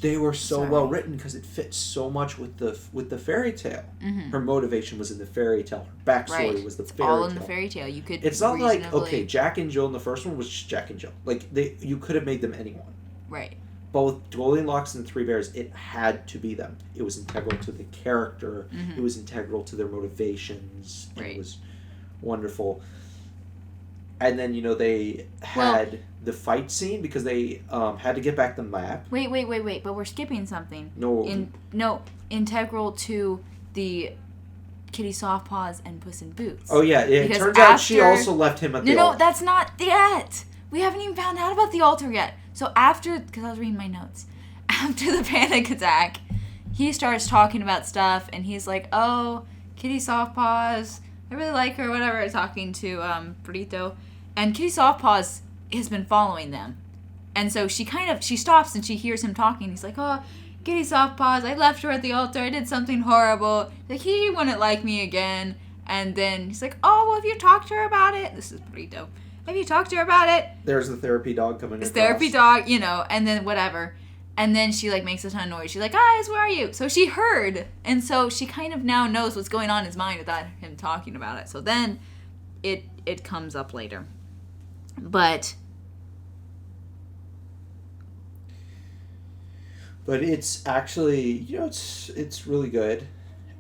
they were so well written because it fits so much with the fairy tale. Mm-hmm. Her motivation was in the fairy tale. Her backstory was the fairy tale. All in the fairy tale. You could. It's not like, okay, Jack and Jill in the first one was just Jack and Jill. Like you could have made them anyone. Right. Both Goldilocks and the Three Bears, it had to be them. It was integral to the character. Mm-hmm. It was integral to their motivations. Right. It was wonderful. And then, they had the fight scene because they had to get back the map. Wait. But we're skipping something. No. Integral to the Kitty Softpaws and Puss in Boots. Oh, yeah. It turns out she also left him at the altar. No, that's not yet. We haven't even found out about the altar yet. So because I was reading my notes, after the panic attack, he starts talking about stuff, and he's like, oh, Kitty Softpaws, I really like her, whatever, talking to Burrito. And Kitty Softpaws has been following them. And so she stops and she hears him talking. He's like, oh, Kitty Softpaws, I left her at the altar, I did something horrible. Like, he wouldn't like me again. And then he's like, oh, well, have you talked to her about it? This is Burrito. Have you talked to her about it? There's the therapy dog coming across. Therapy dog, and then whatever. And then she, makes a ton of noise. She's like, guys, where are you? So she heard. And so she kind of now knows what's going on in his mind without him talking about it. So then it comes up later. But it's actually, it's really good.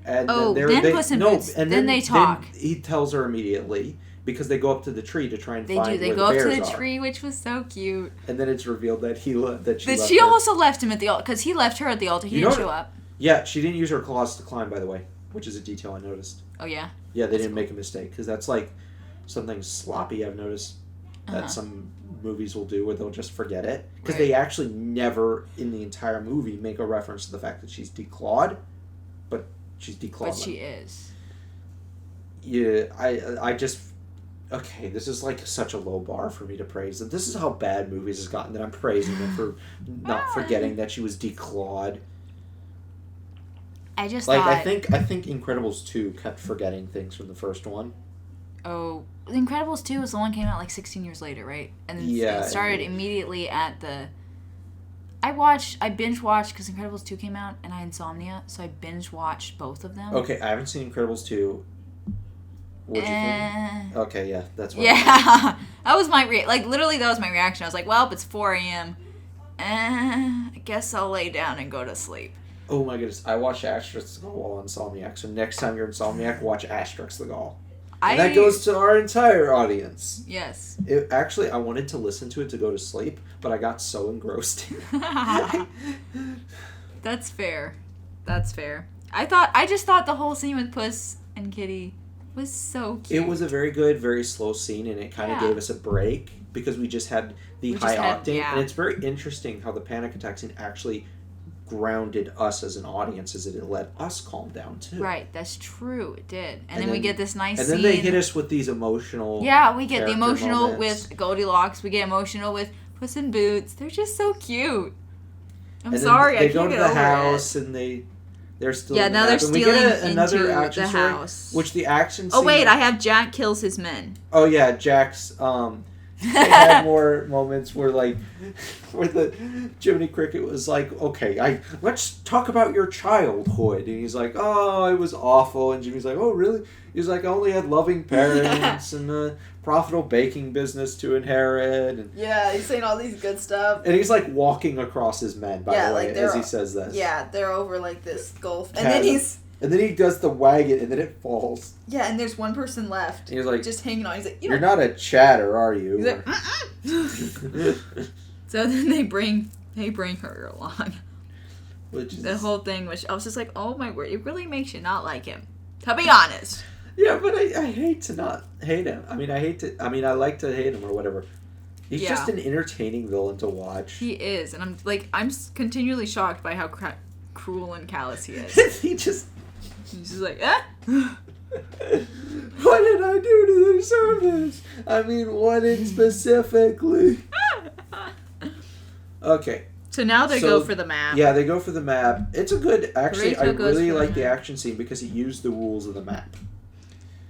And then Puss in Boots. Then they talk. Then he tells her immediately. Because they go up to the tree to try and find where the bears are. They go up to the tree, which was so cute. And then it's revealed that she left she also left him at the altar, because he left her at the altar. He didn't show up. Yeah, she didn't use her claws to climb, by the way, which is a detail I noticed. Oh, yeah? Yeah, they didn't make a mistake, because that's something sloppy I've noticed that some movies will do, where they'll just forget it. Because they actually never, in the entire movie, make a reference to the fact that she's declawed, but she's declawed. But she is. Yeah, I just... Okay, this is such a low bar for me to praise them. This is how bad movies has gotten that I'm praising them for not forgetting that she was declawed. I just thought... I think Incredibles 2 kept forgetting things from the first one. Oh, Incredibles 2 was the one that came out 16 years later, right? And then it started immediately at the... I binge watched because Incredibles 2 came out and I had insomnia, so I binge watched both of them. Okay, I haven't seen Incredibles 2. What'd you think? Okay, yeah, that's what that was my literally that was my reaction. I was like, well, it's 4 a.m. I guess I'll lay down and go to sleep. Oh my goodness, I watched Asterix the Gaul on Insomniac, so next time you're Insomniac, watch Asterix the Gaul. And that goes to our entire audience. Yes. Actually, I wanted to listen to it to go to sleep, but I got so engrossed. That's fair. I just thought the whole scene with Puss and Kitty was so cute. It was a very good, very slow scene, and it kind of gave us a break because we just had the high octane. And it's very interesting how the panic attack scene actually grounded us as an audience, as it let us calm down too. Right, that's true. It did. And then we get this nice scene. And then they hit us with these emotional. Yeah, we get the emotional moments. with Goldilocks. We get emotional with Puss in Boots. They're just so cute. They go to the house and they're still now they're stealing another action the story, house. Which the action scene... Oh wait, I have Jack kills his men. Oh yeah, Jack's they had more moments where where the Jiminy Cricket was like, okay, let's talk about your childhood, and he's like, oh, it was awful, and Jimmy's like, oh really? He's like, I only had loving parents and a profitable baking business to inherit. And he's saying all these good stuff. And he's walking across his men, by the way, as he says this. Yeah, they're over this gulf. And then he does the wagon, and then it falls. Yeah, and there's one person left. And he's like, just hanging on. He's like, you're not a chatter, are you? He's like, So then they bring her along. The whole thing, which I was just like, oh my word, it really makes you not like him. To be honest. Yeah, but I hate to not hate him. I like to hate him or whatever. He's just an entertaining villain to watch. He is, and I'm continually shocked by how cruel and callous he is. He's just like, eh? What did I do to deserve this? I mean, what in specifically? Okay. So now they go for the map. Yeah, they go for the map. It's a good... Actually, I Rachel goes really for the like the map. action scene because it used the rules of the map.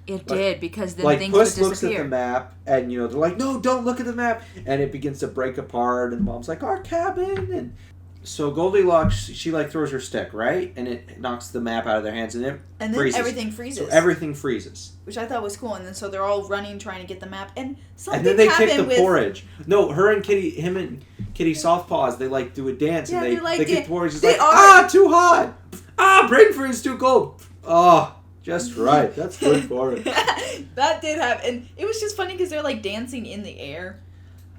It did, because then Like, things Puss would looks at disappear. the map, and, they're like, no, don't look at the map! And it begins to break apart, and Mom's like, our cabin! And so Goldilocks, she, throws her stick, right? And it knocks the map out of their hands, and it And then freezes. everything freezes. So everything freezes. Which I thought was cool. And then so they're all running, trying to get the map. And something And then they happened take the with... porridge. No, him and Kitty Softpaws, they, do a dance, Yeah, and they get porridge. It's they too hot! Brain freeze, too cold! Oh, just right. That's good porridge. That did happen. And it was just funny because they're, dancing in the air.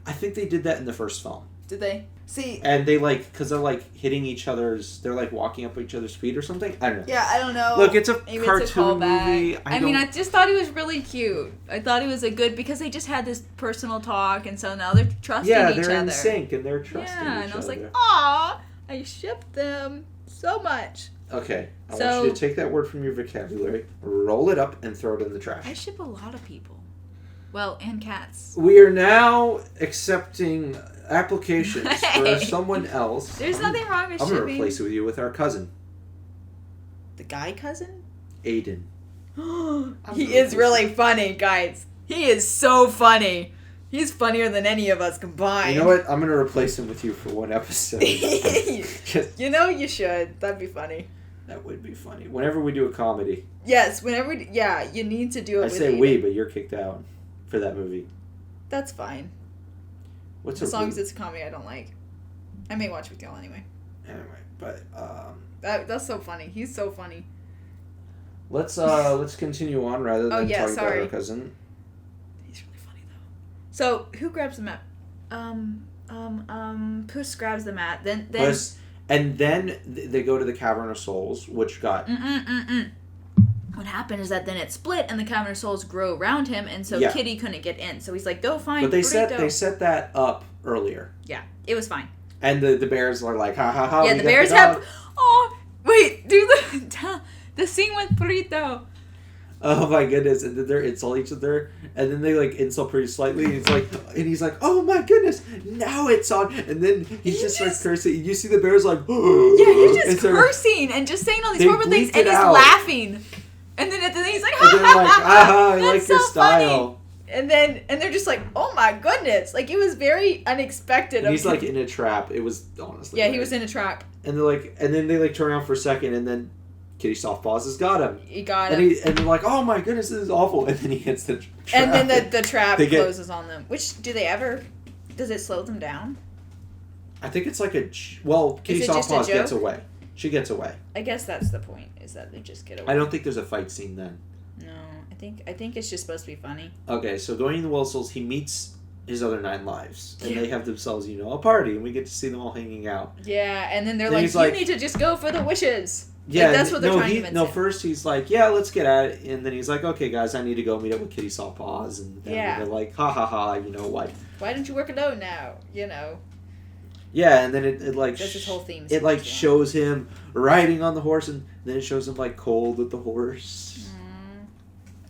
I think they did that in the first film. Did they? See... And they, because they're, hitting each other's... They're, walking up each other's feet or something? I don't know. Yeah, I don't know. Look, it's a Maybe cartoon it's a callback. movie. I just thought it was really cute. I thought it was a good... Because they just had this personal talk, and so now they're trusting each other. Yeah, they're in sync, and they're trusting each other. Yeah, and I was like, aw, I shipped them so much. Okay, I want you to take that word from your vocabulary, roll it up, and throw it in the trash. I ship a lot of people. Well, and cats. We are now accepting applications for someone else. There's nothing wrong with shipping. I'm going to replace you with our cousin. The guy cousin? Aiden. He is really funny, guys. He is so funny. He's funnier than any of us combined. You know what? I'm going to replace him with you for one episode. You should. That'd be funny. That would be funny. Whenever we do a comedy. Yes, whenever... Yeah, you need to do it I with say Aiden. we, but you're kicked out for that movie. That's fine. As long as it's a comedy I don't like. I may watch with y'all anyway. Anyway, but... That's so funny. He's so funny. Let's continue on rather than talking about our cousin. He's really funny though. So who grabs the map? Puss grabs the map. Then Puss, and then they go to the Cavern of Souls, which got. What happened is that then it split, and the Cavern of Souls grow around him, and so Kitty couldn't get in. So he's like, "Go find." But they set that up earlier. Yeah, it was fine. And the bears are like, ha ha ha. Yeah, the bears have. Oh wait, do the scene with Burrito. Oh my goodness! And then they insult each other, and then they insult pretty slightly. And he's like, "Oh my goodness! Now it's on!" And then he just starts cursing. And you see the bears yeah, he's just cursing and just saying all these horrible things, and he's laughing. And then at the end, he's like, "Ha ha ha! I like your style." Funny. And they're just like, "Oh my goodness!" It was very unexpected. And he's in a trap. It was honestly. Yeah, he was in a trap. And then they turn around for a second, and then Kitty Softpaws has got him. He got him. And they're like, "Oh my goodness, this is awful!" And then he hits the trap. And then the trap closes on them. Which does it slow them down? I think it's Kitty Softpaws gets away. She gets away. I guess that's the point, is that they just get away. I don't think there's a fight scene then. No, I think it's just supposed to be funny. Okay, so going in the Well Souls, he meets his other 9 lives, and they have themselves, a party, and we get to see them all hanging out. Yeah, and then they're like, "You need to just go for the wishes." Yeah, that's what they're trying to convince him. First he's like, "Yeah, let's get at it," and then he's like, "Okay, guys, I need to go meet up with Kitty Softpaws," and then they're like, "Ha ha ha! You know what? Why don't you work alone now? Yeah, and then it that's his whole theme. It shows him riding on the horse, and then it shows him cold with the horse.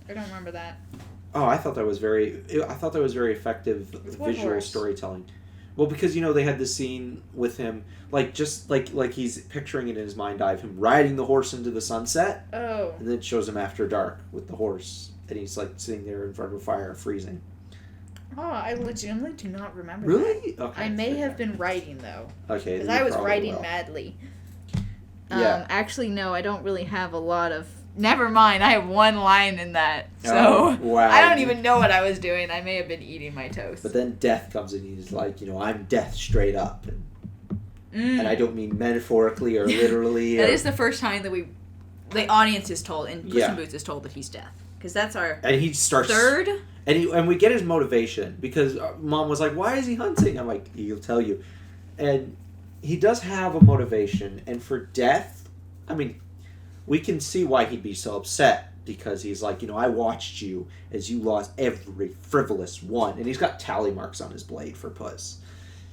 I don't remember that. Oh, I thought that was very effective visual storytelling. Well, because they had this scene with him, just he's picturing it in his mind eye of him riding the horse into the sunset. Oh. And then it shows him after dark with the horse, and he's sitting there in front of a fire, freezing. Oh, I legitimately do not remember. Really? That. Okay. I may have been writing though. Okay. Because I was writing madly. Yeah. Actually, no, I don't really have a lot of. Never mind. I have one line in that, so wow. I don't even know what I was doing. I may have been eating my toast. But then Death comes in. He's like, I'm Death straight up, and I don't mean metaphorically or literally. That is the first time that the audience is told, and Puss in Boots is told that he's Death, because that's our. And he starts third. And we get his motivation because Mom was like, "Why is he hunting?" I'm like, "He'll tell you," and he does have a motivation. And for Death, I mean, we can see why he'd be so upset because he's like, I watched you as you lost every frivolous one, and he's got tally marks on his blade for Puss.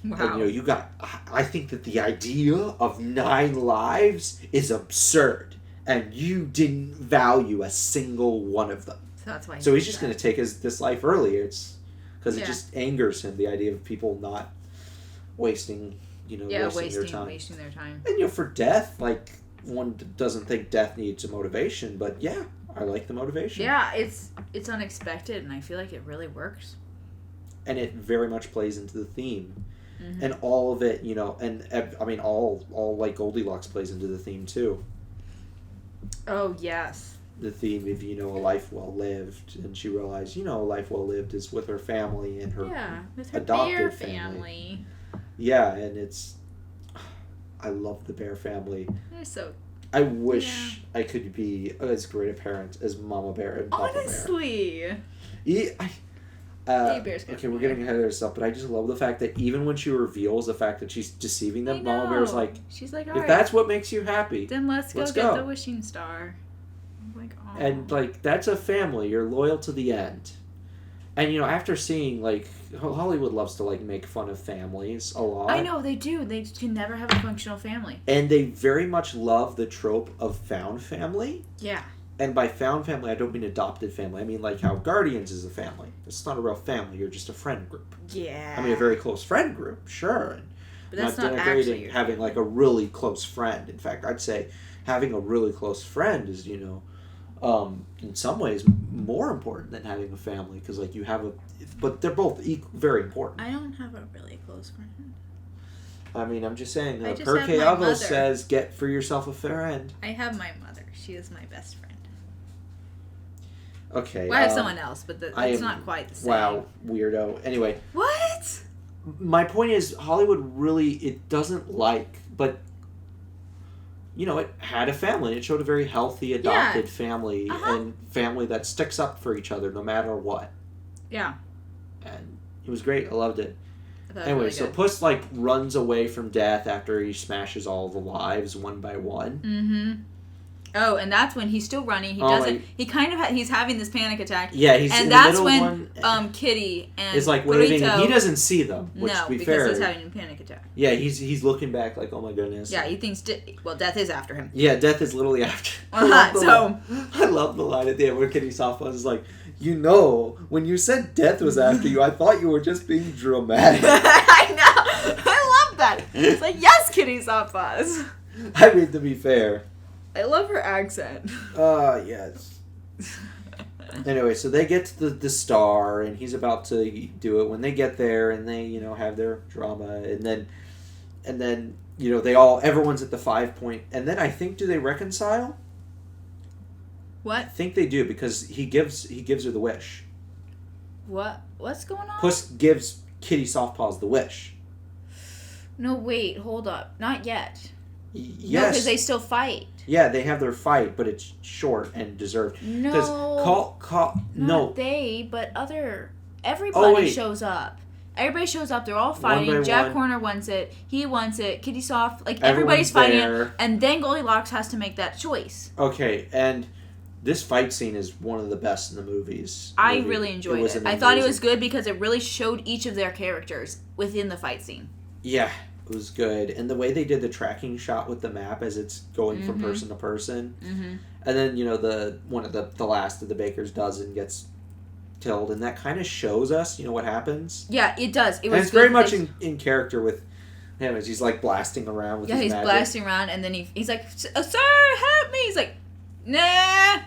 Wow. And you got. I think that the idea of 9 lives is absurd, and you didn't value a single one of them. That's why. So he's just going to take this life early. It's because it Yeah. just angers him, the idea of people not wasting, wasting their time. Wasting their time. And for death, like one doesn't think death needs a motivation, but yeah, I like the motivation. Yeah, it's unexpected, and I feel like it really works. And it very much plays into the theme. Mm-hmm. And all of it, and I mean, all like Goldilocks plays into the theme too. Oh, yes. The theme of, a life well lived. And she realized, a life well lived is with her family and her with her adopted bear family. Yeah, and I love the bear family. They're so... I wish I could be as great a parent as Mama Bear and Papa Bear. Honestly. Okay, we're getting ahead of ourselves, but I just love the fact that even when she reveals the fact that she's deceiving them, Mama Bear's like, she's like, if that's what makes you happy, then let's go get the wishing star. I'm like, oh. And like, that's a family. You're loyal to the end. And after seeing like Hollywood loves to like make fun of families a lot. I know they do. They can never have a functional family. And they very much love the trope of found family. Yeah. And by found family, I don't mean adopted family. I mean like how Guardians is a family. It's not a real family. You're just a friend group. Yeah. I mean, a very close friend group, sure. But that's not not actually denigrating having like a really close friend. In fact, I'd say having a really close friend is, in some ways more important than having a family because like you have but they're both very important. I don't have a really close friend. I mean, I'm just saying. I just Perke have my Avo mother. says, "Get for yourself a friend." I have my mother. She is my best friend. Okay. Well, I have someone else, but it's not quite the same. Wow, weirdo. Anyway. What? My point is, Hollywood really, it doesn't like, but, it had a family. It showed a very healthy adopted family and family that sticks up for each other no matter what. Yeah. And it was great. I loved it. Anyway, really so good. Puss, like, runs away from death after he smashes all the lives one by one. Mm-hmm. Oh, and that's when he's still running. He doesn't. He kind of he's having this panic attack. Yeah, he's and in that's the middle when one. Kitty and is like waving, Burrito, and he doesn't see them. Which, no, to be because fair, he's having a panic attack. Yeah, he's looking back like, oh my goodness. Yeah, he thinks death is after him. Yeah, death is literally after. I love the line at the end where Kitty Softbuzz is like, when you said death was after you, I thought you were just being dramatic. I know. I love that. It's like, yes, Kitty Softbuzz. I mean, to be fair. I love her accent. Yes. Anyway, so they get to the star, and he's about to do it. When they get there, and they, have their drama, and then, everyone's at the 5 point, and then I think, do they reconcile? What? I think they do, because he gives her the wish. What's going on? Puss gives Kitty Softpaws the wish. No, wait, hold up. Not yet. Yes. No, because they still fight. Yeah, they have their fight, but it's short and deserved. No. No. They, but everybody shows up. Everybody shows up. They're all fighting. Jack Horner wants it. He wants it. Kitty Soft, everybody's fighting it. And then Goldilocks has to make that choice. Okay, and this fight scene is one of the best in the movies. I really enjoyed it. I thought it was good because it really showed each of their characters within the fight scene. Yeah, it was good. And the way they did the tracking shot with the map as it's going from person to person. Mm-hmm. And then, one of the last of the baker's dozen gets killed. And that kind of shows us, what happens. Yeah, it does. It's very much in character with him as he's, blasting around with his magic. Yeah, he's blasting around. And then he's like, sir, help me. He's like, nah.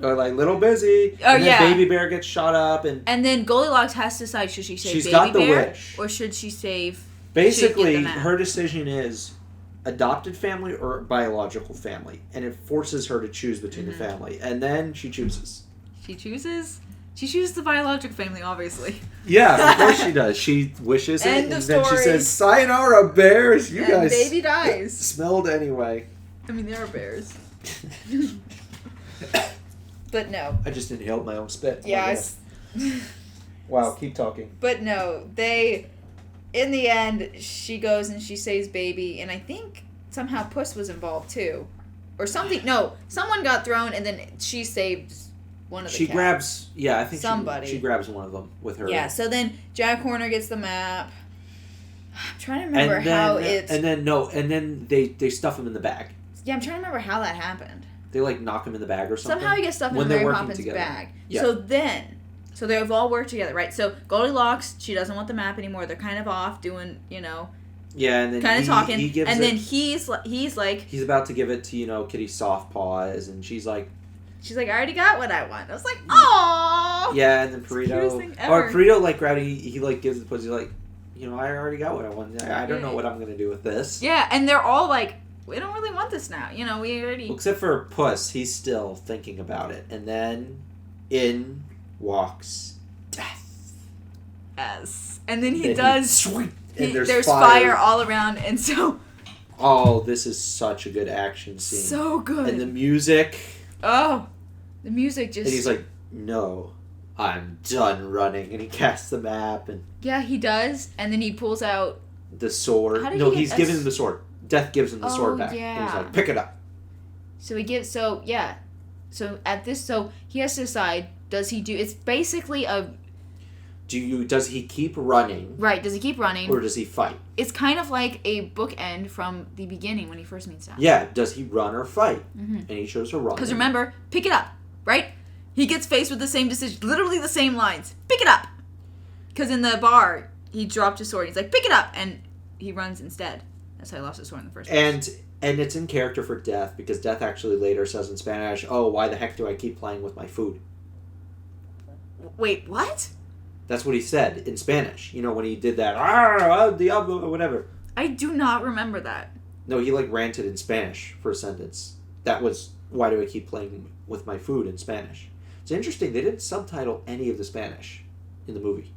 Or little busy. Oh, and then Baby Bear gets shot up. And then Goldilocks has to decide, should she save She's Baby got the Bear? wish. Or should she save... Basically, her decision is adopted family or biological family. And it forces her to choose between the family. And then she chooses. She chooses? She chooses the biological family, obviously. Yeah, of course she does. She wishes it, and then she says, sayonara, bears. You guys baby dies. Smelled anyway. I mean, there are bears. But no. I just inhaled my own spit. Yes. Wow, keep talking. But no, in the end, she goes and she saves Baby, and I think somehow Puss was involved too. Or something. No, someone got thrown, and then she saved one of the cats. Grabs, I think somebody. She grabs one of them with her. Yeah, so then Jack Horner gets the map. I'm trying to remember how it's... And then they stuff him in the bag. Yeah, I'm trying to remember how that happened. They like knock him in the bag or something. Somehow he gets stuff when in they're Mary working Poppins' together. bag. Yeah. So they've all worked together, right? So Goldilocks, she doesn't want the map anymore. They're kind of off doing, Yeah, and then kind of talking. He gives and it, then he's like, he's about to give it to Kitty Soft Paws, and she's like, I already got what I want. I was like, aww. yeah, and then Perito like Rowdy, he like gives the pussy like, I already got what I want. I don't know what I'm gonna do with this. Yeah, and they're all like, we don't really want this now. We already. Well, except for Puss, he's still thinking about it, and then in walks Death. Yes, and then he does. Sweet. And there's fire all around, and so. Oh, this is such a good action scene. So good. And the music. Oh, the music just. And he's like, no, I'm done running. And he casts the map. And yeah, he does. And then he pulls out. The sword. No, he's giving him the sword. Death gives him the sword back. Yeah. And he's like, pick it up. So he gives. So, yeah. So he has to decide, does he do. It's basically a. Does he keep running? Right, does he keep running? Or does he fight? It's kind of like a bookend from the beginning when he first meets Death. Yeah, does he run or fight? Mm-hmm. And he chose to run. Because remember, pick it up, right? He gets faced with the same decision, literally the same lines. Pick it up! Because in the bar, he dropped his sword. He's like, pick it up! And he runs instead. That's how he lost his sword in the first place. And it's in character for Death, because Death actually later says in Spanish, oh, why the heck do I keep playing with my food? Wait, what? That's what he said in Spanish. When he did that, ah, diablo, or whatever. I do not remember that. No, he ranted in Spanish for a sentence. That was, why do I keep playing with my food in Spanish? It's interesting, they didn't subtitle any of the Spanish in the movie.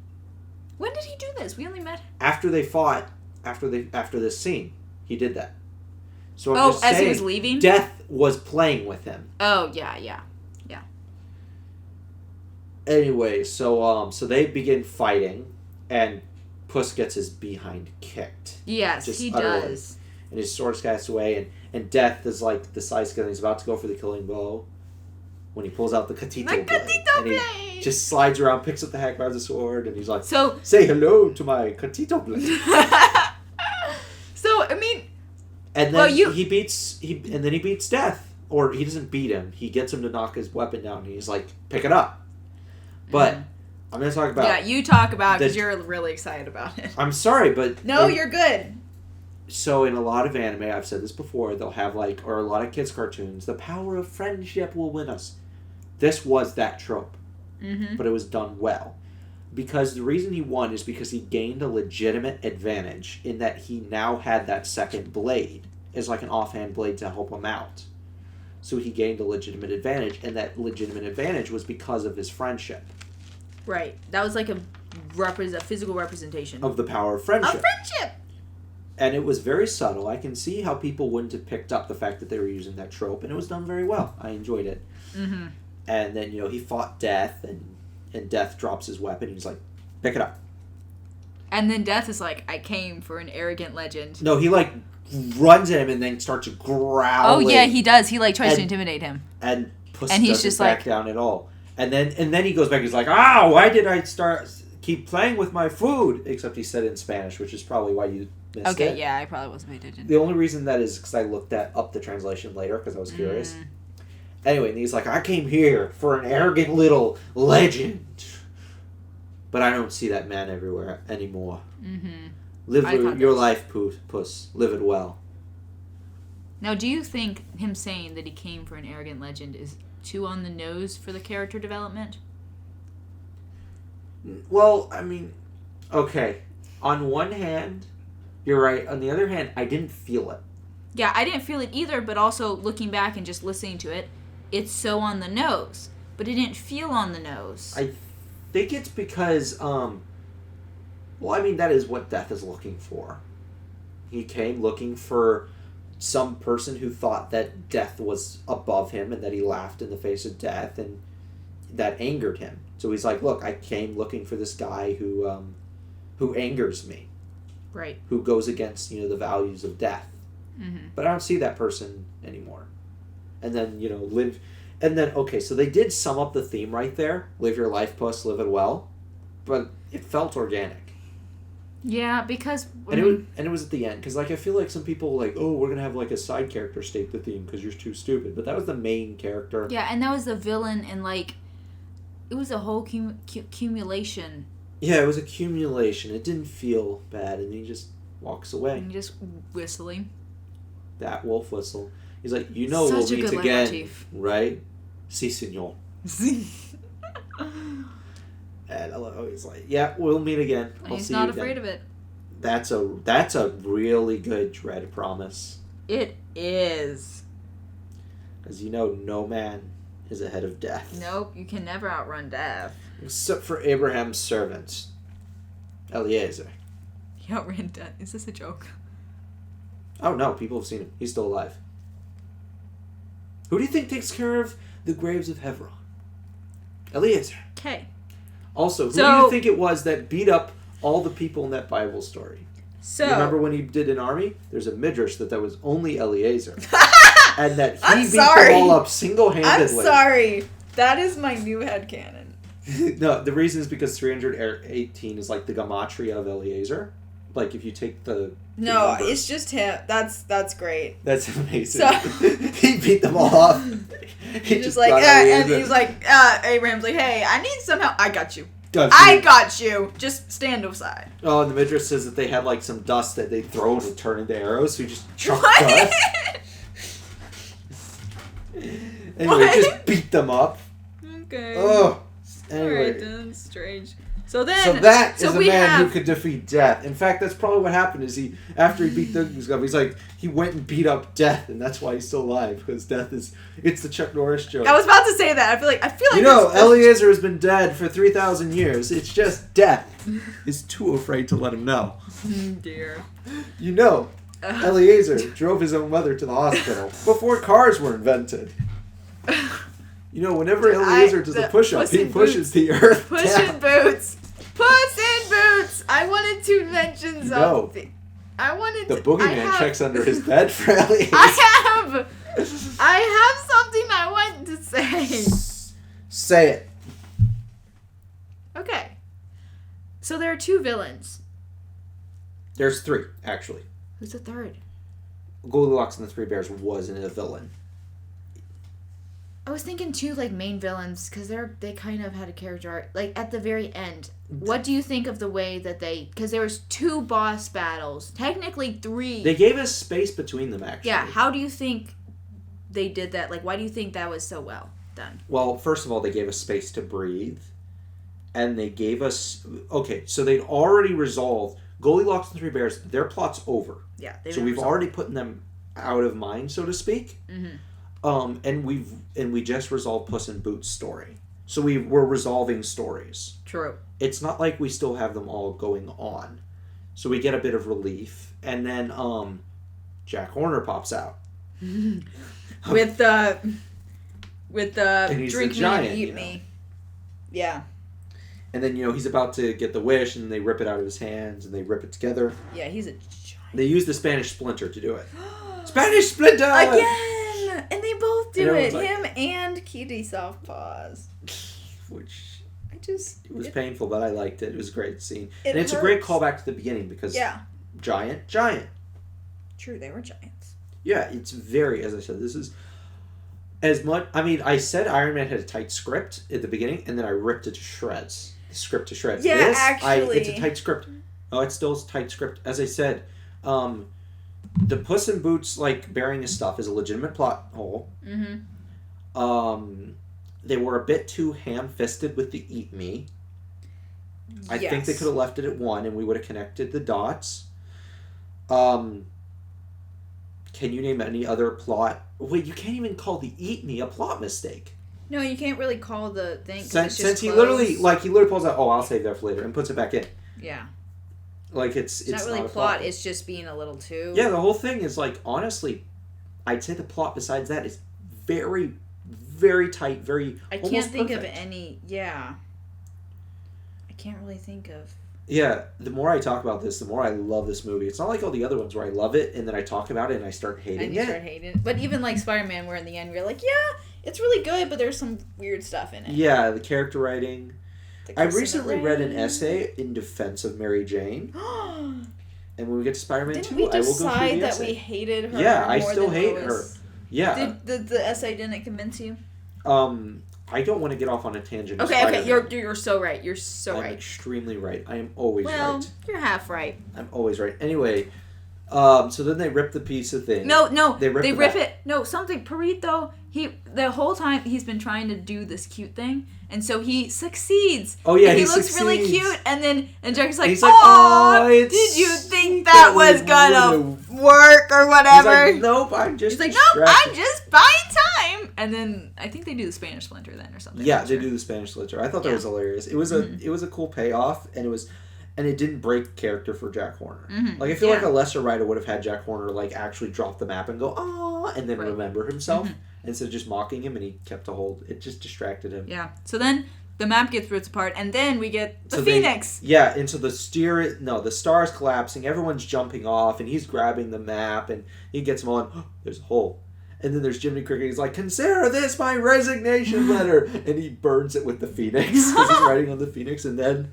When did he do this? We only met... After they fought, after this scene, he did that. So I'm just as saying, he was leaving? Death was playing with him. Oh, yeah. Anyway, so they begin fighting, and Puss gets his behind kicked. Yes, he does. And his sword's cast away, and Death is like the side skill, and he's about to go for the killing blow when he pulls out the Catito blade. And he just slides around, picks up the hack, grabs the sword, and he's like, say hello to my Catito blade. So, I mean... And then he beats Death. Or he doesn't beat him. He gets him to knock his weapon down, and he's like, pick it up. But I'm going to talk about... Yeah, you talk about because you're really excited about it. I'm sorry, but... No, you're good. So in a lot of anime, I've said this before, they'll have or a lot of kids' cartoons, the power of friendship will win us. This was that trope. Mm-hmm. But it was done well. Because the reason he won is because he gained a legitimate advantage in that he now had that second blade as like an offhand blade to help him out. So he gained a legitimate advantage, and that legitimate advantage was because of his friendship. Right. That was like a physical representation. Of the power of friendship. Of friendship! And it was very subtle. I can see how people wouldn't have picked up the fact that they were using that trope, and it was done very well. I enjoyed it. Mm-hmm. And then, he fought Death, and Death drops his weapon, he's like, pick it up. And then Death is like, I came for an arrogant legend. No, he runs at him and then starts growling. Oh yeah, he does. He tries to intimidate him. And Puss and he's doesn't just back down at all. And then he goes back. He's like, why did I keep playing with my food? Except he said it in Spanish, which is probably why you missed it. Okay, yeah, I probably wasn't paying attention. The only reason that is because I looked up the translation later because I was curious. Anyway, and he's like, I came here for an arrogant little legend. But I don't see that man everywhere anymore. Mm-hmm. Live your life, Puss. Live it well. Now, do you think him saying that he came for an arrogant legend is too on the nose for the character development? Well, I mean, okay. On one hand, you're right. On the other hand, I didn't feel it. Yeah, I didn't feel it either, but also looking back and just listening to it, it's so on the nose. But it didn't feel on the nose. I think it's because, well, I mean, that is what Death is looking for. He came looking for some person who thought that Death was above him and that he laughed in the face of Death, and that angered him. So he's like, look, I came looking for this guy who angers me. Right. Who goes against, the values of Death. Mm-hmm. But I don't see that person anymore. And then, live... And then, okay, so they did sum up the theme right there. Live your life, Puss, live it well. But it felt organic. Yeah, because And it was at the end because like I feel like some people were like, oh, we're gonna have like a side character state the theme because you're too stupid, but that was the main character. Yeah, and that was the villain, and like it was a whole accumulation. Yeah, it was accumulation. It didn't feel bad, and he just walks away. And just whistling. That wolf whistle. He's like, you know, Such we'll a meet good again, leitmotif. right? Si, senor. And I love how he's like, yeah, we'll meet again. I'll He's see not you afraid again. of it. That's a really good dread promise. It is. Because you know, no man is ahead of death. Nope, you can never outrun death. Except for Abraham's servant, Eliezer. He outran death. Is this a joke? Oh no, people have seen him. He's still alive. Who do you think takes care of the graves of Hebron? Eliezer. Okay. Also, who do you think it was that beat up all the people in that Bible story? So you remember when he did an army? There's a midrash that was only Eliezer. And that he beat them all up single-handedly. I'm sorry. That is my new headcanon. No, the reason is because 318 is like the gematria of Eliezer. Like if you take the No, it's just him. That's great. That's amazing. So, he beat them all up. He just like, and he's like, Abraham's like, hey, I need some help. I got you. I got you. Just stand aside. Oh, and the midrash says that they had like some dust that they throw and would turn into arrows, so you just chuck dust. Anyway, just beat them up. Okay. Oh. Anyway. Alright, then. Strange. So then... So that is a man who could defeat death. In fact, that's probably what happened is after he beat the stuff, he's like, he went and beat up death, and that's why he's still alive, because death is, it's the Chuck Norris joke. I was about to say that. I feel like you know, Eliezer has been dead for 3,000 years. It's just death is too afraid to let him know. Dear. You know, Eliezer drove his own mother to the hospital before cars were invented. You know, whenever Eliezer does a push-up, he pushes the earth down. Boots. Puss in Boots. I wanted to mention something. The boogeyman checks under his bed for Eliezer. I have something I want to say. Say it. Okay. So there are two villains. There's three, actually. Who's the third? Goldilocks and the Three Bears wasn't a villain. I was thinking two like main villains because they kind of had a character arc. Like at the very end, what do you think of the way that because there was two boss battles, technically three. They gave us space between them, actually. Yeah, how do you think they did that? Like, why do you think that was so well done? Well, first of all, they gave us space to breathe, and they gave us so they'd already resolved Goldilocks and the Three Bears. Their plot's over. Yeah, so we've already put them out of mind, so to speak. Mm-hmm. And we just resolved Puss in Boots' story. So we're resolving stories. True. It's not like we still have them all going on. So we get a bit of relief. And then Jack Horner pops out. with the drink me and eat me. Yeah. And then, he's about to get the wish, and they rip it out of his hands, and they rip it together. Yeah, he's a giant. They use the Spanish Splinter to do it. Spanish Splinter! Again! And they both do it. Like, him and Kitty Soft Paws. Which... It was painful, but I liked it. It was a great scene. And it's hurts. a great callback to the beginning, because... Yeah. Giant. True, they were giants. Yeah, it's very... As I said, this is... As much... I mean, I said Iron Man had a tight script at the beginning, and then I ripped it to shreds. The script to shreds. Yeah, actually. It's a tight script. Oh, it's still a tight script. As I said, the Puss in Boots, burying his stuff is a legitimate plot hole. Mm-hmm. They were a bit too ham-fisted with the eat me. I think they could have left it at one, and we would have connected the dots. Can you name any other plot? Wait, you can't even call the eat me a plot mistake. No, you can't really call the thing. Since he literally pulls out, I'll save that for later, and puts it back in. Yeah. It's not really not a plot. It's just being a little too. Yeah, the whole thing is honestly, I'd say the plot besides that is very, very tight. Very. I can't think of any. Yeah. I can't really think of. Yeah, the more I talk about this, the more I love this movie. It's not like all the other ones where I love it and then I talk about it and I start hating it. But even like Spider-Man, where in the end you're like, yeah, it's really good, but there's some weird stuff in it. Yeah, the character writing. The I kiss in the recently read an rain. essay in defense of Mary Jane. And when we get to Spider-Man Didn't 2, we I will go through decide the that essay. we hated her? Yeah, I more still than hate Lois? her. Yeah. Did the essay didn't convince you? I don't want to get off on a tangent. of Okay, Spider-Man. you're so right. You're so I'm right. extremely right. I am always Well, right. you're half right. I'm always right. Anyway, so then they rip the piece of thing. No, They rip it. No, something. Perito, the whole time he's been trying to do this cute thing, and so he succeeds. Oh yeah, and he looks really succeeds. cute, and Jack's like, He's like, "Oh, it's did you think sweet that that was we gonna would've-" work or He's whatever?" like, nope, I'm just He's like, distracted. "Nope, I'm just buying time." And then I think they do the Spanish Splinter then or something. Yeah, they do the Spanish literature. I thought that was hilarious. It was a cool payoff, and it didn't break character for Jack Horner. Mm-hmm. Like I feel like a lesser writer would have had Jack Horner like actually drop the map and go ah, and then remember himself instead of just mocking him, and he kept a hold. It just distracted him. Yeah. So then the map gets ripped apart, and then we get the Phoenix. And so the star's collapsing. Everyone's jumping off, and he's grabbing the map, and he gets them on. There's a hole. And then there's Jiminy Cricket. He's like, consider this my resignation letter. And he burns it with the Phoenix. Because he's writing on the Phoenix. And then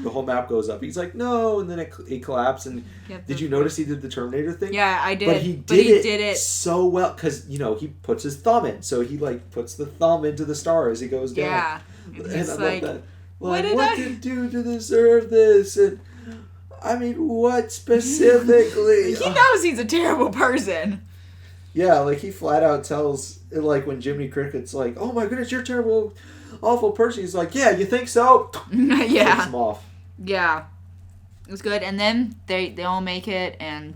the whole map goes up. He's like, no. And then it collapsed. And did you notice he did the Terminator thing? Yeah, I did. But he did it so well. Because, he puts his thumb in. So he, puts the thumb into the star as he goes down. Yeah. And I love that. What did you do to deserve this? And, I mean, what specifically? He knows he's a terrible person. Yeah, he flat out tells, when Jiminy Cricket's like, oh my goodness, you're a terrible, awful person. He's like, yeah, you think so? Yeah. Takes him off. Yeah. It was good. And then they all make it, and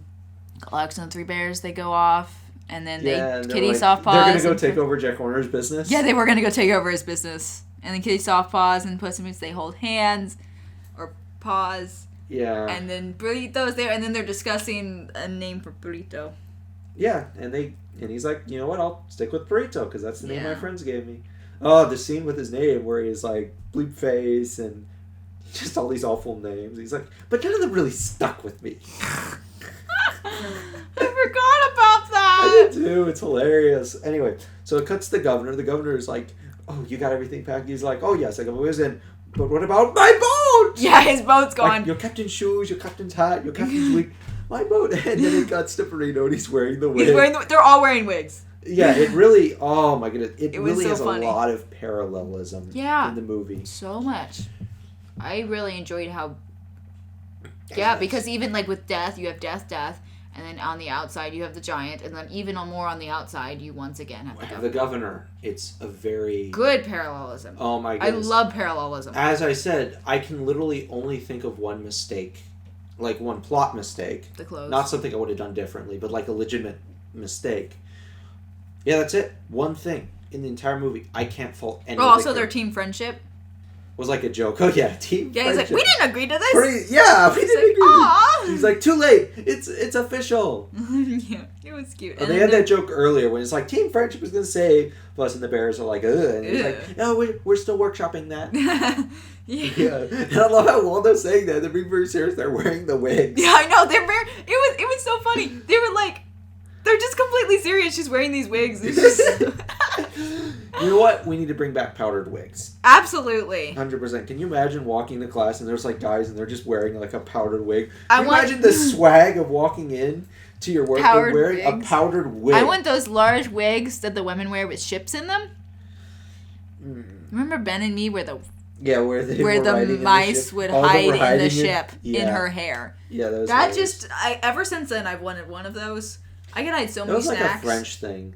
Alex and the Three Bears, they go off, and then Kitty Softpaws. They're going to go take over Jack Horner's business? Yeah, they were going to go take over his business. And then Kitty Softpaws and Puss in Boots, they hold hands, or paws. Yeah. And then Burrito's there, and then they're discussing a name for Burrito. Yeah, and he's like, you know what, I'll stick with Burrito, because that's the name my friends gave me. Oh, the scene with his name where he's like, bleep face, and just all these awful names. He's like, but none of them really stuck with me. I forgot about that! I did too, it's hilarious. Anyway, so it cuts to the governor. The governor is like, oh, you got everything packed? He's like, oh yes, I got my whiz in. But what about my boat? Yeah, his boat's gone. Your captain's shoes, your captain's hat, your captain's wig. My boat. And then it cuts to Burrito and he's wearing the wig. They're all wearing wigs. Yeah, it really, oh my goodness. It really so has funny. a lot of parallelism in the movie. So much. I really enjoyed how... Yeah, because even with Death, you have Death, and then on the outside you have the Giant, and then even more on the outside you once again have the Governor. It's a very... good parallelism. Oh my goodness. I love parallelism. As I said, I can literally only think of one mistake. One plot mistake. The clothes. Not something I would have done differently, but a legitimate mistake. Yeah, that's it. One thing in the entire movie. I can't fault any of also their team friendship. Was a joke. Oh yeah, team Yeah, friendship. he's like, we didn't agree to this. We didn't agree. Aww. He's like, too late. It's official. Yeah, it was cute. And they had that joke earlier when it's like, team friendship is going to save. Plus, and the Bears are like, ugh. And he's like, no, we're still workshopping that. Yeah. And I love how Waldo's saying that. They're being very serious. They're wearing the wigs. Yeah, I know. It was so funny. They were like, they're just completely serious. She's wearing these wigs. It's just... You know what? We need to bring back powdered wigs. Absolutely. 100%. Can you imagine walking to class and there's guys and they're just wearing a powdered wig? Can you imagine the swag of walking in to your work and wearing wigs. A powdered wig? I want those large wigs that the women wear with ships in them. Remember Ben and Me where the mice would hide in the ship in her hair. Yeah, that was hilarious. Ever since then I've wanted one of those. I could hide so many snacks. It was a French thing.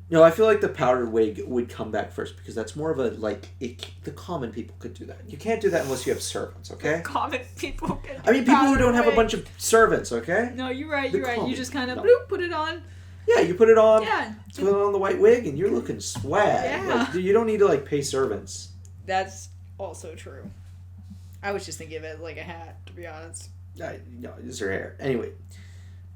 No, I feel like the powdered wig would come back first because that's more of a the common people could do that. You can't do that unless you have servants, okay? Common people can do people who don't have a bunch of servants, okay? No, you're right. You just kind of bloop, put it on. Yeah, you put it on. Yeah. Put it on the white wig and you're looking swag. Yeah. You don't need to pay servants. That's also true. I was just thinking of it like a hat, to be honest. No, it's her hair. Anyway.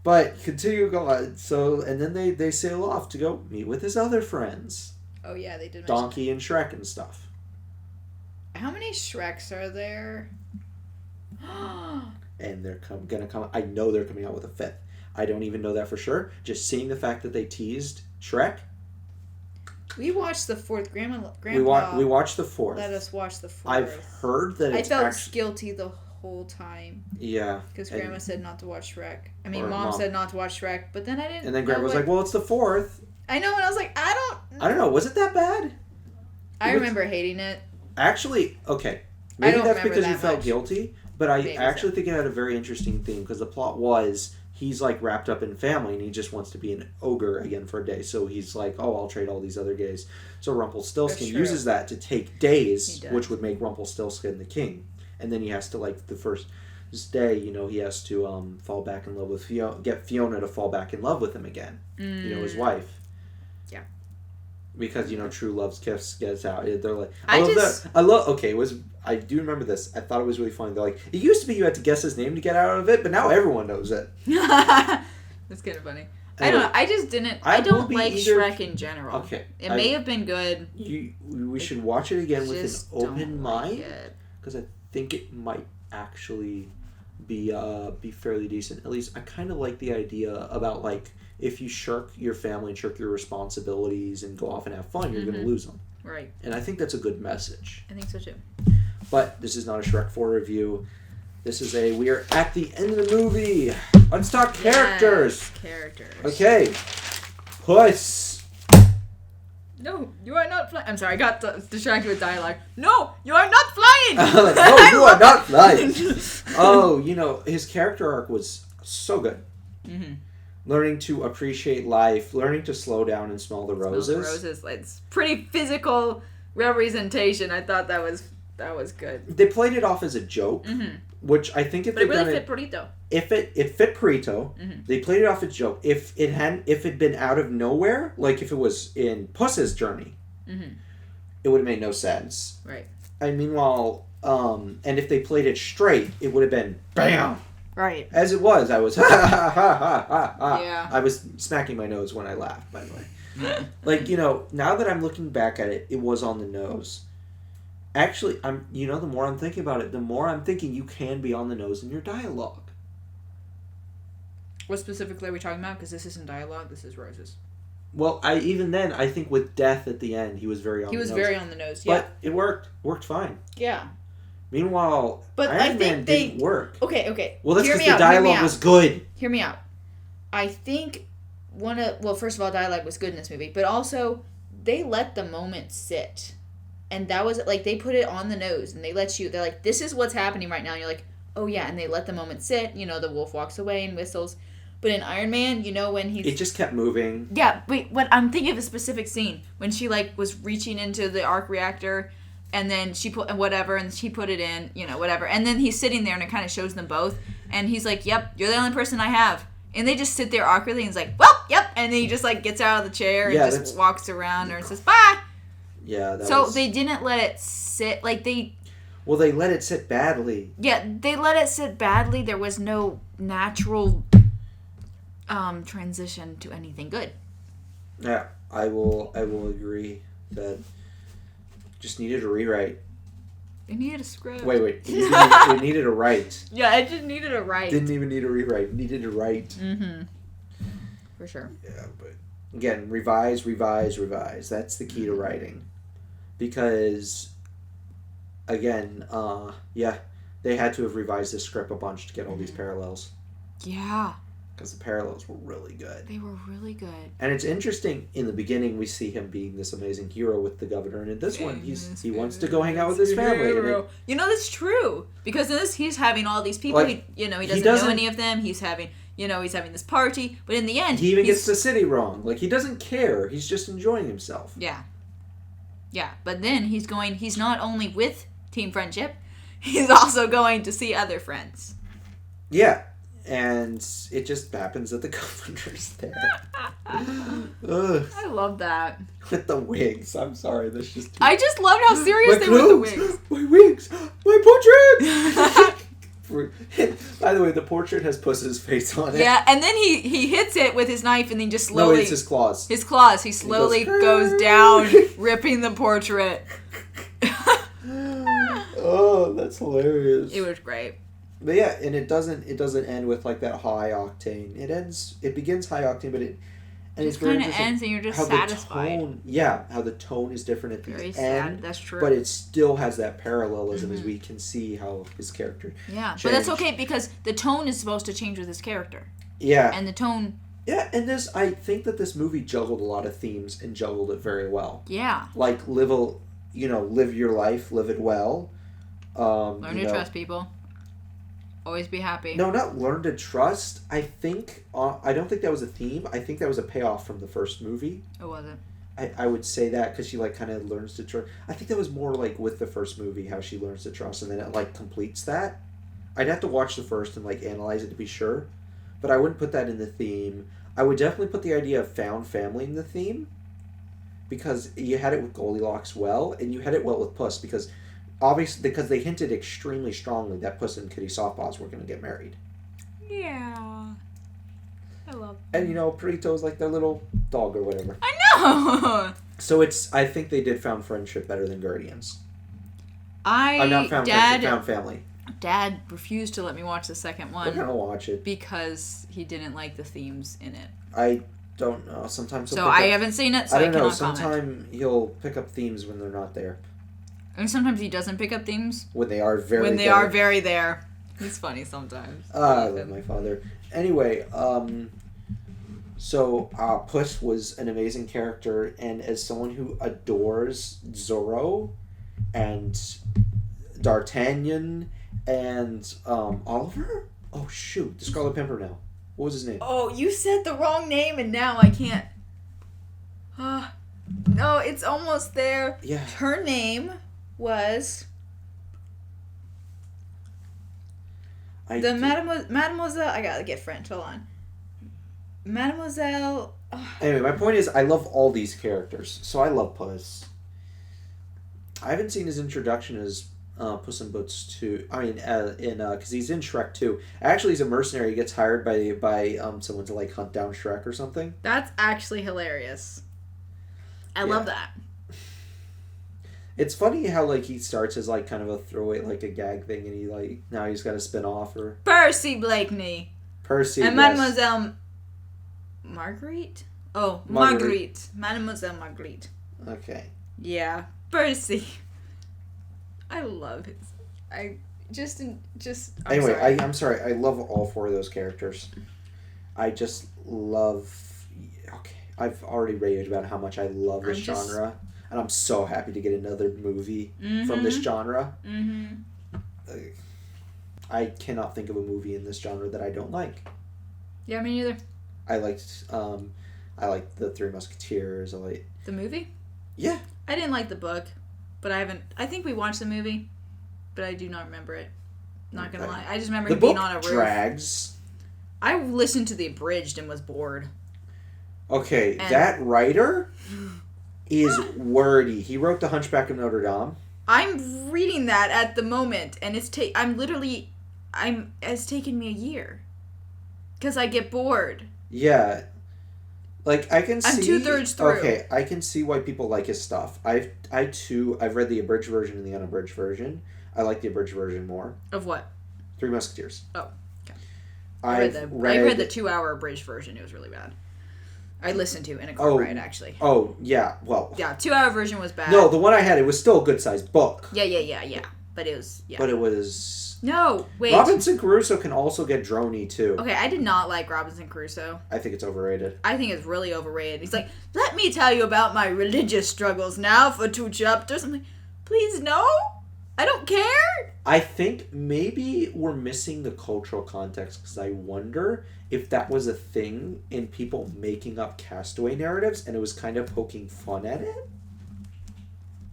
But continue on. So, and then they sail off to go meet with his other friends. Oh yeah, they did. Donkey and Shrek and stuff. How many Shreks are there? And they're gonna come. I know they're coming out with a fifth. I don't even know that for sure. Just seeing the fact that they teased Shrek. We watched the fourth. Grandpa We watched the fourth. let us watch the fourth. I've heard that I it's felt actually... guilty the whole time. Yeah. Because Grandma said not to watch Shrek. I mean, Or Mom Mom. said not to watch Shrek, but then I didn't. And then Grandma was like, well, it's the fourth. I know, and I was like, I don't know. Was it that bad? I remember hating it. Actually, okay. I Maybe don't that's remember because you that felt much. guilty, but I Maybe actually so. think it had a very interesting theme because the plot was he's like wrapped up in family and he just wants to be an ogre again for a day. So he's like, oh, I'll trade all these other gays. So Rumpelstiltskin That's true. uses that to take days, He does. which would make Rumpelstiltskin the king. And then he has to, like, the first day, you know, he has to fall back in love with get Fiona to fall back in love with him again. You know, his wife. Yeah. Because, you know, true love's kiss gets out. They're like, I do remember this. I thought it was really funny. They're like, it used to be you had to guess his name to get out of it, but now everyone knows it. That's kind of funny. I don't know. I just didn't. I don't like Shrek in general. Okay. It may have been good. We should watch it again with Just an open don't mind. like it. Because I think it might actually be fairly decent. At least I kind of like the idea about, like, if you shirk your family and shirk your responsibilities and go off and have fun, you're going to lose them. Right. And I think that's a good message. I think so too. But this is not a Shrek 4 review. This is we are at the end of the movie. Let's talk characters. Yes, characters. Okay. Puss. No, you are not flying. I'm sorry, I got distracted with dialogue. No, you are not flying. Like, no, you are not flying. Oh, you know, his character arc was so good. Mm-hmm. Learning to appreciate life, learning to slow down and smell the roses. It's pretty physical representation. I thought that was good. They played it off as a joke, which I think if but it really fit Purito. If it fit Purito, they played it off as a joke. If it'd been out of nowhere, like if it was in Puss's journey, it would have made no sense. Right. And meanwhile, and if they played it straight, it would have been bam. Right. As it was, I was ha ha ha ha ha ha. Yeah. I was smacking my nose when I laughed, by the way. Like, you know, now that I'm looking back at it, it was on the nose. Actually, the more I'm thinking about it, the more I'm thinking you can be on the nose in your dialogue. What specifically are we talking about? Because this isn't dialogue, this is roses. Well, even then, I think with death at the end, he was very on the nose. He was very on the nose, yeah. But it worked. Worked fine. Yeah. Meanwhile, but Iron Man didn't work. Okay. Well, that's because the dialogue was good. Hear me out. I think first of all, dialogue was good in this movie, but also they let the moment sit. And that was, like, they put it on the nose, and they're like, this is what's happening right now. And you're like, oh yeah, and they let the moment sit. You know, the wolf walks away and whistles. But in Iron Man, you know, when it just kept moving. Yeah, wait, I'm thinking of a specific scene when she, like, was reaching into the arc reactor. And then she put whatever, and she put it in, you know, whatever. And then he's sitting there, and it kind of shows them both. And he's like, "Yep, you're the only person I have." And they just sit there awkwardly, and he's like, "Well, yep." And then he just like gets out of the chair and just walks around, and says, "Bye." Yeah. They didn't let it sit like they. Well, they let it sit badly. Yeah, they let it sit badly. There was no natural transition to anything good. Yeah, I will agree that. Just needed a rewrite. It needed a script. Wait. It needed a write. Yeah, it just needed a write. Didn't even need a rewrite. It needed a write. Mm-hmm. For sure. Yeah, but again, revise. That's the key to writing. Because, again, they had to have revised the script a bunch to get all these parallels. Yeah. Because the parallels were really good. They were really good. And it's interesting, in the beginning, we see him being this amazing hero with the governor, and in this one, he wants to go hang out with his family. You know, that's true. Because in this, he's having all these people, like, he doesn't know any of them, he's having this party, but in the end... He even gets the city wrong. Like, he doesn't care, he's just enjoying himself. Yeah. Yeah, but then he's not only with Team Friendship, he's also going to see other friends. Yeah. And it just happens that the governor's there. I love that. With the wigs. I'm sorry, that's just... I just loved how serious they were with the wigs. My wigs! My portrait! By the way, the portrait has Puss's face on it. Yeah, and then he hits it with his knife and then just slowly... No, it's his claws. His claws. He slowly goes down, ripping the portrait. Oh, that's hilarious. It was great. But yeah, and it doesn't end with like that high octane. It begins high octane, but it And just kind of ends and you're just satisfied. How the tone is different at the Very end. sad. That's true. But it still has that parallelism as we can see how his character changed. But that's okay because the tone is supposed to change with his character. Yeah. And the tone... Yeah, and I think that this movie juggled a lot of themes and juggled it very well. Yeah. Like, live your life, live it well. Learn to trust people. Always be happy. No, not learn to trust. I don't think that was a theme. I think that was a payoff from the first movie. It wasn't. I would say that because she, like, kind of learns to trust. I think that was more, like, with the first movie, how she learns to trust, and then it, like, completes that. I'd have to watch the first and, like, analyze it to be sure. But I wouldn't put that in the theme. I would definitely put the idea of found family in the theme. Because you had it with Goldilocks well, and you had it well with Puss, because... Obviously, because they hinted extremely strongly that Puss and Kitty Softpaws were going to get married. Yeah. I love them. And, Pretty-Toe's like their little dog or whatever. I know! So I think they did found friendship better than Guardians. Not found friendship, found family. Dad refused to let me watch the second one. We're going to watch it. Because he didn't like the themes in it. I don't know. Sometimes I haven't seen it, so I cannot comment. Sometimes he'll pick up themes when they're not there. And sometimes he doesn't pick up themes. When they are very there. He's funny sometimes. I love my father. Anyway, so Puss was an amazing character, and as someone who adores Zorro and D'Artagnan and Oliver? Oh, shoot. The Scarlet Pimpernel. What was his name? Oh, you said the wrong name, and now I can't. No, it's almost there. Yeah. Her name... was Mademoiselle. I gotta get French. Hold on, Mademoiselle. Anyway, my point is, I love all these characters, so I love Puss. I haven't seen his introduction as Puss in Boots 2. I mean, because he's in Shrek 2. Actually, he's a mercenary. He gets hired by someone to like hunt down Shrek or something. That's actually hilarious. I love that. It's funny how, like, he starts as, like, kind of a throwaway, like, a gag thing, and he, like, now he's got to spin off, or... Percy Blakeney. Percy, and Mademoiselle... Marguerite? Oh, Marguerite. Mademoiselle Marguerite. Okay. Yeah. Percy. I love his... I'm sorry. I love all four of those characters. I just love... Okay. I've already raved about how much I love this genre. And I'm so happy to get another movie from this genre. Mm-hmm. I cannot think of a movie in this genre that I don't like. Yeah, me neither. I liked The Three Musketeers. The movie? Yeah. I didn't like the book, but I think we watched the movie, but I do not remember it. Not gonna lie. I just remember being on a roof. The book drags. I listened to the abridged and was bored. Okay, that writer... is wordy. He wrote The Hunchback of Notre Dame. I'm reading that at the moment, and it's taken me a year. Because I get bored. Yeah. Like, I can see... I'm 2/3 through. Okay, I can see why people like his stuff. I've read the abridged version and the unabridged version. I like the abridged version more. Of what? Three Musketeers. Oh, okay. I read the 2-hour abridged version. It was really bad. I listened to in a car ride, actually. Oh, yeah, well... Yeah, 2-hour version was bad. No, the one I had, it was still a good-sized book. Yeah. But it was... Yeah. But it was... No, wait. Robinson Crusoe can also get droney, too. Okay, I did not like Robinson Crusoe. I think it's overrated. I think it's really overrated. He's like, let me tell you about my religious struggles now for 2 chapters. I'm like, please, no? I don't care. I think maybe we're missing the cultural context, because I wonder... if that was a thing in people making up castaway narratives and it was kind of poking fun at it?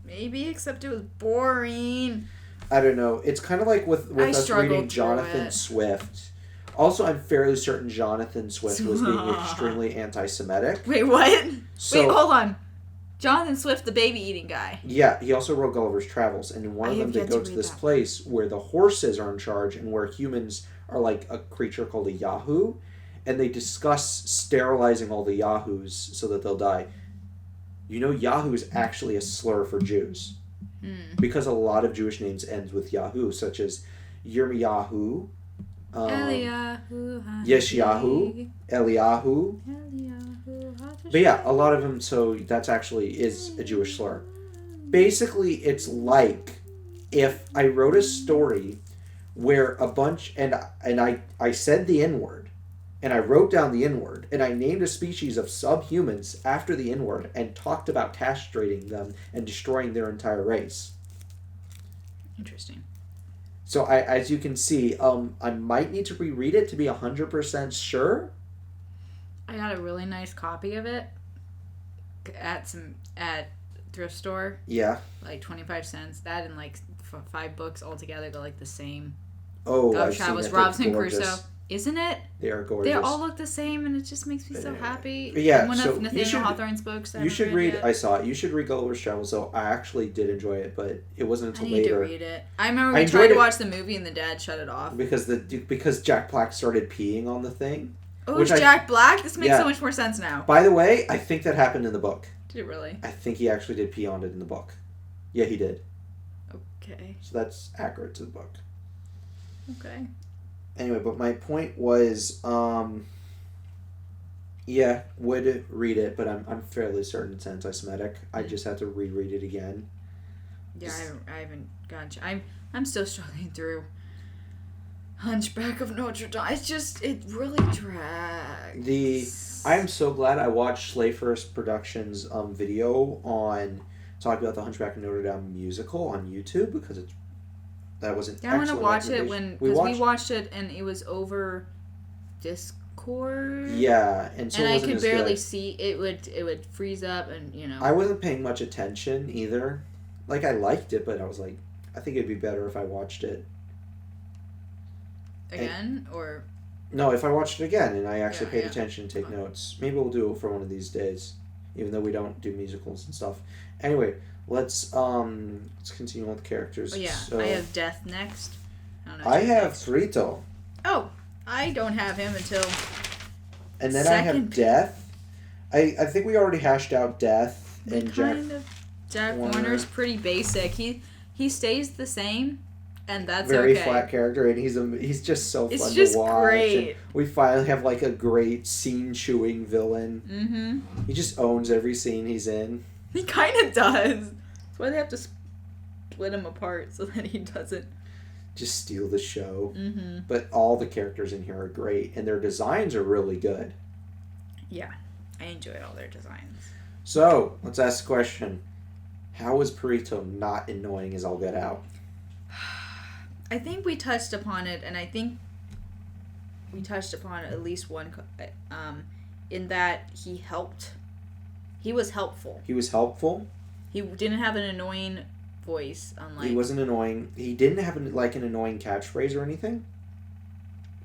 Maybe, except it was boring. I don't know. It's kind of like with us reading Jonathan Swift. Also, I'm fairly certain Jonathan Swift was being extremely anti-Semitic. Wait, what? Wait, hold on. Jonathan Swift, the baby-eating guy. Yeah, he also wrote Gulliver's Travels, and in one of them they go to this place where the horses are in charge and where humans are like a creature called a Yahoo, and they discuss sterilizing all the Yahoos so that they'll die. You know, Yahoo is actually a slur for Jews. Because a lot of Jewish names end with Yahoo, such as Yirmiyahu, Eliyahu. Yeshayahu, Eliyahu. But yeah, a lot of them, so that's actually is a Jewish slur. Basically, it's like if I wrote a story where a bunch, and I said the N-word, and I wrote down the N-word, and I named a species of subhumans after the N-word, and talked about castrating them and destroying their entire race. Interesting. So as you can see, I might need to reread it to be 100% sure. I got a really nice copy of it at thrift store. Yeah. Like 25 cents. That and like 5 books altogether go like the same. Oh, I've seen it. Robinson Crusoe. Isn't it? They are gorgeous. They all look the same, and it just makes me so happy. Yeah, one so of Nathaniel Hawthorne's books. You should read. I saw it. You should read Gulliver's Travels. So I actually did enjoy it, but it wasn't until later. I need to read it. I remember we tried to watch the movie, and the dad shut it off because Jack Black started peeing on the thing. Oh, it's Jack Black. This makes so much more sense now. By the way, I think that happened in the book. Did it really? I think he actually did pee on it in the book. Yeah, he did. Okay. So that's accurate to the book. Okay. Anyway, but my point was, yeah, would read it, but I'm fairly certain it's anti-Semitic. I just have to reread it again. Yeah, I haven't gotten. I'm still struggling through Hunchback of Notre Dame. It really drags. I am so glad I watched Slayfirst Productions video on talking about the Hunchback of Notre Dame musical on YouTube because that was an excellent. I want to watch it because we watched it and it was over Discord. Yeah, and I could barely see it. Would freeze up and I wasn't paying much attention either. Like I liked it, but I was like, I think it'd be better if I watched it again or. No, if I watched it again and I actually paid attention and take notes. Maybe we'll do it for one of these days, even though we don't do musicals and stuff. Anyway, let's continue on with the characters. Oh yeah, so, I have Death next. I have Frito. Oh, I don't have him until. And then I have Death. I think we already hashed out Death and Jack Warner's pretty basic. He stays the same. And that's very flat character, and he's just so fun to watch. It's just great. And we finally have like a great scene chewing villain. Mm-hmm. He just owns every scene he's in. He kind of does. That's why they have to split him apart so that he doesn't just steal the show. Mm-hmm. But all the characters in here are great, and their designs are really good. Yeah, I enjoy all their designs. So let's ask the question: how is Perito not annoying as all get out? I think we touched upon it, and I think we touched upon at least one, in that he helped. He was helpful. He was helpful? He didn't have an annoying voice, unlike... He wasn't annoying. He didn't have an annoying catchphrase or anything?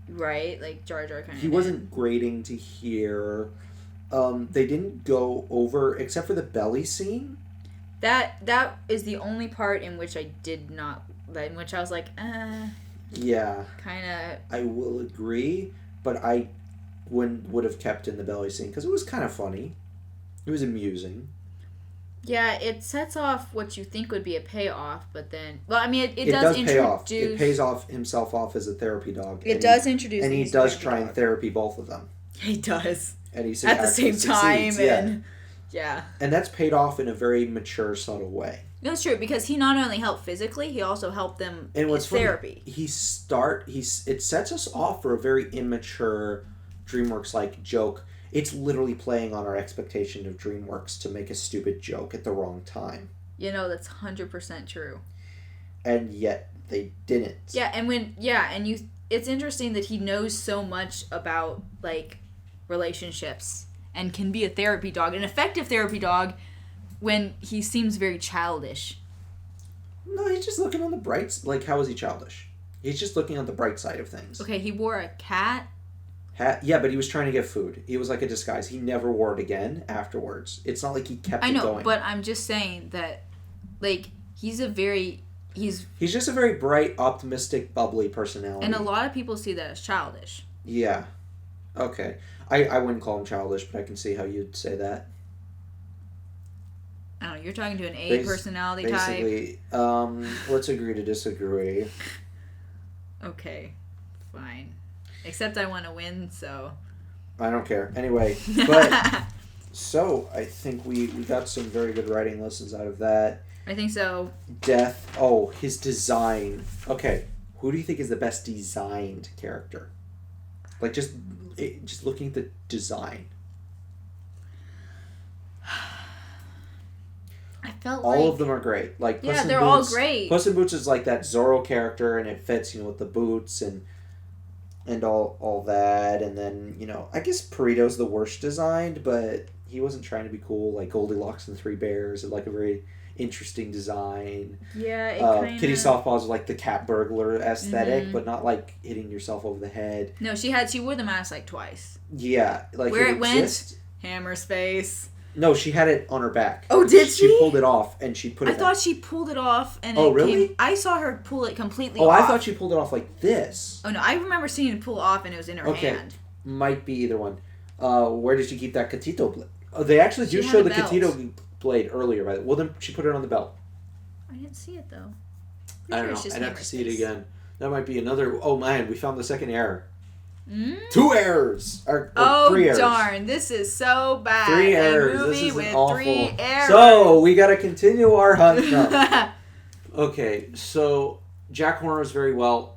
Right, like Jar Jar kind of. He wasn't grating to hear. They didn't go over, except for the belly scene. That is the only part in which I did not... in which I was like, yeah. Kind of. I will agree, but I would have kept in the belly scene because it was kind of funny. It was amusing. Yeah, it sets off what you think would be a payoff, but then... Well, I mean, it does introduce... pay off. It pays off himself off as a therapy dog. It does introduce... And he does try and therapy both of them. He does. And he at the same time. And, yeah. And that's paid off in a very mature, subtle way. That's true, because he not only helped physically, he also helped them in therapy. It sets us off for a very immature DreamWorks-like joke. It's literally playing on our expectation of DreamWorks to make a stupid joke at the wrong time. That's 100% true. And yet they didn't. Yeah, it's interesting that he knows so much about like relationships and can be a therapy dog, an effective therapy dog, when he seems very childish. No, he's just looking on the bright... Like, how is he childish? He's just looking on the bright side of things. Okay, he wore a cat. Hat? Yeah, but he was trying to get food. He was like a disguise. He never wore it again afterwards. It's not like he kept it going. I know, but I'm just saying that, like, he's just a very bright, optimistic, bubbly personality. And a lot of people see that as childish. Yeah. Okay. I wouldn't call him childish, but I can see how you'd say that. I don't know, you're talking to an A personality type. Basically, let's agree to disagree. Okay, fine. Except I want to win, so. I don't care. Anyway, but so I think we got some very good writing lessons out of that. I think so. Death. Oh, his design. Okay, who do you think is the best designed character? Like just looking at the design. I felt all of them are great. Like Puss in they're Boots, all great. Puss in Boots is like that Zorro character, and it fits, with the boots and all that. And then I guess Burrito's the worst designed, but he wasn't trying to be cool. Like Goldilocks and Three Bears, like a very interesting design. Yeah, Kitty Softpaws is like the cat burglar aesthetic, but not like hitting yourself over the head. No, she wore the mask like twice. Yeah, like where it went, hammer space. No, she had it on her back. Oh, did she? She pulled it off and she put it. I thought she pulled it off and. Oh, really? I saw her pull it completely. Oh, off. I thought she pulled it off like this. Oh no, I remember seeing it pull off and it was in her hand. Might be either one. Where did she keep that Catito blade? Oh, they actually do show the Catito blade earlier. By the way. Well, then she put it on the belt. I didn't see it though. I don't know. I'd have to see it again. That might be another. Oh man, we found the second error. 2 errors. Or 3 errors. Darn! This is so bad. 3 errors. A movie this is with awful. 3 errors. So we got to continue our hunt. No. Okay, so Jack Horner is very well.